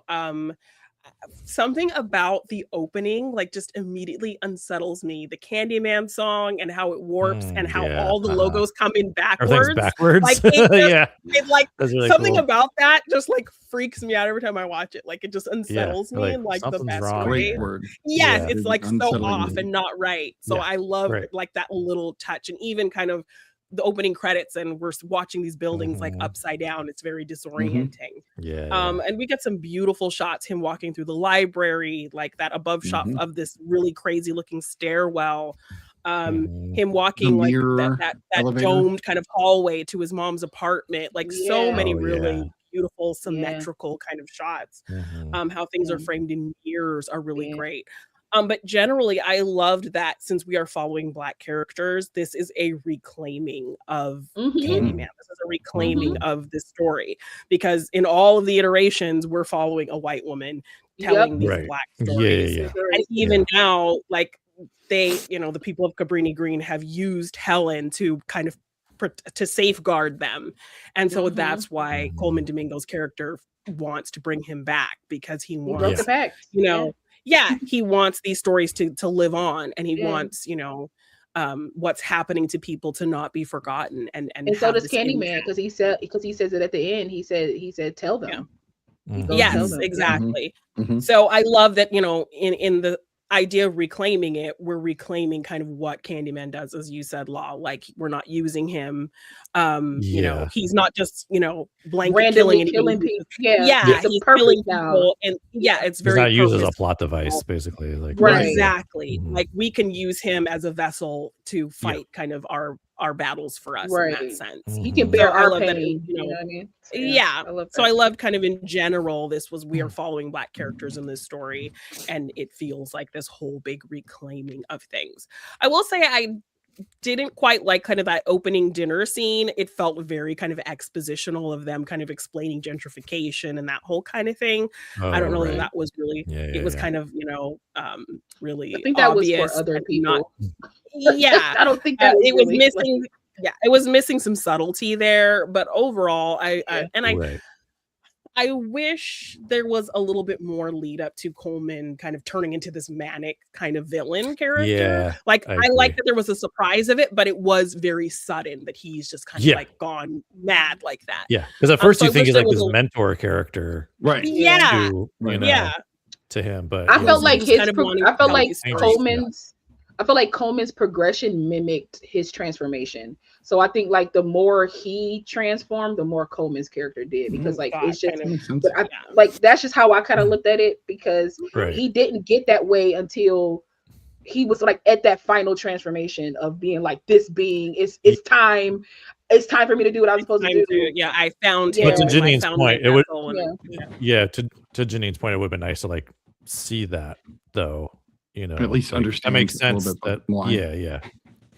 Speaker 3: Something about the opening like just immediately unsettles me. The Candyman song and how it warps and how
Speaker 4: yeah,
Speaker 3: all the logos come in
Speaker 4: Everything's
Speaker 3: backwards.
Speaker 4: backwards.
Speaker 3: Like it just,
Speaker 4: Yeah.
Speaker 3: it like
Speaker 4: That's really
Speaker 3: something
Speaker 4: cool.
Speaker 3: about that just like freaks me out every time I watch it. Like it just unsettles me
Speaker 4: like,
Speaker 3: in like the
Speaker 4: something's
Speaker 3: best
Speaker 4: wrong
Speaker 3: way.
Speaker 2: Great
Speaker 4: here.
Speaker 2: word.
Speaker 3: Yes,
Speaker 4: Yeah.
Speaker 3: it's like so
Speaker 2: Unsettling
Speaker 3: off
Speaker 2: me.
Speaker 3: and not right. So
Speaker 4: Yeah,
Speaker 3: I love
Speaker 4: right.
Speaker 3: like that little touch, and even kind of the opening credits, and we're watching these buildings like
Speaker 4: Mhm.
Speaker 3: upside down. It's very disorienting.
Speaker 4: Yeah.
Speaker 3: And we get some beautiful shots, him walking through the library, like that above shot
Speaker 2: Mhm.
Speaker 3: of this really crazy looking stairwell.
Speaker 4: Mhm.
Speaker 3: Him walking like
Speaker 2: mirror
Speaker 3: that
Speaker 2: elevator.
Speaker 3: domed kind of hallway to his mom's apartment, like so
Speaker 6: Yeah.
Speaker 3: many
Speaker 4: Oh,
Speaker 3: really
Speaker 4: yeah.
Speaker 3: beautiful symmetrical kind of shots.
Speaker 4: Mhm.
Speaker 3: How things are
Speaker 6: Yeah.
Speaker 3: framed in mirrors are really
Speaker 6: Yeah.
Speaker 3: great. But generally, I loved that since we are following Black characters, this is a reclaiming of
Speaker 6: Mhm.
Speaker 3: Candyman. This is a reclaiming of this story, because in all of the iterations, we're following a white woman telling these
Speaker 4: Right.
Speaker 3: Black
Speaker 4: Yeah,
Speaker 3: stories.
Speaker 4: yeah, yeah.
Speaker 3: And even now, like they, the people of Cabrini Green have used Helen to kind of to safeguard them. And so
Speaker 6: Mhm.
Speaker 3: that's why
Speaker 4: Mhm.
Speaker 3: Coleman Domingo's character wants to bring him back, because he
Speaker 6: He
Speaker 3: wants,
Speaker 6: broke the pact.
Speaker 3: he wants these stories to live on, and he
Speaker 6: Yeah.
Speaker 3: wants, what's happening to people to not be forgotten. And
Speaker 6: And so
Speaker 3: have
Speaker 6: does
Speaker 3: this
Speaker 6: Candyman,
Speaker 3: impact.
Speaker 6: because he says it at the end. He said, "Tell them."
Speaker 4: Mhm.
Speaker 6: Go tell
Speaker 3: Yes,
Speaker 6: them.
Speaker 3: exactly.
Speaker 2: Mhm.
Speaker 3: So I love that, in the idea of reclaiming it, we're reclaiming kind of what Candyman does, as you said, Law. Like we're not using him.
Speaker 4: Yeah.
Speaker 3: He's not just, blanket
Speaker 6: Randomly
Speaker 3: killing anybody.
Speaker 6: killing people. Yeah,
Speaker 3: Yeah,
Speaker 6: the
Speaker 3: he's
Speaker 6: purpose
Speaker 3: killing
Speaker 6: now.
Speaker 3: people, and it's
Speaker 4: He's
Speaker 3: very
Speaker 4: not used as a
Speaker 3: purposeful.
Speaker 4: plot device, basically. Like
Speaker 6: Right.
Speaker 3: Exactly.
Speaker 4: Mhm.
Speaker 3: Like we can use him as a vessel to fight kind of our battles for us in that
Speaker 6: Right.
Speaker 3: sense.
Speaker 6: He
Speaker 4: Mhm.
Speaker 6: can bear
Speaker 3: So I
Speaker 6: our
Speaker 3: love that it-
Speaker 6: pain. You know what I mean?
Speaker 3: Yeah.
Speaker 6: I love that.
Speaker 3: So I loved kind of in general, we are following Black characters in this story, and it feels like this whole big reclaiming of things. I will say I didn't quite like kind of that opening dinner scene. It felt very kind of expositional of them kind of explaining gentrification and that whole kind of thing. I don't know
Speaker 4: right.
Speaker 3: that that was really,
Speaker 4: Yeah,
Speaker 3: it was
Speaker 4: yeah.
Speaker 3: kind of, really
Speaker 6: I think that
Speaker 3: obvious
Speaker 6: was for other
Speaker 3: and
Speaker 6: people.
Speaker 3: yeah.
Speaker 6: I don't think that
Speaker 3: It was
Speaker 6: really,
Speaker 3: missing. It was missing some subtlety there, but overall,
Speaker 4: Right.
Speaker 3: I wish there was a little bit more lead up to Coleman kind of turning into this manic kind of villain character.
Speaker 4: Yeah,
Speaker 3: Like
Speaker 4: I
Speaker 3: I like
Speaker 4: agree.
Speaker 3: that there was a surprise of it, but it was very sudden that he's just kind of
Speaker 4: Yeah.
Speaker 3: like gone mad like that.
Speaker 4: Yeah, because at first
Speaker 3: so
Speaker 4: you
Speaker 3: I
Speaker 4: think
Speaker 3: wish
Speaker 4: he's
Speaker 3: there
Speaker 4: like
Speaker 3: was
Speaker 4: this
Speaker 3: a-
Speaker 4: mentor character
Speaker 2: Right.
Speaker 3: Yeah.
Speaker 4: to,
Speaker 2: Right.
Speaker 3: Yeah.
Speaker 4: to him, but
Speaker 6: I
Speaker 4: he
Speaker 6: felt
Speaker 4: wasn't.
Speaker 6: like
Speaker 3: He's
Speaker 6: his.
Speaker 3: kind of wanting
Speaker 6: I
Speaker 3: to
Speaker 6: felt
Speaker 3: tell
Speaker 6: like
Speaker 3: these stories.
Speaker 6: Coleman's progression mimicked his transformation. So I think like the more he transformed, the more Coleman's character did, because like
Speaker 3: God,
Speaker 6: it's just.
Speaker 3: kind of-
Speaker 2: Makes sense.
Speaker 6: But I,
Speaker 3: Yeah.
Speaker 6: like that's just how I kind of looked at it, because
Speaker 4: Right.
Speaker 6: he didn't get that way until he was like at that final transformation of being like this being. It's time. It's time for me to do what I was supposed to
Speaker 3: Time
Speaker 6: do.
Speaker 3: to- I found
Speaker 6: Yeah.
Speaker 3: him.
Speaker 4: But to
Speaker 3: I
Speaker 4: Janine's
Speaker 3: found my
Speaker 4: point, it would-
Speaker 3: vessel, and-
Speaker 6: Yeah.
Speaker 4: Yeah, to Janine's point, it would have been nice to like see that though, you know,
Speaker 2: At least
Speaker 4: like,
Speaker 2: understand
Speaker 4: that makes
Speaker 2: a little
Speaker 4: sense.
Speaker 2: bit
Speaker 4: That
Speaker 2: why.
Speaker 4: yeah.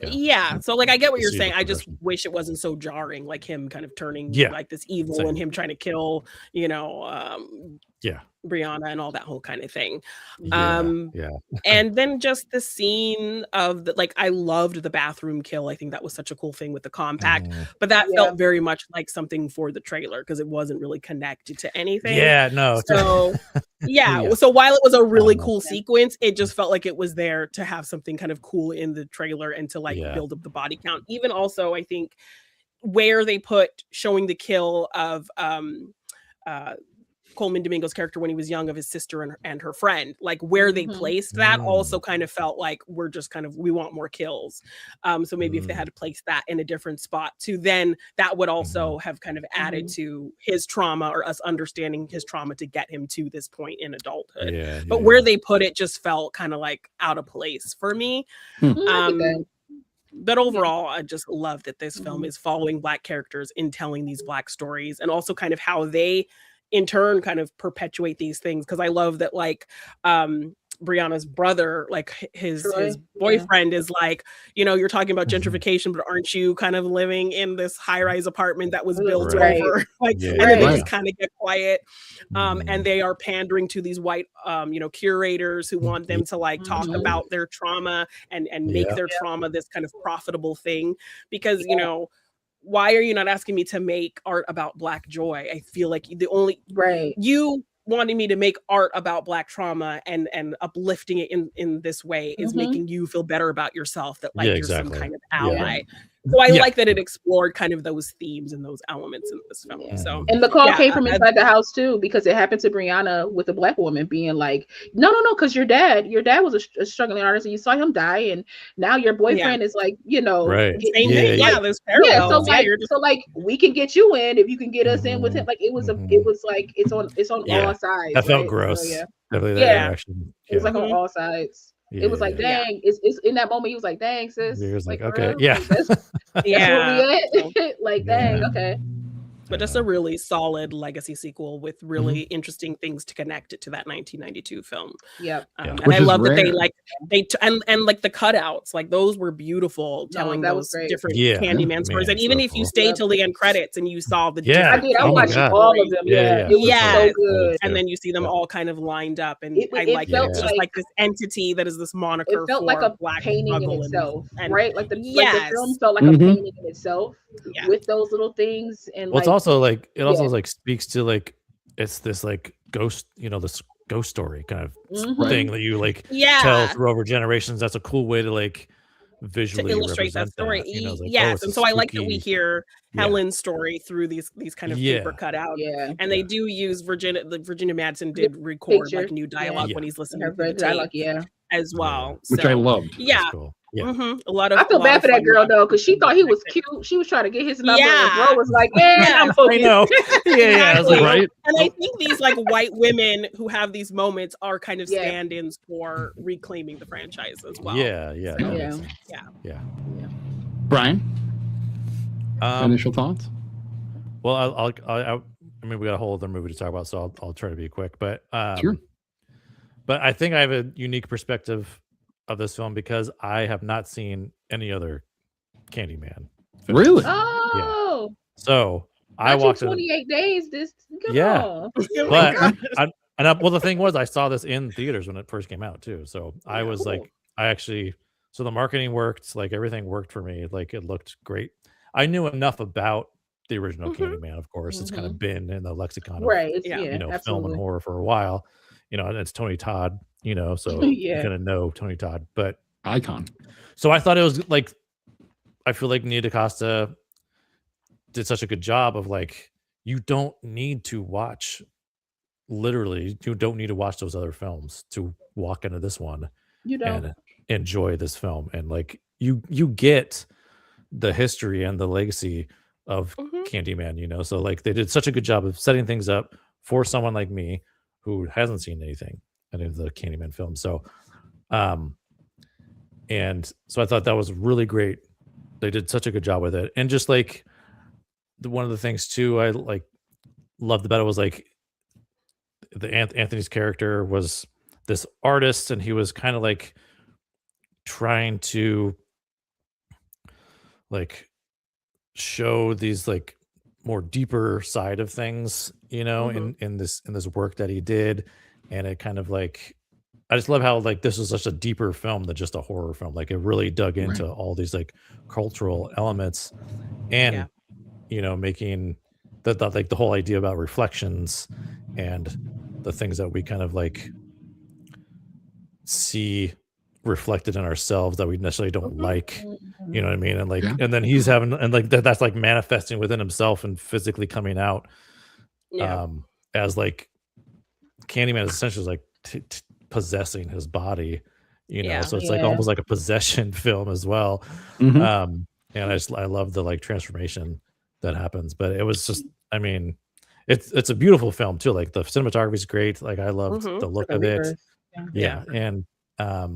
Speaker 3: Yeah, so like I get what
Speaker 4: To
Speaker 3: you're
Speaker 4: see the
Speaker 3: saying. I just
Speaker 4: progression.
Speaker 3: wish it wasn't so jarring, like him kind of turning
Speaker 4: Yeah,
Speaker 3: like this evil
Speaker 4: same.
Speaker 3: and him trying to kill,
Speaker 4: Yeah,
Speaker 3: Brianna and all that whole kind of thing.
Speaker 4: yeah,
Speaker 3: Um,
Speaker 4: yeah.
Speaker 3: and then just the scene of the like I loved the bathroom kill. I think that was such a cool thing with the compact,
Speaker 4: Mhm.
Speaker 3: but that
Speaker 6: Yeah.
Speaker 3: felt very much like something for the trailer because it wasn't really connected to anything.
Speaker 4: Yeah, no.
Speaker 3: So yeah,
Speaker 4: Yeah.
Speaker 3: so while it was a really
Speaker 4: know.
Speaker 3: cool sequence, it just felt like it was there to have something kind of cool in the trailer and to like
Speaker 4: Yeah.
Speaker 3: build up the body count. Even also, I think where they put showing the kill of Coleman Domingo's character when he was young of his sister and her friend, like where they
Speaker 6: Mhm.
Speaker 3: placed that also kind of felt like we're just kind of we want more kills. So maybe if they had placed that in a different spot too, then that would also have kind of added to his trauma or us understanding his trauma to get him to this point in adulthood.
Speaker 4: Yeah,
Speaker 3: But where they put it just felt kind of like out of place for me.
Speaker 6: I get that.
Speaker 3: But overall, I just love that this film
Speaker 6: Mhm.
Speaker 3: is following Black characters in telling these Black stories and also kind of how they in turn kind of perpetuate these things. Cause I love that like Brianna's brother, like his boyfriend is like, you know, you're talking about gentrification, but aren't you kind of living in this high-rise apartment that was built over like and then they just kind of get quiet. And they are pandering to these white curators who want them to like talk about their trauma and make their trauma this kind of profitable thing because you know why are you not asking me to make art about Black joy? I feel like the only you wanting me to make art about Black trauma and uplifting it in this way is making you feel better about yourself that like you're some kind of ally. So I like that it explored kind of those themes and those elements in this film. So
Speaker 6: and the call came from inside the house too, because it happened to Brianna with a Black woman being like, no, because your dad was a struggling artist and you saw him die, and now your boyfriend is like, you know,
Speaker 3: same thing. There's parallels.
Speaker 6: So like we can get you in if you can get us in with him. Like it was like it's on all sides.
Speaker 4: That felt gross.
Speaker 6: So,
Speaker 4: Definitely that interaction.
Speaker 6: It was like on all sides. It was like, dang, it's in that moment. He was like, dang, sis.
Speaker 4: He was like,
Speaker 6: real?
Speaker 4: okay, yeah.
Speaker 6: Like, that's where we at. Like, dang, okay.
Speaker 3: But just a really solid legacy sequel with really interesting things to connect it to that 1992 film. And I love that and like the cutouts, like those were beautiful, telling those different Candyman stories. And even if you stay till the end credits and you saw the
Speaker 6: I did. I watched all of them. It was so good.
Speaker 3: And then you see them all kind of lined up, and I like it. It's just like this entity that is this moniker.
Speaker 6: It felt
Speaker 3: for
Speaker 6: like a
Speaker 3: Black
Speaker 6: painting in itself, right? Like the film felt like a painting in itself with those little things. And
Speaker 4: it's also like it also like speaks to like it's this like ghost, this ghost story kind of thing that you like tell through over generations. That's a cool way to like visually
Speaker 3: to illustrate that story.
Speaker 4: Like,
Speaker 3: and so I like that we hear Helen's story through these kind of paper cutout. And they do use Virginia Madsen did record like new dialogue when he's listening to the tape as well.
Speaker 2: Which I loved.
Speaker 4: Cool.
Speaker 3: A lot of
Speaker 6: I feel bad for that girl though, because she thought he was cute. She was trying to get his number, and bro was like, "Man, I'm focused."
Speaker 4: I know. Right.
Speaker 3: And I think these like white women who have these moments are kind of stand-ins for reclaiming the franchise as well.
Speaker 2: Brian, initial thoughts?
Speaker 4: Well, I mean, we got a whole other movie to talk about, so I'll try to be quick. But
Speaker 2: sure.
Speaker 4: But I think I have a unique perspective of this film because I have not seen any other Candyman film.
Speaker 2: Really?
Speaker 6: Oh,
Speaker 4: so I walked
Speaker 6: 28 days. This
Speaker 4: but well, the thing was, I saw this in theaters when it first came out too. So I was like, so the marketing worked, like everything worked for me. Like it looked great. I knew enough about the original Candyman, of course. It's kind of been in the lexicon of film and horror for a while. And it's Tony Todd, so you kind of know Tony Todd, but
Speaker 2: icon.
Speaker 4: So I thought it was like, I feel like Nia DaCosta did such a good job of like, you don't need to watch, literally, you don't need to watch those other films to walk into this one and enjoy this film. And like, you get the history and the legacy of Candyman, so like they did such a good job of setting things up for someone like me who hasn't seen any of the Candyman films. So, and so I thought that was really great. They did such a good job with it. And just like one of the things too, I like loved about it was like Anthony's character was this artist, and he was kind of like trying to like show these like more deeper side of things, you know, in this work that he did. And it kind of like, I just love how like this was such a deeper film than just a horror film. Like it really dug into all these like cultural elements, and you know, making that like the whole idea about reflections and the things that we kind of like see reflected in ourselves that we necessarily don't like, you know what I mean? And like, and then he's having, and like that's like manifesting within himself and physically coming out, as like Candyman is essentially like possessing his body, you know. So it's like almost like a possession film as well. And I love the like transformation that happens. But it was just, I mean, it's a beautiful film too. Like the cinematography is great. Like I loved the look of it. And I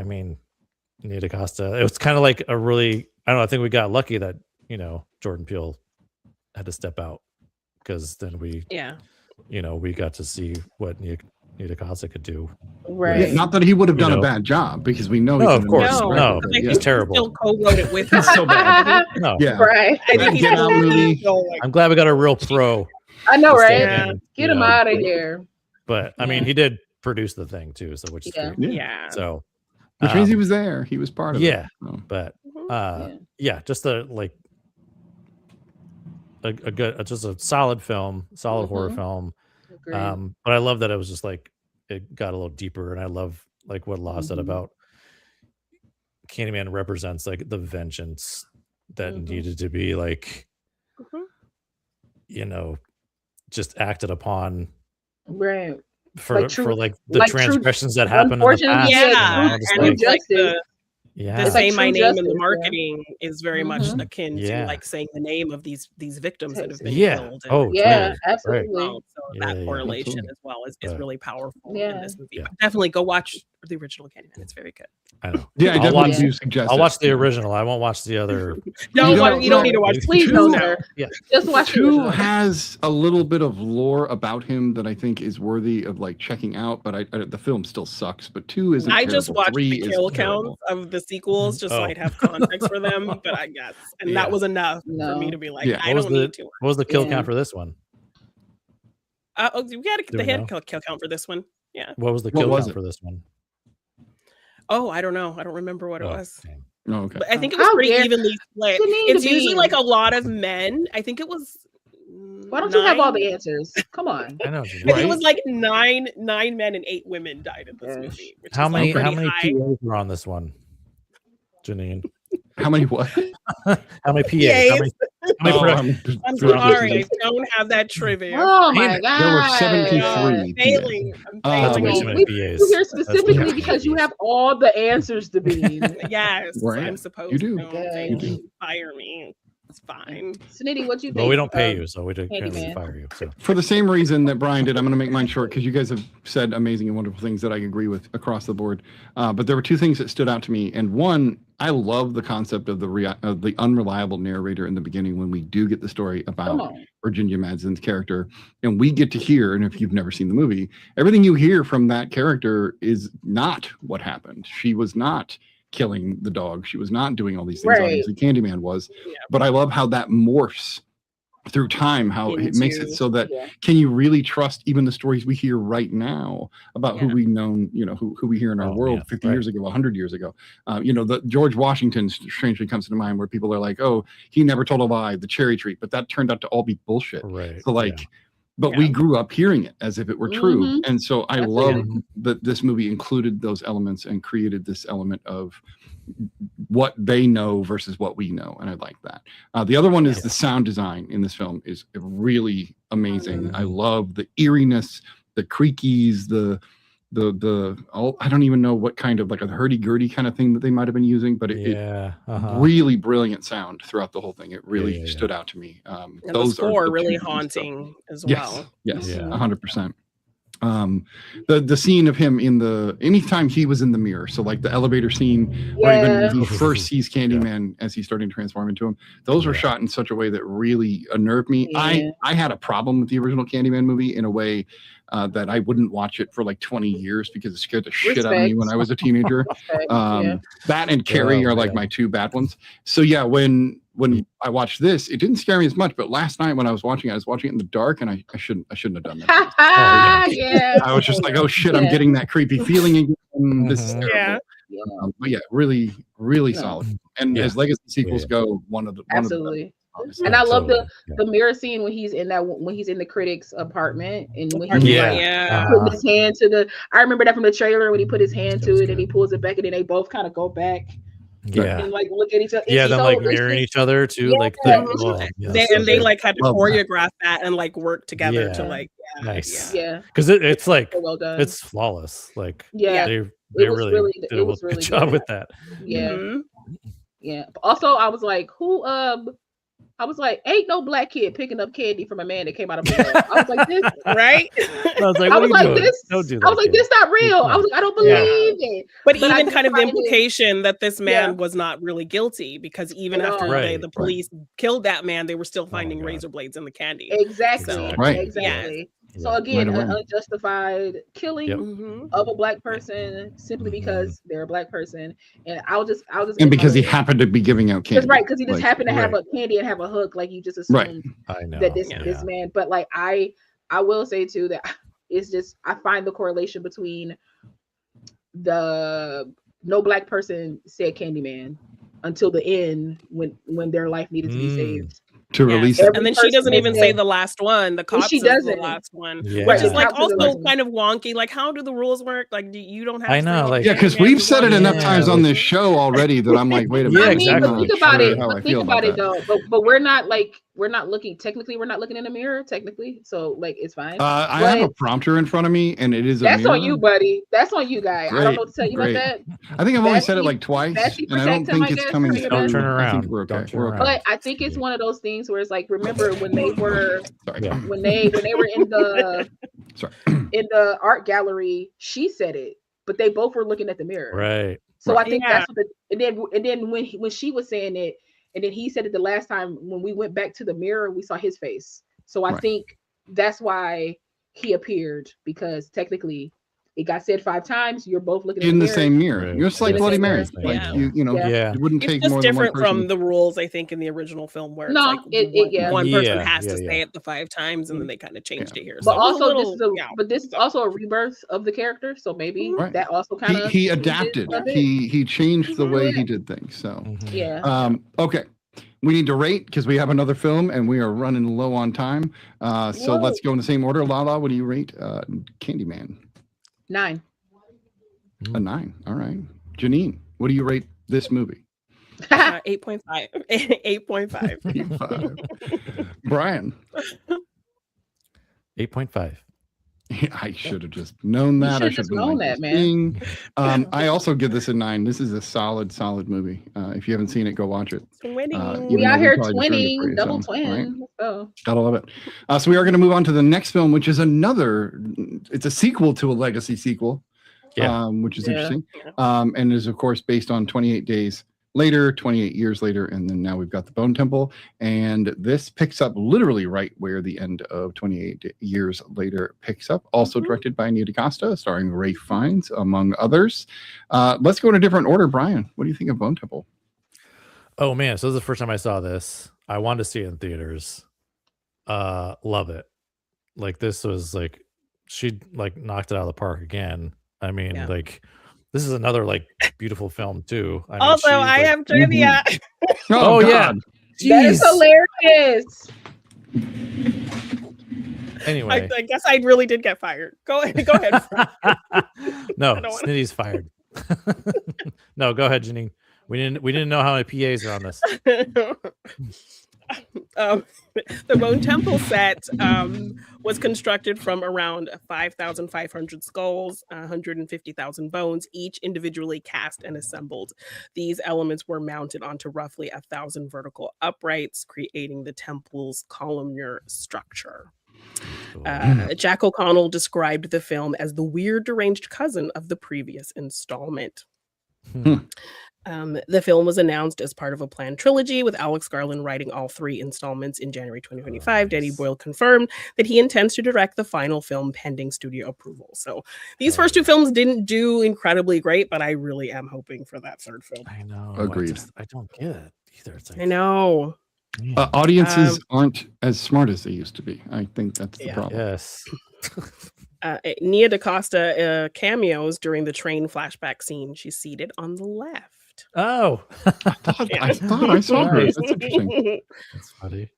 Speaker 4: mean, Nia DaCosta, it was kind of like a really, I don't know, I think we got lucky that, you know, Jordan Peele had to step out, because then we you know, we got to see what Nia DaCosta could do.
Speaker 6: Right.
Speaker 2: Yeah, not that he would have done a bad job, because we know
Speaker 4: of course. No, he's terrible.
Speaker 3: Still co-wrote it with
Speaker 2: He's so bad.
Speaker 4: No.
Speaker 6: Right.
Speaker 3: I think
Speaker 2: Get Out movie.
Speaker 4: I'm glad we got a real pro.
Speaker 6: I know, right?
Speaker 3: Yeah.
Speaker 6: Get him out of here.
Speaker 4: But I mean, he did produce the thing too, so which is great. So
Speaker 2: which means he was there. He was part of it. So.
Speaker 4: But just a like a good, just a solid film, solid horror film. But I love that it was just like it got a little deeper, and I love like what Law said about Candyman represents like the vengeance that needed to be like you know, just acted upon for like the transgressions that happened in the past.
Speaker 3: The Say My Name in the marketing is very much akin to like saying the name of these victims that have been killed.
Speaker 6: Absolutely.
Speaker 3: So that correlation as well is really powerful in this movie. But definitely go watch the original Candyman. It's very good.
Speaker 4: I know.
Speaker 2: Yeah, I definitely do suggest.
Speaker 4: I'll watch the original. I won't watch the other.
Speaker 3: No, you don't need to watch.
Speaker 6: Please don't. Just watch.
Speaker 2: 2 has a little bit of lore about him that I think is worthy of like checking out, but the film still sucks. But 2 isn't.
Speaker 3: I just watched
Speaker 2: 3
Speaker 3: the kill counts of the sequels just so I'd have context for them. But I guess, and that was enough for me to be like, I don't need to.
Speaker 4: What was the kill count for this one?
Speaker 3: You got to the head kill count for this one. Yeah.
Speaker 4: What was the kill count for this one?
Speaker 3: Oh, I don't know. I don't remember what it was.
Speaker 2: Oh, okay.
Speaker 3: But I think it was pretty evenly split. It's usually like a lot of men. I think it was.
Speaker 6: Why don't you have all the answers? Come on.
Speaker 4: I know.
Speaker 3: I think it was like 9 men and 8 women died in this movie.
Speaker 4: How many PAs were on this one, Janine?
Speaker 2: How many what?
Speaker 4: How many PAs?
Speaker 3: I'm sorry, I don't have that trivia.
Speaker 6: Oh my god,
Speaker 2: there were 73.
Speaker 3: Failing. I'm failing.
Speaker 6: We here specifically because you have all the answers to be.
Speaker 3: Yes, I'm supposed
Speaker 2: you do.
Speaker 3: You do. Fire me. It's fine.
Speaker 6: Snitty, what you think?
Speaker 4: Well, we don't pay you, so we can't fire you. So.
Speaker 2: For the same reason that Brian did, I'm going to make mine short because you guys have said amazing and wonderful things that I agree with across the board. But there were 2 things that stood out to me, and one, I love the concept of the unreliable narrator in the beginning when we do get the story about Virginia Madsen's character, and we get to hear, and if you've never seen the movie, everything you hear from that character is not what happened. She was not killing the dog. She was not doing all these things. Obviously, Candyman was. But I love how that morphs through time, how it makes it so that can you really trust even the stories we hear right now about who we know, you know, who we hear in our world 50 years ago, 100 years ago. You know, the George Washington strangely comes to mind where people are like, oh, he never told a lie, the cherry tree, but that turned out to all be bullshit. So like, but we grew up hearing it as if it were true. And so I love that this movie included those elements and created this element of what they know versus what we know. And I like that. The other one is the sound design in this film is really amazing. I love the eeriness, the creakies, I don't even know what kind of like a hurdy-gurdy kind of thing that they might have been using, but it really brilliant sound throughout the whole thing. It really stood out to me.
Speaker 3: And those 4 really haunting as well.
Speaker 2: Yes, 100%. The scene of him anytime he was in the mirror, so like the elevator scene or even when he first sees Candyman as he's starting to transform into him, those were shot in such a way that really unnerved me. I had a problem with the original Candyman movie in a way that I wouldn't watch it for like 20 years because it scared the shit out of me when I was a teenager. That and Carrie are like my two bad ones. So yeah, when I watched this, it didn't scare me as much. But last night when I was watching it in the dark, and I shouldn't have done that. I was just like, oh shit, I'm getting that creepy feeling again. This is terrible. But yeah, really, really solid. And as legacy sequels go, one of the best,
Speaker 6: and I love the mirror scene when he's in the critic's apartment and when he put his hand to I remember that from the trailer when he put his hand to it and he pulls it back and then they both kind of go back. And like look at each other.
Speaker 4: Yeah, then like mirroring each other too. Like
Speaker 3: they like had to choreograph that and like work together to like
Speaker 4: nice. Because it's like
Speaker 6: well done.
Speaker 4: It's flawless. Like
Speaker 6: they
Speaker 4: really did a good job with that.
Speaker 6: Also, I was like, ain't no black kid picking up candy from a man that came out of jail. I was like, this
Speaker 3: right?
Speaker 4: I was like,
Speaker 6: this.
Speaker 4: Don't do that,
Speaker 6: I was like, this not real. I was like, I don't believe it.
Speaker 3: But even kind of the implication that this man was not really guilty because even after the police killed that man, they were still finding razor blades in the candy.
Speaker 6: Exactly. Exactly. So again, an unjustified killing of a black person simply because they're a black person, and I'll just
Speaker 2: and because he happened to be giving out candy,
Speaker 6: because he just happened to have a candy and have a hook, like you just assumed that this man. But like I will say too that it's just I find the correlation between the no black person said Candyman until the end when their life needed to be saved.
Speaker 2: To release it.
Speaker 3: And then she doesn't even say the last one. The cop says the last one. Which is like also kind of wonky. Like, how do the rules work? Like, you don't have
Speaker 2: because we've said it enough times on this show already that I'm like, wait a minute.
Speaker 6: But think about it though. But we're not looking in the mirror, technically. So like it's fine.
Speaker 2: I have a prompter in front of me and it is
Speaker 6: that's on you, buddy. That's on you, guy. I don't know what to tell you about that.
Speaker 2: I think I've only said it like twice. And I don't think it's coming.
Speaker 4: Don't turn around.
Speaker 2: We're okay.
Speaker 6: But I think it's one of those things where it's like, remember when they were when they were in the art gallery, she said it, but they both were looking at the mirror.
Speaker 4: Right.
Speaker 6: So I think that's what and then when she was saying it, and then he said it the last time when we went back to the mirror, we saw his face. So I think that's why he appeared, because technically it got said 5 times. You're both looking
Speaker 2: in
Speaker 6: the
Speaker 2: same mirror. You're just like Bloody Mary. Like you wouldn't take more than one person.
Speaker 3: Different from the rules, I think, in the original film where one person has to say it the 5 times, and then they kind of changed it here.
Speaker 6: But also, this is also a rebirth of the character, so maybe that also kind of
Speaker 2: he adapted. He changed the way he did things. So okay. We need to rate because we have another film and we are running low on time. So let's go in the same order. Lala, what do you rate Candyman?
Speaker 6: 9.
Speaker 2: A 9. All right. Janine, what do you rate this movie?
Speaker 3: 8.5. 8.5.
Speaker 2: 8.5. Brian.
Speaker 4: 8.5.
Speaker 2: I should have just known that. I should have known that, man. I also give this a 9. This is a solid movie. If you haven't seen it, go watch it.
Speaker 6: We out here twinning, double twin. Let's go.
Speaker 2: Gotta love it. So we are going to move on to the next film, which is it's a sequel to a legacy sequel, which is interesting. And is, of course, based on 28 Days Later, 28 years later, and then now we've got the Bone Temple, and this picks up literally right where the end of 28 years later picks up. Also directed by Nia DaCosta, starring Ralph Fiennes, among others. Let's go in a different order. Brian, what do you think of Bone Temple?
Speaker 4: Oh man, so this is the first time I saw this. I wanted to see it in theaters. Love it. Like this was like she like knocked it out of the park again. I mean, like. This is another like beautiful film too.
Speaker 3: I have trivia.
Speaker 2: Oh yeah,
Speaker 6: that is hilarious.
Speaker 4: Anyway,
Speaker 3: I guess I really did get fired. Go ahead.
Speaker 4: No, Snitty's fired. No, go ahead, Janine. We didn't know how many PAs are on this.
Speaker 3: The Bone Temple set was constructed from around 5,500 skulls, 150,000 bones, each individually cast and assembled. These elements were mounted onto roughly 1,000 vertical uprights, creating the temple's columnar structure.
Speaker 4: Cool.
Speaker 3: Jack O'Connell described the film as the weird, deranged cousin of the previous installment. The film was announced as part of a planned trilogy, with Alex Garland writing all 3 installments in January 2025. Danny
Speaker 4: nice.
Speaker 3: Boyle confirmed that he intends to direct the final film pending studio approval. So these first 2 films didn't do incredibly great, but I really am hoping for that 3rd film.
Speaker 4: I know.
Speaker 2: Agreed.
Speaker 4: I don't get it either. It's like,
Speaker 3: I know.
Speaker 4: man,
Speaker 2: Audiences aren't as smart as they used to be. I think that's the problem.
Speaker 4: yes.
Speaker 3: Nia DaCosta cameos during the train flashback scene. She's seated on the left.
Speaker 4: Oh,
Speaker 2: I thought I saw her. That's interesting.
Speaker 4: that's funny.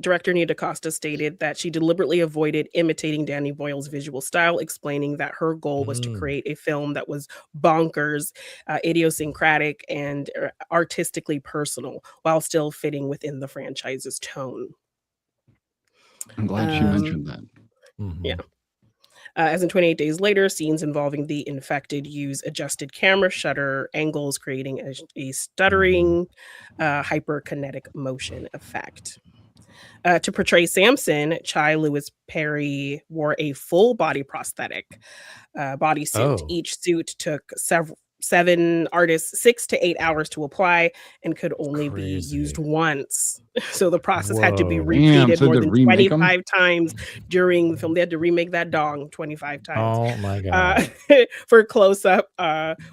Speaker 3: Director Nia DaCosta stated that she deliberately avoided imitating Danny Boyle's visual style, explaining that her goal was to create a film that was bonkers, idiosyncratic, and artistically personal, while still fitting within the franchise's tone.
Speaker 2: I'm glad she mentioned that.
Speaker 3: Yeah. As in 28 Days Later, scenes involving the infected use adjusted camera shutter angles, creating a stuttering, hyperkinetic motion effect. To portray Samson, Chai Lewis Perry wore a full body prosthetic bodysuit.
Speaker 4: Oh.
Speaker 3: Each suit took 7 artists 6 to 8 hours to apply and could only be used once. So the process had to be
Speaker 4: Whoa.
Speaker 3: repeated
Speaker 2: So
Speaker 3: more
Speaker 2: to
Speaker 3: than
Speaker 2: remake 'em?
Speaker 3: 25 times during the film. They had to remake that dong 25 times
Speaker 4: Oh my god.
Speaker 3: for close-up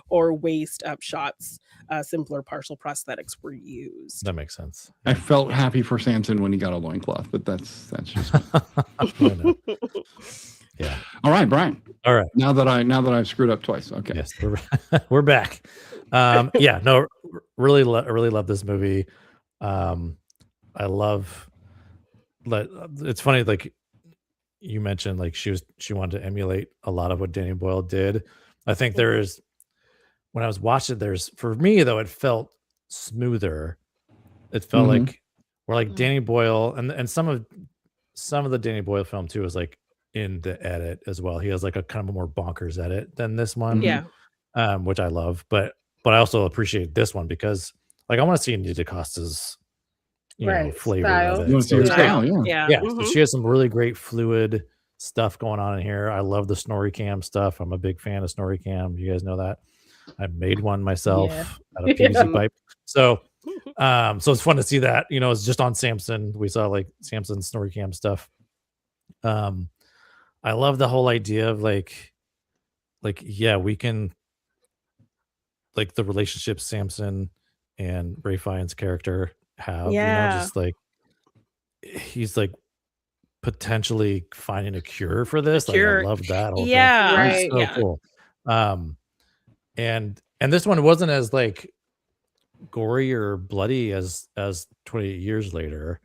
Speaker 3: or waist-up shots. Simpler partial prosthetics were used.
Speaker 4: That makes sense.
Speaker 2: I felt happy for Samson when he got a loincloth, but that's just
Speaker 4: I know. Yeah.
Speaker 2: all right, Brian.
Speaker 4: All right.
Speaker 2: Now that I've screwed up twice. Okay.
Speaker 4: Yes, we're back. Yeah, no, really love this movie. I love. It's funny, like you mentioned, like she wanted to emulate a lot of what Danny Boyle did. I think when I was watching, for me though, it felt smoother. It felt like Danny Boyle and some of the Danny Boyle film too is like in the edit as well. He has like a kind of a more bonkers edit than this one.
Speaker 3: Yeah.
Speaker 4: Which I love, but I also appreciate this one because like I want to see Nia DaCosta's flavor
Speaker 6: Style.
Speaker 4: of
Speaker 2: You
Speaker 4: it.
Speaker 2: want to see her
Speaker 4: So,
Speaker 2: style?
Speaker 3: Yeah.
Speaker 4: yeah, so she has some really great fluid stuff going on in here. I love the Snorri Cam stuff. I'm a big fan of Snorri Cam. You guys know that. I made one myself out of PVC pipe. So so it's fun to see that. It's just on Samson. We saw like Samson Snorri Cam stuff. I love the whole idea of like yeah, we can like the relationship Samson and Ray Fiennes' character have, just like he's like potentially finding a cure for this. Like I love that whole thing.
Speaker 3: Yeah.
Speaker 6: Right.
Speaker 4: So cool. And this one wasn't as like gory or bloody as 28 years later.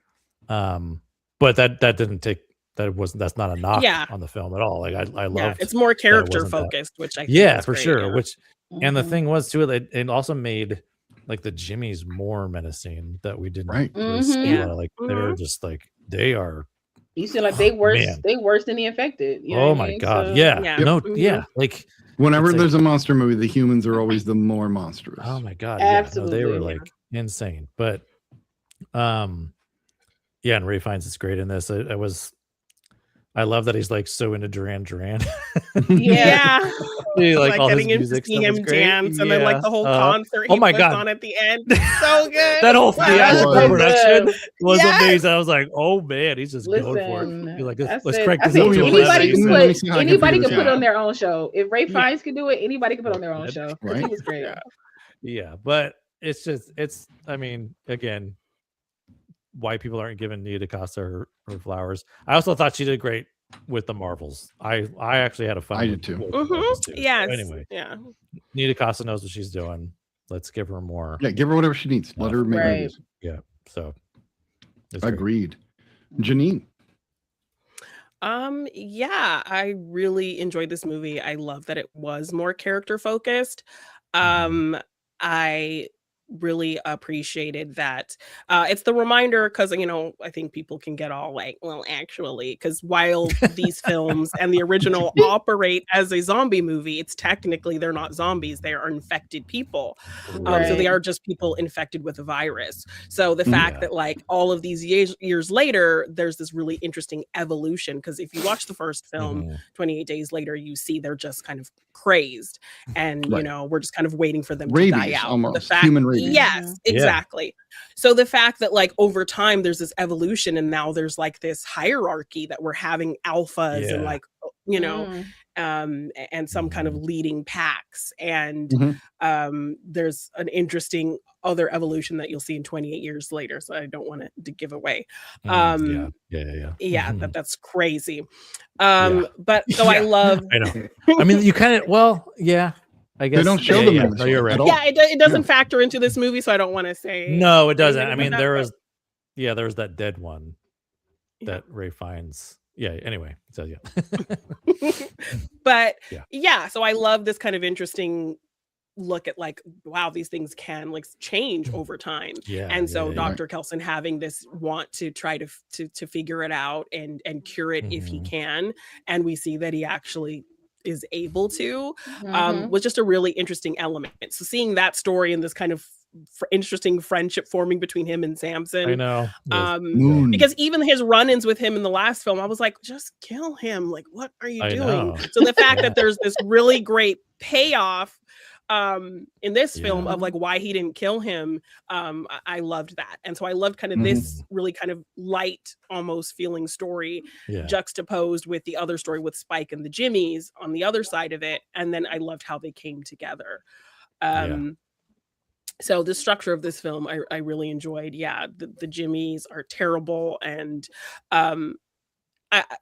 Speaker 4: But that didn't take that's not a knock on the film at all. Like I love
Speaker 3: it's more character focused, which I think is
Speaker 4: for
Speaker 3: great,
Speaker 4: sure.
Speaker 3: yeah.
Speaker 4: Which and the thing was too, it also made like the Jimmies more menacing that we didn't really see. Like they're just like they are.
Speaker 6: You seem like they worse than the infected. You know
Speaker 4: Oh
Speaker 6: what I
Speaker 4: my
Speaker 6: mean?
Speaker 4: god,
Speaker 6: So-
Speaker 4: yeah. No, yeah. Like
Speaker 2: Whenever
Speaker 4: it's
Speaker 2: there's a monster movie, the humans are always the more monstrous.
Speaker 4: oh my god,
Speaker 6: Absolutely.
Speaker 4: they were like insane. But yeah, and Ray Fiennes is great in this. I love that he's like so into Duran Duran.
Speaker 3: Yeah.
Speaker 4: He, like all his
Speaker 3: getting him to
Speaker 4: music
Speaker 3: see
Speaker 4: stuff is
Speaker 3: him
Speaker 4: great.
Speaker 3: dance and then like the whole concert
Speaker 4: oh
Speaker 3: he
Speaker 4: my
Speaker 3: puts
Speaker 4: god,
Speaker 3: on at the end. So good.
Speaker 4: that whole
Speaker 3: Wow.
Speaker 4: theatrical
Speaker 2: That was
Speaker 4: production was
Speaker 3: Yes.
Speaker 4: amazing. I was like, oh man, he's just going for it. He's like, let's crank this up to
Speaker 6: anybody
Speaker 4: 11.
Speaker 6: anybody could
Speaker 2: Yeah.
Speaker 6: put on their own show. If Ray Fiennes could do it, anybody could put on their own show.
Speaker 2: Right.
Speaker 6: It was great.
Speaker 4: Yeah, but it's I mean, again, white people aren't giving Nia DaCosta her flowers. I also thought she did great with the Marvels. I actually had a fun.
Speaker 2: I did too.
Speaker 4: with the Marvels too.
Speaker 3: Yes.
Speaker 4: So anyway,
Speaker 3: Yeah.
Speaker 4: Nia DaCosta knows what she's doing. Let's give her more.
Speaker 2: Yeah, give her whatever she needs. Let her make
Speaker 6: Right.
Speaker 2: movies.
Speaker 4: Yeah. So it's great.
Speaker 2: Agreed. Janine.
Speaker 3: Yeah, I really enjoyed this movie. I love that it was more character focused. I really appreciated that. It's the reminder because, I think people can get all like, well, actually, because while these films and the original operate as a zombie movie, it's technically they're not zombies, they are infected people. So they are just people infected with a virus. So the fact that like all of these years later, there's this really interesting evolution, because if you watch the first film, 28 Days Later, you see they're just kind of crazed, and we're just kind of waiting for them to die out.
Speaker 2: Almost.
Speaker 3: The fact,
Speaker 2: Human rabies.
Speaker 3: yes, exactly. So the fact that like over time there's this evolution, and now there's like this hierarchy that we're having alphas and like and some kind of leading packs, and there's an interesting other evolution that you'll see in 28 Years Later, so I don't want to give away. That's crazy. But so I love,
Speaker 4: I know. I mean, you kind of, I guess
Speaker 2: they don't show them in this
Speaker 4: you're right.
Speaker 3: it doesn't factor into this movie, so I don't want to say.
Speaker 4: No, it doesn't. I mean, there was that dead one that Ray finds. Yeah, anyway, so
Speaker 3: but so I love this kind of interesting look at like, wow, these things can like change over time. And so Dr. Kelson having this want to try to figure it out and cure it if he can, and we see that he actually is able to, was just a really interesting element. So seeing that story and this kind of interesting friendship forming between him and Samson.
Speaker 4: I know.
Speaker 3: Because even his run-ins with him in the last film, I was like, just kill him. Like, what are you doing? So the fact that there's this really great payoff in this film of like why he didn't kill him, I loved that. And so I loved kind of this really kind of light, almost feeling story juxtaposed with the other story with Spike and the Jimmies on the other side of it. And then I loved how they came together. So the structure of this film, I really enjoyed. The Jimmies are terrible. And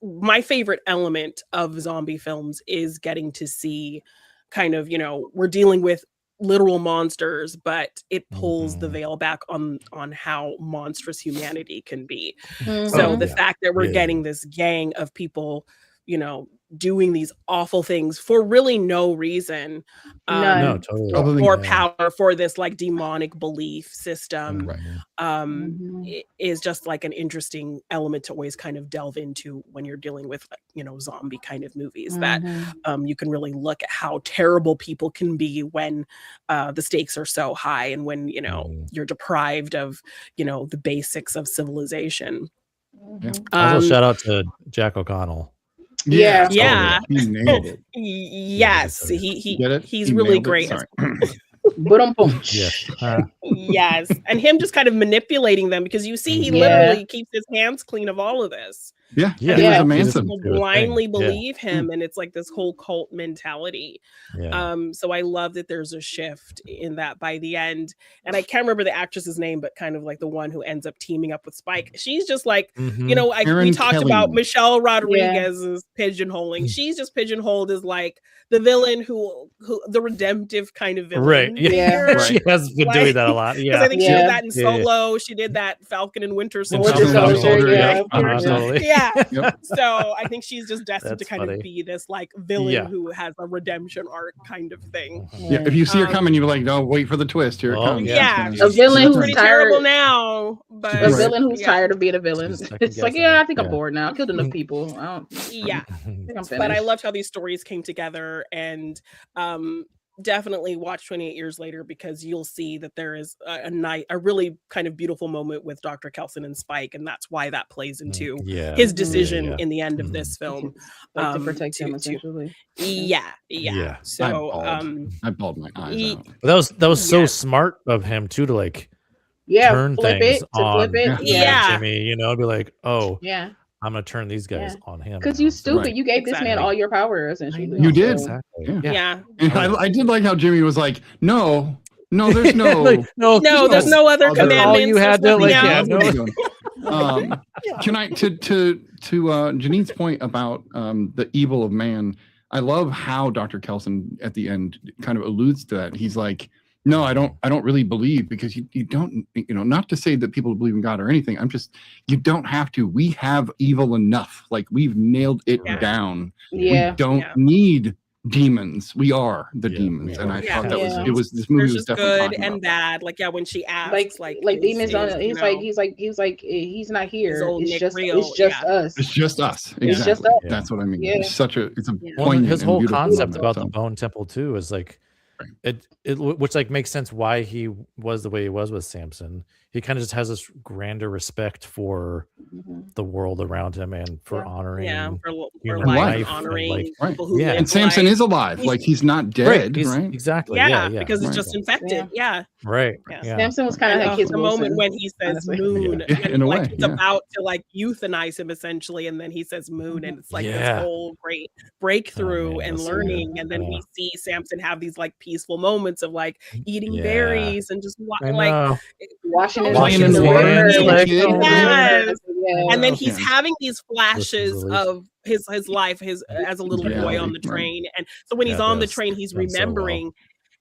Speaker 3: my favorite element of zombie films is getting to see kind of, we're dealing with literal monsters, but it pulls the veil back on how monstrous humanity can be. So the fact that we're getting this gang of people, doing these awful things for really no reason, for power, for this like demonic belief system, is just like an interesting element to always kind of delve into when you're dealing with zombie kind of movies, that you can really look at how terrible people can be when the stakes are so high, and when you're deprived of the basics of civilization.
Speaker 4: Also shout out to Jack O'Connell.
Speaker 3: He
Speaker 2: nailed it.
Speaker 3: Yes, he's really great. Yes, and him just kind of manipulating them, because you see he literally keeps his hands clean of all of this. People blindly believe him, and it's like this whole cult mentality. So I love that there's a shift in that by the end. And I can't remember the actress's name, but kind of like the one who ends up teaming up with Spike. She's just like, we talked about Michelle Rodriguez's pigeonholing. She's just pigeonholed as like the villain who the redemptive kind of villain.
Speaker 4: Right. She has been doing that a lot.
Speaker 3: Because I think she did that in Solo. She did that Falcon and Winter Soldier.
Speaker 4: Totally.
Speaker 3: So I think she's just destined to kind of be this like villain who has a redemption arc kind of thing.
Speaker 2: If you see her coming, you're like, no, wait for the twist. Here it comes.
Speaker 6: A villain who's
Speaker 3: pretty
Speaker 6: tired
Speaker 3: terrible now, but
Speaker 6: a villain who's tired of being a villain. It's like, I think I'm bored now. I killed enough people. I think I'm finished. But
Speaker 3: I loved how these stories came together, and definitely watch 28 Years Later, because you'll see that there is a really kind of beautiful moment with Dr. Kelson and Spike, and that's why that plays into his decision in the end of this film,
Speaker 6: to protect him, essentially.
Speaker 3: So
Speaker 2: I bawled my eyes out.
Speaker 4: That was so smart of him too, to like turn things on Jimmy, be like, I'm gonna turn these guys on him.
Speaker 6: Because you stupid. You gave this man all your power, essentially.
Speaker 2: You did.
Speaker 4: Exactly.
Speaker 2: And I did like how Jimmy was like, no, there's no
Speaker 3: there's no other commandments.
Speaker 4: All you had to
Speaker 2: Can I to Janine's point about the evil of man, I love how Dr. Kelson at the end kind of alludes to that. He's like, no, I don't really believe, because you don't, not to say that people believe in God or anything. You don't have to. We have evil enough. Like, we've nailed it down. We don't need demons. We are the
Speaker 4: Yeah,
Speaker 2: demons,
Speaker 4: we
Speaker 2: and
Speaker 4: are.
Speaker 2: I
Speaker 3: Yeah.
Speaker 2: thought that
Speaker 6: Yeah.
Speaker 2: was this movie
Speaker 3: There's
Speaker 2: was
Speaker 3: just
Speaker 2: definitely
Speaker 3: good
Speaker 2: talking
Speaker 3: and
Speaker 2: about
Speaker 3: bad. Like, yeah, when she asks, like
Speaker 6: demons
Speaker 3: is,
Speaker 6: on.
Speaker 3: you
Speaker 6: He's
Speaker 3: know,
Speaker 6: like he's not here.
Speaker 3: old
Speaker 6: It's
Speaker 3: Nick
Speaker 6: just
Speaker 3: real.
Speaker 6: us.
Speaker 2: that. It's just us.
Speaker 3: Yeah.
Speaker 6: It's just
Speaker 2: Exactly.
Speaker 6: us.
Speaker 2: That's what I mean.
Speaker 6: Yeah.
Speaker 2: It's a
Speaker 3: Yeah.
Speaker 4: Well,
Speaker 2: poignant
Speaker 4: his
Speaker 2: and
Speaker 4: whole
Speaker 2: beautiful
Speaker 4: concept
Speaker 2: moment,
Speaker 4: about
Speaker 2: so.
Speaker 4: the Bone Temple too is like
Speaker 2: Right.
Speaker 4: which like makes sense why he was the way he was with Samson. He kind of just has this grander respect for
Speaker 6: Mhm.
Speaker 4: the world around him and for
Speaker 6: Yeah.
Speaker 4: honoring
Speaker 3: Yeah, for
Speaker 4: human
Speaker 3: life,
Speaker 2: life
Speaker 3: and
Speaker 2: and,
Speaker 3: honoring
Speaker 4: like
Speaker 2: Right.
Speaker 3: people who
Speaker 4: Yeah.
Speaker 3: live
Speaker 2: And Samson
Speaker 3: life.
Speaker 2: is alive.
Speaker 3: He's-
Speaker 2: Like he's not
Speaker 4: right.
Speaker 2: dead,
Speaker 4: He's
Speaker 2: right?
Speaker 4: exactly
Speaker 3: Yeah,
Speaker 4: yeah.
Speaker 3: because it's
Speaker 2: Right.
Speaker 3: just infected. Yeah.
Speaker 4: Right.
Speaker 3: Yeah.
Speaker 4: Yeah.
Speaker 6: Samson was kind of
Speaker 3: And
Speaker 6: like his
Speaker 3: the moment
Speaker 6: Wilson,
Speaker 3: when he says
Speaker 6: honestly.
Speaker 3: moon,
Speaker 2: Yeah,
Speaker 3: and
Speaker 2: in a
Speaker 3: like
Speaker 2: way,
Speaker 3: it's
Speaker 2: yeah.
Speaker 3: about to like euthanize him essentially, and then he says moon, and it's like this
Speaker 4: Yeah.
Speaker 3: whole great breakthrough
Speaker 4: man,
Speaker 3: and
Speaker 4: that's so good.
Speaker 3: learning, and then we see Samson have these like peaceful moments of like eating
Speaker 4: Yeah.
Speaker 3: berries and just
Speaker 4: I
Speaker 3: like
Speaker 4: know.
Speaker 6: Washing his
Speaker 2: Playing
Speaker 6: hands
Speaker 2: in
Speaker 6: in
Speaker 2: the
Speaker 6: the
Speaker 2: water
Speaker 6: river.
Speaker 2: as a
Speaker 4: like,
Speaker 2: kid.
Speaker 4: oh,
Speaker 3: Yes.
Speaker 6: Yeah.
Speaker 3: And then he's
Speaker 2: Yeah.
Speaker 3: having these flashes
Speaker 4: relief.
Speaker 3: of his life, his as a little boy
Speaker 2: reality,
Speaker 3: on the
Speaker 2: right.
Speaker 3: train. And so when he's
Speaker 4: Yeah,
Speaker 3: on the
Speaker 4: that's
Speaker 3: train, he's
Speaker 4: done so well.
Speaker 3: remembering.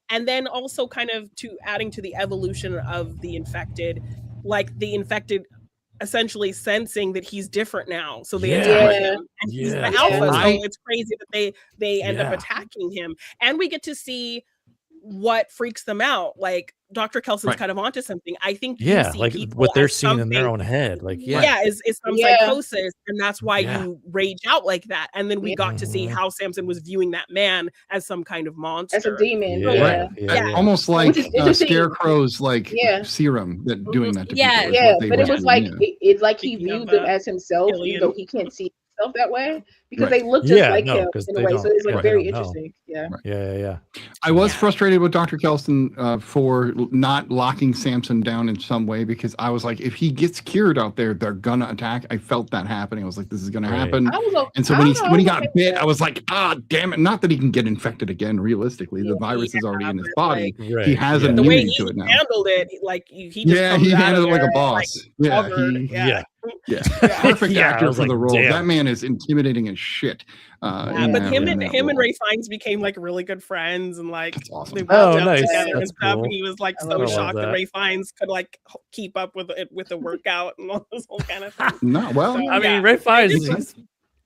Speaker 3: And then also kind of to adding to the evolution of the infected, like the infected essentially sensing that he's different now. So they attack
Speaker 6: Yeah.
Speaker 3: him. And he's
Speaker 4: Yeah,
Speaker 3: the alpha.
Speaker 2: totally.
Speaker 3: So it's crazy that they end up
Speaker 4: Yeah.
Speaker 3: attacking him. And we get to see what freaks them out. Like Dr. Kelson's
Speaker 2: Right.
Speaker 3: kind of onto something. I think you
Speaker 4: Yeah,
Speaker 3: see
Speaker 4: like
Speaker 3: people
Speaker 4: what they're
Speaker 3: as
Speaker 4: seeing in their
Speaker 3: something-
Speaker 4: own head. Like
Speaker 3: yeah, is some
Speaker 6: Yeah.
Speaker 3: psychosis, and that's why
Speaker 4: Yeah.
Speaker 3: you rage out like that. And then we
Speaker 6: Yeah.
Speaker 3: got to see
Speaker 4: Mhm.
Speaker 3: how Samson was viewing that man as some kind of monster.
Speaker 6: As a demon.
Speaker 4: Yeah.
Speaker 6: Yeah.
Speaker 3: Yeah.
Speaker 2: Almost like
Speaker 6: Which is interesting.
Speaker 2: Scarecrow's like
Speaker 6: Yeah.
Speaker 2: serum that doing that to
Speaker 3: Yes.
Speaker 2: people. is
Speaker 6: Yeah,
Speaker 2: what they
Speaker 6: but it
Speaker 2: were
Speaker 6: was
Speaker 2: doing,
Speaker 6: like
Speaker 2: yeah.
Speaker 6: it's like he
Speaker 3: Speaking of,
Speaker 6: viewed them as himself,
Speaker 3: alien.
Speaker 6: even though he can't see himself that way because
Speaker 2: Right.
Speaker 6: they look just
Speaker 4: Yeah,
Speaker 6: like
Speaker 4: no,
Speaker 6: him
Speaker 4: 'cause
Speaker 6: in a
Speaker 4: they
Speaker 6: way.
Speaker 4: don't-
Speaker 6: So it's like
Speaker 4: right,
Speaker 6: very
Speaker 4: they don't know.
Speaker 6: interesting. Yeah.
Speaker 4: Yeah.
Speaker 2: I was
Speaker 3: Yeah.
Speaker 2: frustrated with Dr. Kelson for not locking Samson down in some way because I was like, if he gets cured out there, they're gonna attack. I felt that happening. I was like, this is gonna
Speaker 4: Right.
Speaker 2: happen.
Speaker 6: I was
Speaker 2: And so
Speaker 6: I
Speaker 2: when
Speaker 6: don't know,
Speaker 2: he
Speaker 6: I
Speaker 2: got
Speaker 6: was
Speaker 2: bit,
Speaker 6: okay
Speaker 2: I was like, damn it! Not that he can get infected again. Realistically, the virus is already in his
Speaker 3: but,
Speaker 2: body.
Speaker 4: Right.
Speaker 2: He has
Speaker 4: yeah.
Speaker 3: The way
Speaker 2: immunity
Speaker 3: he
Speaker 2: to it now.
Speaker 3: handled it, like he just
Speaker 2: Yeah,
Speaker 3: comes
Speaker 2: he
Speaker 3: out
Speaker 2: handled
Speaker 3: of
Speaker 2: it like a
Speaker 3: there,
Speaker 2: boss. Yeah,
Speaker 3: covered.
Speaker 2: he,
Speaker 3: Yeah.
Speaker 2: yeah, perfect
Speaker 4: Yeah, I
Speaker 2: actor
Speaker 4: was
Speaker 2: for the
Speaker 4: like,
Speaker 2: role.
Speaker 4: damn.
Speaker 2: That man is intimidating as shit.
Speaker 3: Yeah,
Speaker 2: in
Speaker 3: but
Speaker 2: that-
Speaker 3: him
Speaker 2: in
Speaker 3: and
Speaker 2: that
Speaker 3: him and
Speaker 2: role.
Speaker 3: Ray Fiennes became like really good friends, and like
Speaker 2: That's awesome.
Speaker 3: they worked
Speaker 4: Oh,
Speaker 3: out
Speaker 4: nice.
Speaker 3: together and
Speaker 4: That's
Speaker 3: stuff.
Speaker 4: cool.
Speaker 3: And he was like
Speaker 6: I
Speaker 3: so
Speaker 6: love
Speaker 3: shocked that
Speaker 4: that.
Speaker 3: Ray Fiennes could like keep up with it with the workout and all this whole kind of thing.
Speaker 2: No, well,
Speaker 3: So,
Speaker 4: I mean,
Speaker 3: yeah.
Speaker 4: Ray Fiennes,
Speaker 3: He's-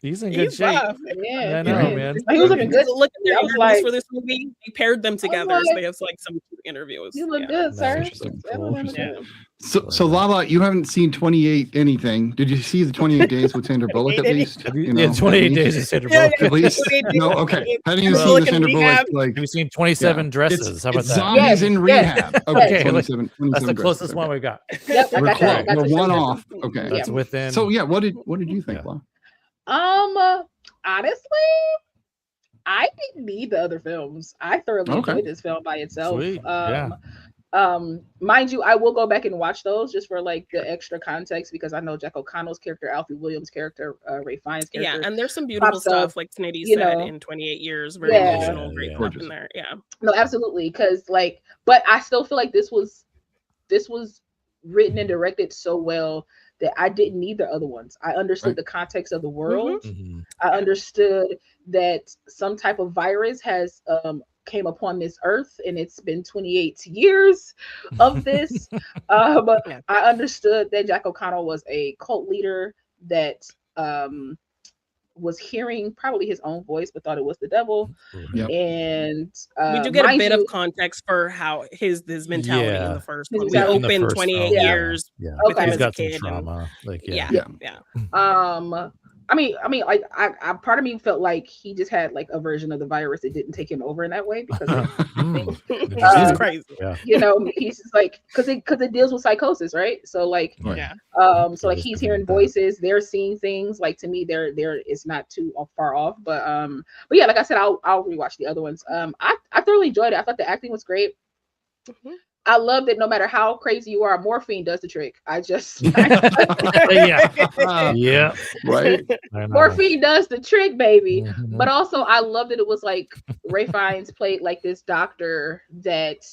Speaker 4: he's in good
Speaker 3: He's
Speaker 4: shape.
Speaker 3: buff.
Speaker 6: Yeah,
Speaker 4: I
Speaker 6: he
Speaker 4: know,
Speaker 6: is.
Speaker 4: man.
Speaker 6: He was looking good.
Speaker 3: Look at their
Speaker 6: I was
Speaker 3: interviews
Speaker 6: like-
Speaker 3: for this movie. They paired them together, so they have like some cute interviews.
Speaker 6: You look
Speaker 3: Yeah.
Speaker 6: good, sir.
Speaker 2: interesting.
Speaker 6: That was
Speaker 2: Interesting.
Speaker 3: Yeah.
Speaker 2: So Lala, you haven't seen 28 anything. Did you see the 28 Days with Sandra Bullock at least?
Speaker 4: Have you,
Speaker 2: You know,
Speaker 4: yeah, 28
Speaker 2: at
Speaker 4: days
Speaker 2: least?
Speaker 4: of Sandra
Speaker 3: Yeah,
Speaker 4: Bullock.
Speaker 2: At least?
Speaker 3: 28 Days
Speaker 2: No,
Speaker 3: of
Speaker 2: okay.
Speaker 3: Sandra
Speaker 2: Hadn't even seen
Speaker 3: Bullock
Speaker 2: the
Speaker 3: in
Speaker 2: Sandra Bullock
Speaker 3: rehab.
Speaker 2: like
Speaker 4: Have you seen 27
Speaker 2: yeah.
Speaker 4: dresses? How about
Speaker 2: It's
Speaker 4: that?
Speaker 2: zombies in
Speaker 6: Yes,
Speaker 2: rehab.
Speaker 6: yes.
Speaker 2: Okay,
Speaker 6: Okay,
Speaker 2: 27
Speaker 4: That's the
Speaker 2: dresses,
Speaker 4: closest one
Speaker 2: okay.
Speaker 4: we got.
Speaker 6: Yep, I
Speaker 2: We're
Speaker 6: got
Speaker 2: close.
Speaker 6: that. I got
Speaker 2: We're
Speaker 6: the
Speaker 2: one
Speaker 6: same
Speaker 2: off.
Speaker 6: thing.
Speaker 2: Okay.
Speaker 4: That's
Speaker 6: Yeah.
Speaker 4: within.
Speaker 2: So yeah, what did you think,
Speaker 4: Yeah.
Speaker 2: Law?
Speaker 6: Honestly, I didn't need the other films. I thoroughly
Speaker 2: Okay.
Speaker 6: enjoyed this film by itself.
Speaker 4: Sweet. Yeah.
Speaker 6: Mind you, I will go back and watch those just for like the extra context because I know Jack O'Connell's character, Alfie Williams' character, Ray Fiennes' character.
Speaker 3: Yeah, and there's some beautiful
Speaker 6: pops up,
Speaker 3: stuff, like Snady
Speaker 6: you
Speaker 3: said,
Speaker 6: know.
Speaker 3: in 28 years. Very
Speaker 6: Yeah.
Speaker 3: emotional, great
Speaker 4: Yeah.
Speaker 3: stuff
Speaker 2: Gorgeous.
Speaker 3: in there. Yeah.
Speaker 6: No, absolutely. Because like, but I still feel like this was written and directed so well that I didn't need the other ones. I understood
Speaker 2: Right.
Speaker 6: the context of the world.
Speaker 4: Mhm.
Speaker 6: I understood that some type of virus has came upon this earth, and it's been 28 years of this.
Speaker 3: Yeah.
Speaker 6: I understood that Jack O'Connell was a cult leader that was hearing probably his own voice, but thought it was the devil.
Speaker 2: Yep.
Speaker 6: And
Speaker 3: We do get a
Speaker 6: mind
Speaker 3: bit
Speaker 6: you-
Speaker 3: of context for how his mentality in
Speaker 4: Yeah.
Speaker 3: the first
Speaker 6: His
Speaker 3: one. We
Speaker 6: mentality.
Speaker 4: In the
Speaker 3: open
Speaker 4: first
Speaker 3: 28
Speaker 4: film,
Speaker 3: years.
Speaker 4: Yeah.
Speaker 3: with
Speaker 6: Okay.
Speaker 3: him
Speaker 4: He's
Speaker 3: as a
Speaker 4: got some
Speaker 3: kid and-
Speaker 4: trauma. Like,
Speaker 3: Yeah.
Speaker 2: Yeah.
Speaker 3: Yeah.
Speaker 6: I mean, like I part of me felt like he just had like a version of the virus that didn't take him over in that way because
Speaker 3: It's crazy.
Speaker 4: Yeah.
Speaker 6: you know he's just like because it deals with psychosis, right? So like
Speaker 2: Right.
Speaker 3: Yeah.
Speaker 6: so like
Speaker 4: just
Speaker 6: he's
Speaker 4: to
Speaker 6: hearing
Speaker 4: make that.
Speaker 6: voices, they're seeing things. Like to me, there it's not too far off, but yeah, like I said, I'll rewatch the other ones. I thoroughly enjoyed it. I thought the acting was great.
Speaker 3: Mhm.
Speaker 6: I love that no matter how crazy you are, morphine does the trick. I just
Speaker 4: Yeah. Yeah.
Speaker 2: Right.
Speaker 4: I know.
Speaker 6: morphine does the trick, baby.
Speaker 4: Mhm.
Speaker 6: But also, I love that it was like Ray Fiennes played like this doctor that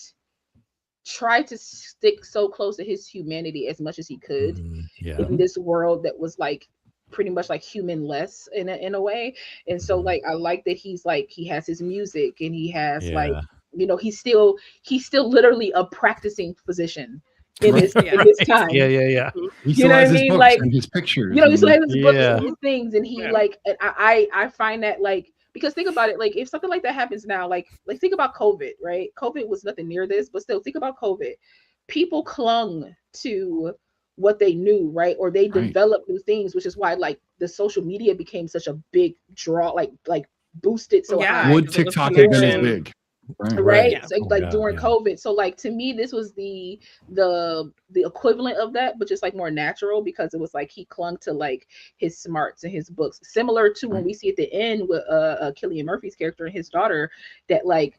Speaker 6: tried to stick so close to his humanity as much as he could
Speaker 4: Yeah.
Speaker 6: in this world that was like pretty much like human-less in a way. And so like I like that he's like he has his music and he has like he's still literally a practicing physician in this time.
Speaker 4: Yeah.
Speaker 2: He
Speaker 6: You
Speaker 2: still
Speaker 6: know what
Speaker 2: has
Speaker 6: I
Speaker 2: his
Speaker 6: mean?
Speaker 2: books
Speaker 6: Like,
Speaker 2: and his pictures.
Speaker 6: he still has his books
Speaker 4: Yeah.
Speaker 6: and his things, and he
Speaker 3: Yeah.
Speaker 6: like, and I find that like because think about it, like if something like that happens now, like think about COVID, right? COVID was nothing near this, but still think about COVID. People clung to what they knew, right? Or they developed new things, which is why like the social media became such a big draw, like boosted so high.
Speaker 2: Would TikTok have been as big?
Speaker 6: Right.
Speaker 3: Yeah.
Speaker 6: So, like during COVID. So like to me, this was the equivalent of that, but just like more natural, because it was like he clung to like his smarts and his books, similar to when we see at the end with Cillian Murphy's character and his daughter, that like,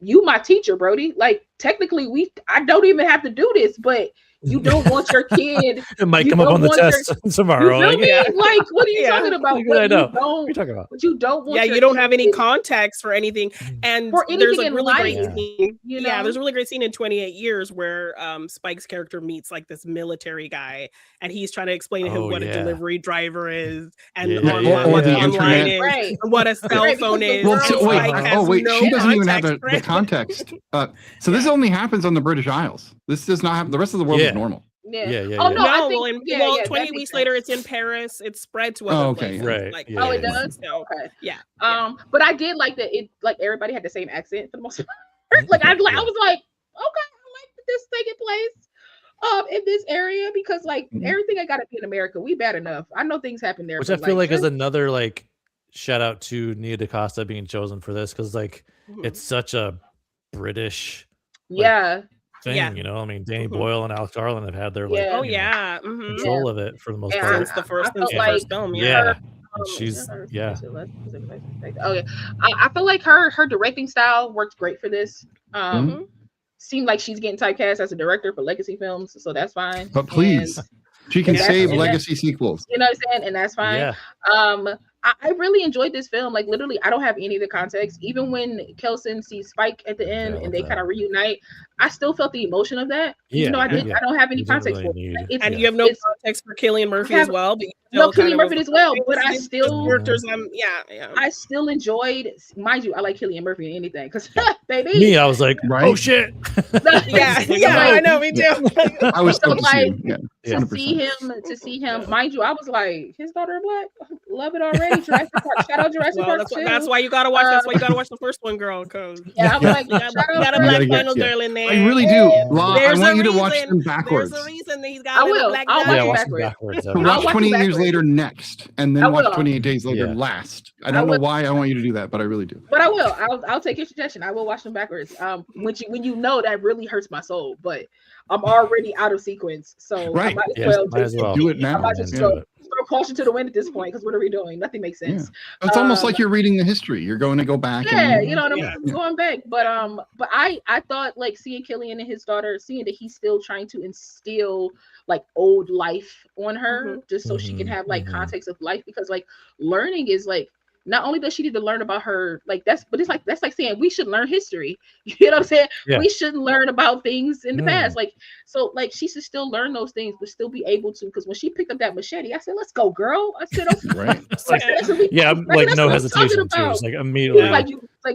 Speaker 6: you my teacher, Brody. Like technically I don't even have to do this, but you don't want your kid.
Speaker 4: It might come up on the test tomorrow.
Speaker 6: You feel me? Like, what are you talking about?
Speaker 4: What I know.
Speaker 6: What
Speaker 4: you talking about?
Speaker 6: But you don't want.
Speaker 3: Yeah, you don't have any context for anything, and there's a really great scene. Yeah, there's a really great scene in 28 Years where Spike's character meets like this military guy, and he's trying to explain to him what a delivery driver is, and what the online is, and what a cell phone is.
Speaker 2: Well, wait, she doesn't even have the context. So this only happens on the British Isles. This does not happen. The rest of the world is normal.
Speaker 6: Oh no!
Speaker 3: I think, 28 weeks later, it's in Paris. It's spread to other places.
Speaker 4: Right.
Speaker 3: Like,
Speaker 6: it does. So, okay.
Speaker 3: Yeah.
Speaker 6: But I did like that. It like everybody had the same accent for the most part. Like I was like, okay, I like this taking place in this area, because like everything I got to be in America. We bad enough. I know things happen there.
Speaker 4: Which I feel like is another like shout out to Nia DaCosta being chosen for this, because like it's such a British thing, you know. I mean, Danny Boyle and Alex Garland have had their like control of it for the most part.
Speaker 3: Since the first film,
Speaker 4: she's
Speaker 6: I feel like her directing style worked great for this. Seemed like she's getting typecast as a director for legacy films, so that's fine.
Speaker 2: But please, she can save legacy sequels.
Speaker 6: You know what I'm saying? And that's fine. I really enjoyed this film. Like literally, I don't have any of the context. Even when Kelson sees Spike at the end and they kind of reunite, I still felt the emotion of that. Even though I don't have any context for it.
Speaker 3: And you have no context for Cillian Murphy as well. But
Speaker 6: no, Cillian Murphy as well. But I still
Speaker 3: characters.
Speaker 6: I still enjoyed. Mind you, I like Cillian Murphy in anything, because baby.
Speaker 4: Me, I was like, oh shit.
Speaker 3: I know, me too.
Speaker 2: I was so
Speaker 6: like to see him. Mind you, I was like, his daughter black. Love it already. Jurassic Park. Shout out Jurassic Park.
Speaker 3: That's why you gotta watch. That's why you gotta watch the first one, girl. Cause
Speaker 6: I'm like,
Speaker 3: got a black final girl in there.
Speaker 2: I really do. I want you to watch them backwards.
Speaker 3: There's a reason that he's got a black.
Speaker 6: I'll watch them backwards.
Speaker 2: Watch 28 Years later next, and then watch 28 Days Later last. I don't know why I want you to do that, but I really do.
Speaker 6: But I will. I'll take your suggestion. I will watch them backwards. When you know that really hurts my soul, but I'm already out of sequence, so I might as well
Speaker 2: do it now.
Speaker 6: Throw caution to the wind at this point, because what are we doing? Nothing makes sense.
Speaker 2: It's almost like you're reading the history. You're going to go back.
Speaker 6: You know what I'm going back. But I thought like seeing Cillian and his daughter, seeing that he's still trying to instill like old life on her, just so she can have like context of life, because like learning is like, not only does she need to learn about her, like that's like saying we should learn history. You know what I'm saying? We shouldn't learn about things in the past. Like, so like she should still learn those things, but still be able to, because when she picked up that machete, I said, let's go, girl. I said,
Speaker 4: no hesitation too. It's like immediately.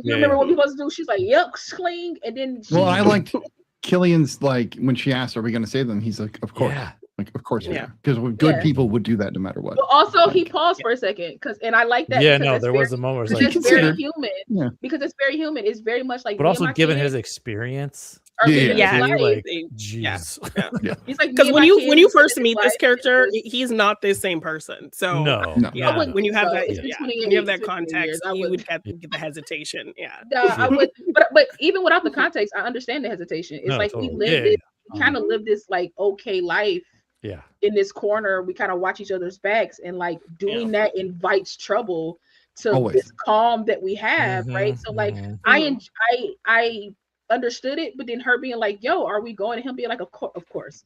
Speaker 6: You remember what we supposed to do? She's like, yep, sling. And then
Speaker 2: I liked Cillian's, like when she asked, are we gonna save them? He's like, of course. Like, of course, because good people would do that no matter what.
Speaker 6: But also, he paused for a second, and I like that.
Speaker 4: There was a moment where
Speaker 6: it's very human. Because it's very human. It's very much like.
Speaker 4: But also, given his experience.
Speaker 6: He's
Speaker 3: like, because when you first meet this character, he's not the same person. So when you have that context, you would get the hesitation.
Speaker 6: I would, but even without the context, I understand the hesitation. It's like we kind of live this like okay life. In this corner, we kind of watch each other's backs, and like doing that invites trouble to this calm that we have, right? So like I understood it, but then her being like, yo, are we going? And him being like, of course.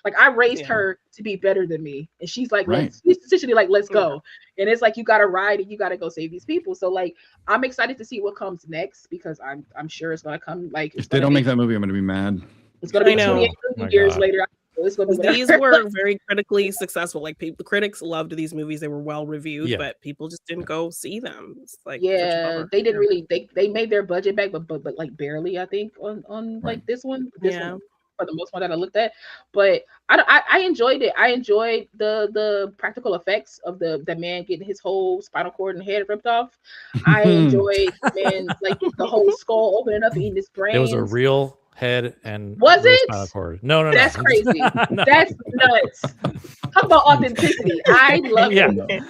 Speaker 6: Like I raised her to be better than me, and she's like, she's essentially like, let's go. And it's like, you gotta ride and you gotta go save these people. So like I'm excited to see what comes next, because I'm sure it's gonna come. Like
Speaker 2: if they don't make that movie, I'm gonna be mad.
Speaker 6: It's gonna be 28 years later.
Speaker 3: These were very critically successful. Like critics loved these movies; they were well reviewed, but people just didn't go see them. It's like
Speaker 6: they didn't really. They made their budget back, but like barely. I think on like this one. for the most part that I looked at. But I enjoyed it. I enjoyed the practical effects of the man getting his whole spinal cord and head ripped off. I enjoyed the man, like the whole skull opening up and eating his brains.
Speaker 4: It was a real head and
Speaker 6: Was
Speaker 4: real
Speaker 6: it?
Speaker 4: spinal cord. No.
Speaker 6: That's crazy.
Speaker 4: No.
Speaker 6: That's nuts. Talk about authenticity. I love
Speaker 4: Yeah.
Speaker 6: it.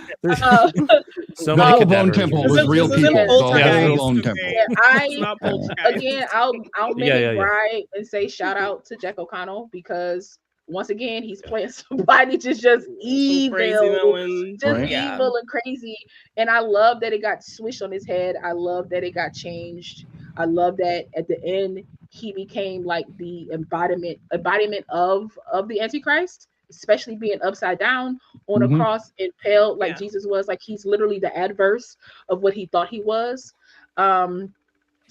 Speaker 4: So
Speaker 2: The
Speaker 4: many
Speaker 2: whole
Speaker 4: cadavers.
Speaker 2: bone temple was real
Speaker 3: This isn't
Speaker 2: people. It was all
Speaker 3: Poltergeist,
Speaker 2: real bone temple.
Speaker 3: okay?
Speaker 6: Yeah,
Speaker 3: It's not Poltergeist.
Speaker 6: again, I'll make
Speaker 4: Yeah,
Speaker 6: it
Speaker 4: yeah, yeah.
Speaker 6: right and say shout out to Jack O'Connell, because once again he's playing somebody just
Speaker 3: Some
Speaker 6: evil,
Speaker 3: crazy villains.
Speaker 6: just
Speaker 2: Right.
Speaker 3: Yeah.
Speaker 6: evil and crazy. And I love that it got swished on his head. I love that it got changed. I love that at the end he became like the embodiment of the Antichrist, especially being upside down on a
Speaker 2: Mhm.
Speaker 6: cross and pale like
Speaker 3: Yeah.
Speaker 6: Jesus was. Like he's literally the adverse of what he thought he was.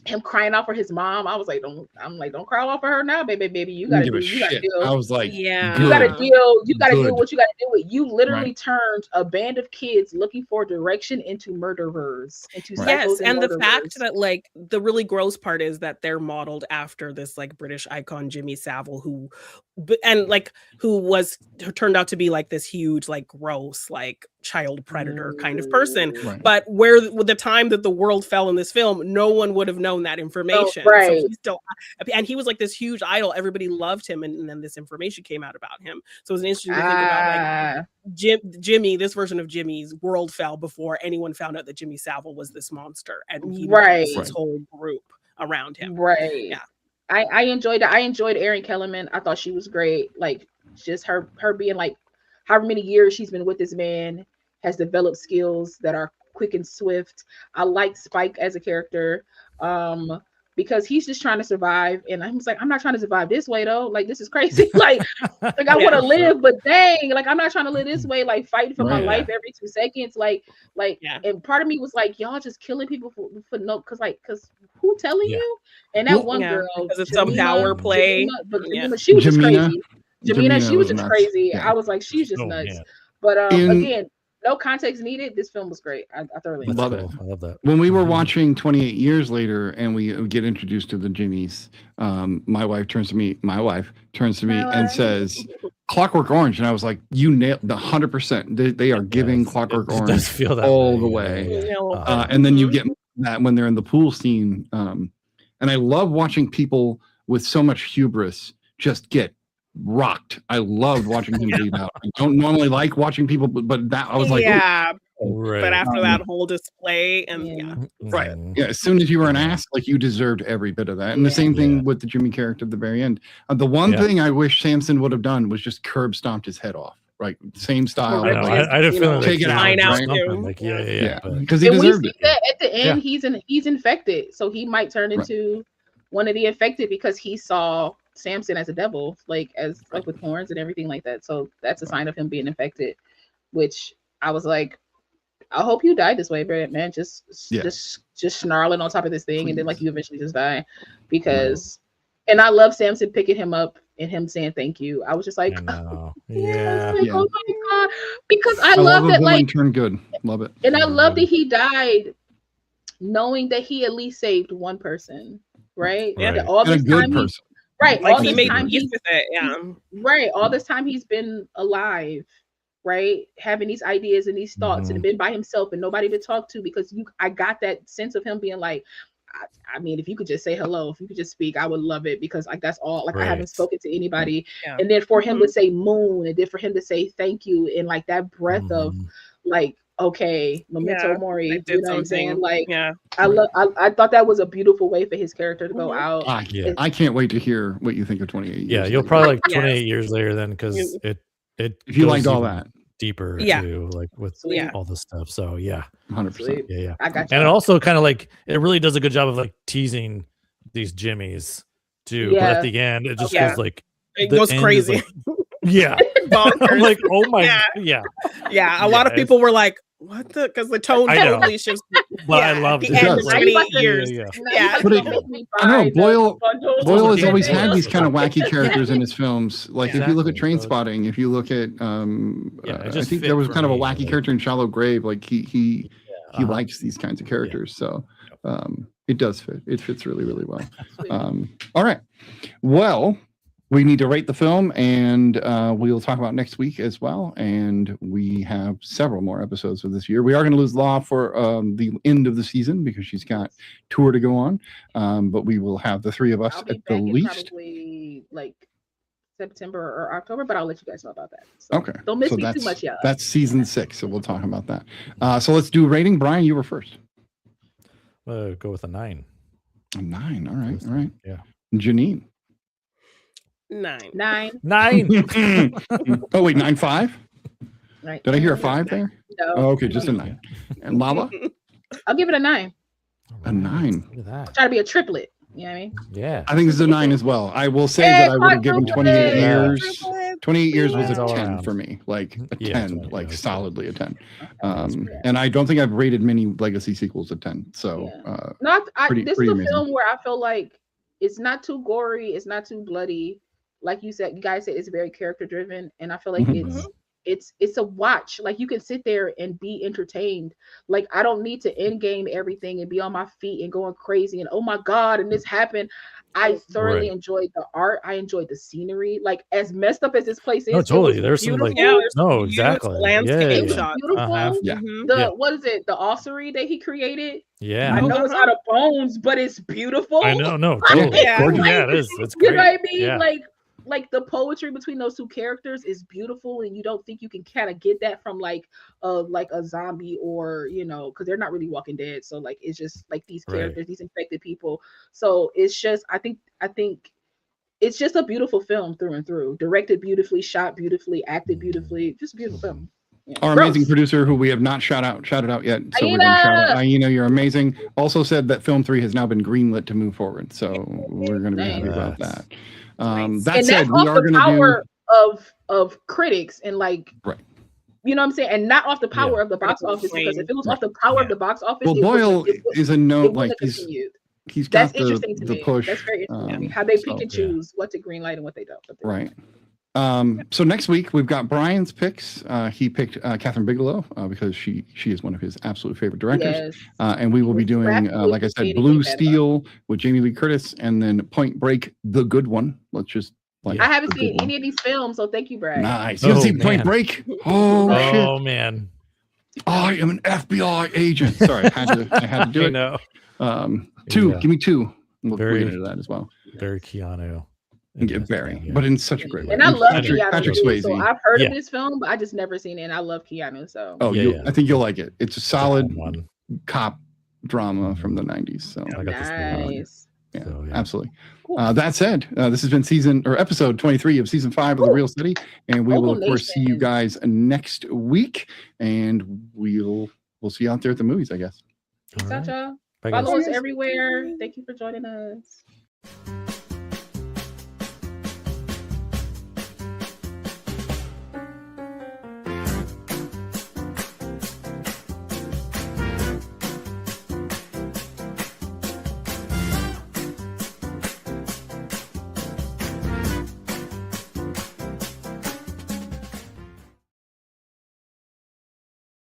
Speaker 6: Him crying out for his mom, I was like, don't cry out for her now, baby. You gotta
Speaker 2: Didn't give a
Speaker 6: you gotta
Speaker 2: shit.
Speaker 6: deal.
Speaker 2: I was like,
Speaker 3: Yeah.
Speaker 6: You gotta
Speaker 2: good.
Speaker 6: deal
Speaker 2: Good.
Speaker 6: what you gotta deal with. You literally
Speaker 2: Right.
Speaker 6: turned a band of kids looking for direction into murderers, into
Speaker 2: Right.
Speaker 3: Yes,
Speaker 6: psychos
Speaker 3: and the
Speaker 6: murderers.
Speaker 3: fact that like the really gross part is that they're modeled after this like British icon Jimmy Savile, who turned out to be like this huge like gross like child predator kind of person.
Speaker 2: Right.
Speaker 3: But where with the time that the world fell in this film, no one would have known that information. So
Speaker 6: right.
Speaker 3: he's still, and he was like this huge idol. Everybody loved him, and then this information came out about him. So it was interesting to think about like Jimmy, this version of Jimmy's world fell before anyone found out that Jimmy Savile was this monster, and he
Speaker 6: Right.
Speaker 3: built his whole group around him.
Speaker 6: Right.
Speaker 3: Yeah.
Speaker 6: I enjoyed it. I enjoyed Erin Kellerman. I thought she was great. Like just her being like however many years she's been with this man, has developed skills that are quick and swift. I like Spike as a character. Because he's just trying to survive. And I'm just like, I'm not trying to survive this way though. Like this is crazy. like I want to live, but dang, like I'm not trying to live this way, like fighting for my
Speaker 2: Right.
Speaker 6: life every 2 seconds. Like
Speaker 3: Yeah.
Speaker 6: and part of me was like, y'all just killing people for no, because who telling
Speaker 4: Yeah.
Speaker 6: you? And that
Speaker 2: Well,
Speaker 6: one
Speaker 3: Yeah,
Speaker 6: girl,
Speaker 3: because it's some power play.
Speaker 6: but
Speaker 3: Yeah.
Speaker 6: she was just
Speaker 2: Jamina.
Speaker 6: crazy. Jamina, she was just
Speaker 2: nuts.
Speaker 6: crazy.
Speaker 2: Yeah.
Speaker 6: I was like, she's just
Speaker 4: Oh,
Speaker 6: nuts.
Speaker 4: man.
Speaker 6: But
Speaker 2: In-
Speaker 6: again, no context needed. This film was great. I thoroughly
Speaker 4: That's
Speaker 2: Love
Speaker 6: enjoyed
Speaker 2: it.
Speaker 4: cool. I love that.
Speaker 2: When we were
Speaker 4: Mhm.
Speaker 2: watching 28 Years Later and we get introduced to the Jimmies, my wife turns to me and says, Clockwork Orange. And I was like, you nailed the 100%. They are giving
Speaker 4: Yes,
Speaker 2: Clockwork
Speaker 4: it does
Speaker 2: Orange
Speaker 4: feel that
Speaker 2: all
Speaker 4: way.
Speaker 2: the
Speaker 4: Yeah,
Speaker 2: way.
Speaker 4: yeah, yeah.
Speaker 3: Yeah.
Speaker 2: And then you
Speaker 3: Mhm.
Speaker 2: get that when they're in the pool scene. And I love watching people with so much hubris just get rocked. I loved watching him bleed out. I don't normally like watching people, but that I was like,
Speaker 3: yeah,
Speaker 4: Right.
Speaker 3: but after that whole display, and yeah,
Speaker 2: right.
Speaker 4: Mhm.
Speaker 2: Yeah, as soon as you were an ass, like you deserved every bit of that. And the same thing
Speaker 4: Yeah.
Speaker 2: with the Jimmy character at the very end. The one
Speaker 4: Yeah.
Speaker 2: thing I wish Samson would have done was just curb stomped his head off. Right, same style.
Speaker 4: I know.
Speaker 2: like,
Speaker 4: I had a feeling
Speaker 2: take it out,
Speaker 3: Line out
Speaker 2: right?
Speaker 3: too.
Speaker 4: Like, yeah.
Speaker 2: yeah,
Speaker 4: But
Speaker 2: because he
Speaker 6: And we
Speaker 2: deserved
Speaker 6: see
Speaker 2: it.
Speaker 6: that at the end,
Speaker 4: Yeah.
Speaker 6: he's infected, so he might turn
Speaker 2: Right.
Speaker 6: into one of the infected because he saw Samson as a devil, like with horns and everything like that. So that's a sign of him being infected. Which I was like, I hope you die this way, Brad, man. Just snarling on top of this thing, and then like you eventually just die. Because, and I love Samson picking him up and him saying thank you. I was just like,
Speaker 4: I know.
Speaker 6: yes,
Speaker 4: Yeah.
Speaker 6: like, oh my god, because I
Speaker 2: I
Speaker 6: love
Speaker 2: love a
Speaker 6: that,
Speaker 2: villain
Speaker 6: like,
Speaker 2: turn good. Love it.
Speaker 6: and I love that he died knowing that he at least saved one person, right?
Speaker 4: Right.
Speaker 6: That all
Speaker 2: And a
Speaker 6: this
Speaker 2: good
Speaker 6: time
Speaker 2: person.
Speaker 6: right,
Speaker 3: like
Speaker 6: all
Speaker 3: he
Speaker 6: this
Speaker 3: made
Speaker 6: time
Speaker 3: peace with it. Yeah,
Speaker 6: right, all this time he's been alive, right, having these ideas and these thoughts, and been by himself and nobody to talk to, because I got that sense of him being like, I mean, if you could just say hello, if you could just speak, I would love it, because like that's all. Like I haven't
Speaker 4: Right.
Speaker 6: spoken to anybody,
Speaker 3: Yeah.
Speaker 6: and then for him to say moon, and then for him to say thank you, and like that breath of like, okay, memento
Speaker 3: Yeah,
Speaker 6: mori,
Speaker 3: I
Speaker 6: you
Speaker 3: did
Speaker 6: know what I'm saying?
Speaker 3: something.
Speaker 6: Like,
Speaker 3: Yeah,
Speaker 6: I thought that was a beautiful way for his character to go
Speaker 3: Mhm.
Speaker 6: out.
Speaker 4: Yeah.
Speaker 2: I can't wait to hear what you think of 28 years.
Speaker 4: Yeah, you'll
Speaker 2: later.
Speaker 4: probably like
Speaker 3: Yes.
Speaker 4: 28 years later then, because
Speaker 3: You-
Speaker 4: it
Speaker 2: if you
Speaker 4: goes
Speaker 2: liked all
Speaker 4: even
Speaker 2: that,
Speaker 4: deeper
Speaker 3: Yeah.
Speaker 4: too, like with
Speaker 6: Sweet.
Speaker 4: all this stuff. So yeah,
Speaker 2: 100%.
Speaker 6: Sweet.
Speaker 4: yeah.
Speaker 6: I got you.
Speaker 4: And it also kind of like it really does a good job of like teasing these Jimmies too. But
Speaker 6: Yeah.
Speaker 4: at the end, it just
Speaker 3: Yeah.
Speaker 4: feels like
Speaker 3: it
Speaker 4: the
Speaker 3: goes
Speaker 4: end is,
Speaker 3: crazy.
Speaker 4: like, yeah.
Speaker 3: Bonkers.
Speaker 4: I'm like, oh my,
Speaker 3: Yeah.
Speaker 4: yeah.
Speaker 3: Yeah, a lot of
Speaker 4: Yeah,
Speaker 3: people were like, "What the?" Because the tone
Speaker 4: I know.
Speaker 3: totally shifts.
Speaker 4: But I
Speaker 3: Yeah,
Speaker 4: loved
Speaker 3: at
Speaker 4: it.
Speaker 3: the end
Speaker 2: It
Speaker 3: of
Speaker 2: does.
Speaker 3: 28
Speaker 6: Yeah,
Speaker 3: years.
Speaker 4: yeah.
Speaker 3: Yeah.
Speaker 2: But I don't know, Boyle has always had these kind of wacky characters in his films. Like if you look at
Speaker 4: Exactly.
Speaker 2: Trainspotting, if you look at,
Speaker 4: it
Speaker 2: I
Speaker 4: just
Speaker 2: think
Speaker 4: fit
Speaker 2: there was
Speaker 4: for
Speaker 2: kind of a
Speaker 4: me,
Speaker 2: wacky
Speaker 4: like-
Speaker 2: character in Shallow Grave. Like he
Speaker 4: Uh-huh.
Speaker 2: likes these kinds of characters. So it does fit. It fits really, really well. All right. Well, we need to rate the film, and we'll talk about next week as well. And we have several more episodes for this year. We are going to lose Law for the end of the season because she's got tour to go on. But we will have the three of us
Speaker 6: I'll be
Speaker 2: at
Speaker 6: back
Speaker 2: the
Speaker 6: in
Speaker 2: least.
Speaker 6: probably like September or October, but I'll let you guys know about that. So
Speaker 2: Okay.
Speaker 6: don't miss
Speaker 2: So
Speaker 6: me too much, y'all.
Speaker 2: That's season 6, so we'll talk about that. So let's do rating. Brian, you were first.
Speaker 4: Go with a 9.
Speaker 2: A 9. All right. All right.
Speaker 4: Yeah.
Speaker 2: Janine.
Speaker 3: 9.
Speaker 6: 9.
Speaker 4: 9.
Speaker 2: Oh, wait, 9.5?
Speaker 6: Right.
Speaker 2: Did I hear a 5 there?
Speaker 6: No.
Speaker 2: Oh, okay, just a 9. And Lava?
Speaker 6: I'll give it a 9.
Speaker 2: A 9.
Speaker 4: Look at that.
Speaker 6: Try to be a triplet. You know what I mean?
Speaker 4: Yeah.
Speaker 2: I think this is a 9 as well. I will say that I would have given 28
Speaker 6: quadruplets.
Speaker 2: years. 28 years was
Speaker 4: All
Speaker 2: a 10
Speaker 4: around.
Speaker 2: for me, like a
Speaker 4: Yeah,
Speaker 2: 10,
Speaker 4: 20,
Speaker 2: like
Speaker 4: yeah,
Speaker 2: solidly a 10.
Speaker 6: Yeah.
Speaker 2: And I don't think I've rated many legacy sequels a 10. So
Speaker 6: Yeah.
Speaker 2: pretty
Speaker 6: This is a
Speaker 2: amazing.
Speaker 6: film where I feel like it's not too gory, it's not too bloody. Like you guys said, it's very character driven, and I feel like
Speaker 2: Mhm.
Speaker 6: it's a watch. Like you can sit there and be entertained. Like I don't need to end game everything and be on my feet and going crazy and oh my god, and this happened. I thoroughly
Speaker 4: Right.
Speaker 6: enjoyed the art. I enjoyed the scenery. Like as messed up as this place is,
Speaker 4: No,
Speaker 6: it
Speaker 4: totally.
Speaker 6: was
Speaker 4: There's some like
Speaker 6: beautiful.
Speaker 4: no, exactly.
Speaker 3: Landscape
Speaker 6: It was
Speaker 3: shots.
Speaker 6: beautiful.
Speaker 2: Yeah.
Speaker 3: Mhm.
Speaker 6: The what is it? The ossuary that he created.
Speaker 4: Yeah.
Speaker 6: I know it's out of bones, but it's beautiful.
Speaker 4: I know. No, totally.
Speaker 3: Yeah.
Speaker 2: Gorgeous.
Speaker 4: Yeah, it is. It's
Speaker 6: You
Speaker 4: great.
Speaker 6: know what I mean?
Speaker 4: Yeah.
Speaker 6: Like the poetry between those two characters is beautiful, and you don't think you can kind of get that from like a zombie or because they're not really Walking Dead. So like it's just like these
Speaker 4: Right.
Speaker 6: characters, these infected people. So it's just I think it's just a beautiful film through and through. Directed beautifully, shot beautifully, acted beautifully. Just a beautiful film. Yeah.
Speaker 2: Our amazing producer, who we have not shouted out yet, so we're going to shout out Aina. You're amazing. Also said that film 3 has now been greenlit to move forward, so we're going to be happy about that. That said, we are going to
Speaker 6: power of critics and like
Speaker 2: right.
Speaker 6: You know what I'm saying, and not off the power
Speaker 4: Yeah.
Speaker 6: of the box office, because if it was
Speaker 2: Right.
Speaker 6: off the power of
Speaker 4: Yeah.
Speaker 6: the box office,
Speaker 2: Well,
Speaker 6: it
Speaker 2: Boyle
Speaker 6: wouldn't-
Speaker 2: is a
Speaker 6: it
Speaker 2: note
Speaker 6: wouldn't
Speaker 2: like
Speaker 6: have
Speaker 2: he's
Speaker 6: continued.
Speaker 2: got
Speaker 6: That's interesting to
Speaker 2: the
Speaker 6: me.
Speaker 2: push.
Speaker 6: That's very interesting to me. How they pick and choose what to greenlight and what they don't.
Speaker 2: Right. So next week we've got Brian's picks. He picked Catherine Bigelow because she is one of his absolute favorite directors.
Speaker 6: Yes.
Speaker 2: And we will be doing, like I said, Blue Steel with Jamie Lee Curtis, and then Point Break, the good one. Let's just like
Speaker 6: I haven't
Speaker 2: the good
Speaker 6: seen
Speaker 2: one.
Speaker 6: any of these films, so thank you, Brad.
Speaker 2: Nice. You haven't seen Point
Speaker 4: man.
Speaker 2: Break? Oh shit!
Speaker 4: Oh man.
Speaker 2: I am an FBI agent. Sorry, I had to do
Speaker 4: I
Speaker 2: it.
Speaker 4: know.
Speaker 2: 2.
Speaker 4: Yeah.
Speaker 2: Give me 2. We'll
Speaker 4: Very-
Speaker 2: get into that as well.
Speaker 4: Very Keanu.
Speaker 2: And get Barry, but in such a great way.
Speaker 6: And I love
Speaker 2: Patrick
Speaker 6: Keanu too,
Speaker 2: Swayze.
Speaker 6: so I've heard
Speaker 4: Yeah.
Speaker 6: of this film, but I just never seen it, and I love Keanu. So
Speaker 2: Oh,
Speaker 4: Yeah.
Speaker 2: I think you'll like it. It's a solid
Speaker 4: one.
Speaker 2: cop drama from the 90s. So
Speaker 4: I got this thing.
Speaker 6: nice.
Speaker 2: yeah,
Speaker 4: So, yeah.
Speaker 2: absolutely.
Speaker 6: Cool.
Speaker 2: That said, this has been episode 23 of season 5 of the
Speaker 6: Cool.
Speaker 2: Real Study, and we will of
Speaker 6: Global
Speaker 2: course see you
Speaker 6: Nation.
Speaker 2: guys next week, and we'll see you out there at the movies, I guess.
Speaker 4: All
Speaker 6: Ciao,
Speaker 4: right.
Speaker 6: ciao.
Speaker 4: Bye, guys.
Speaker 6: Follow us everywhere. Thank you for joining us.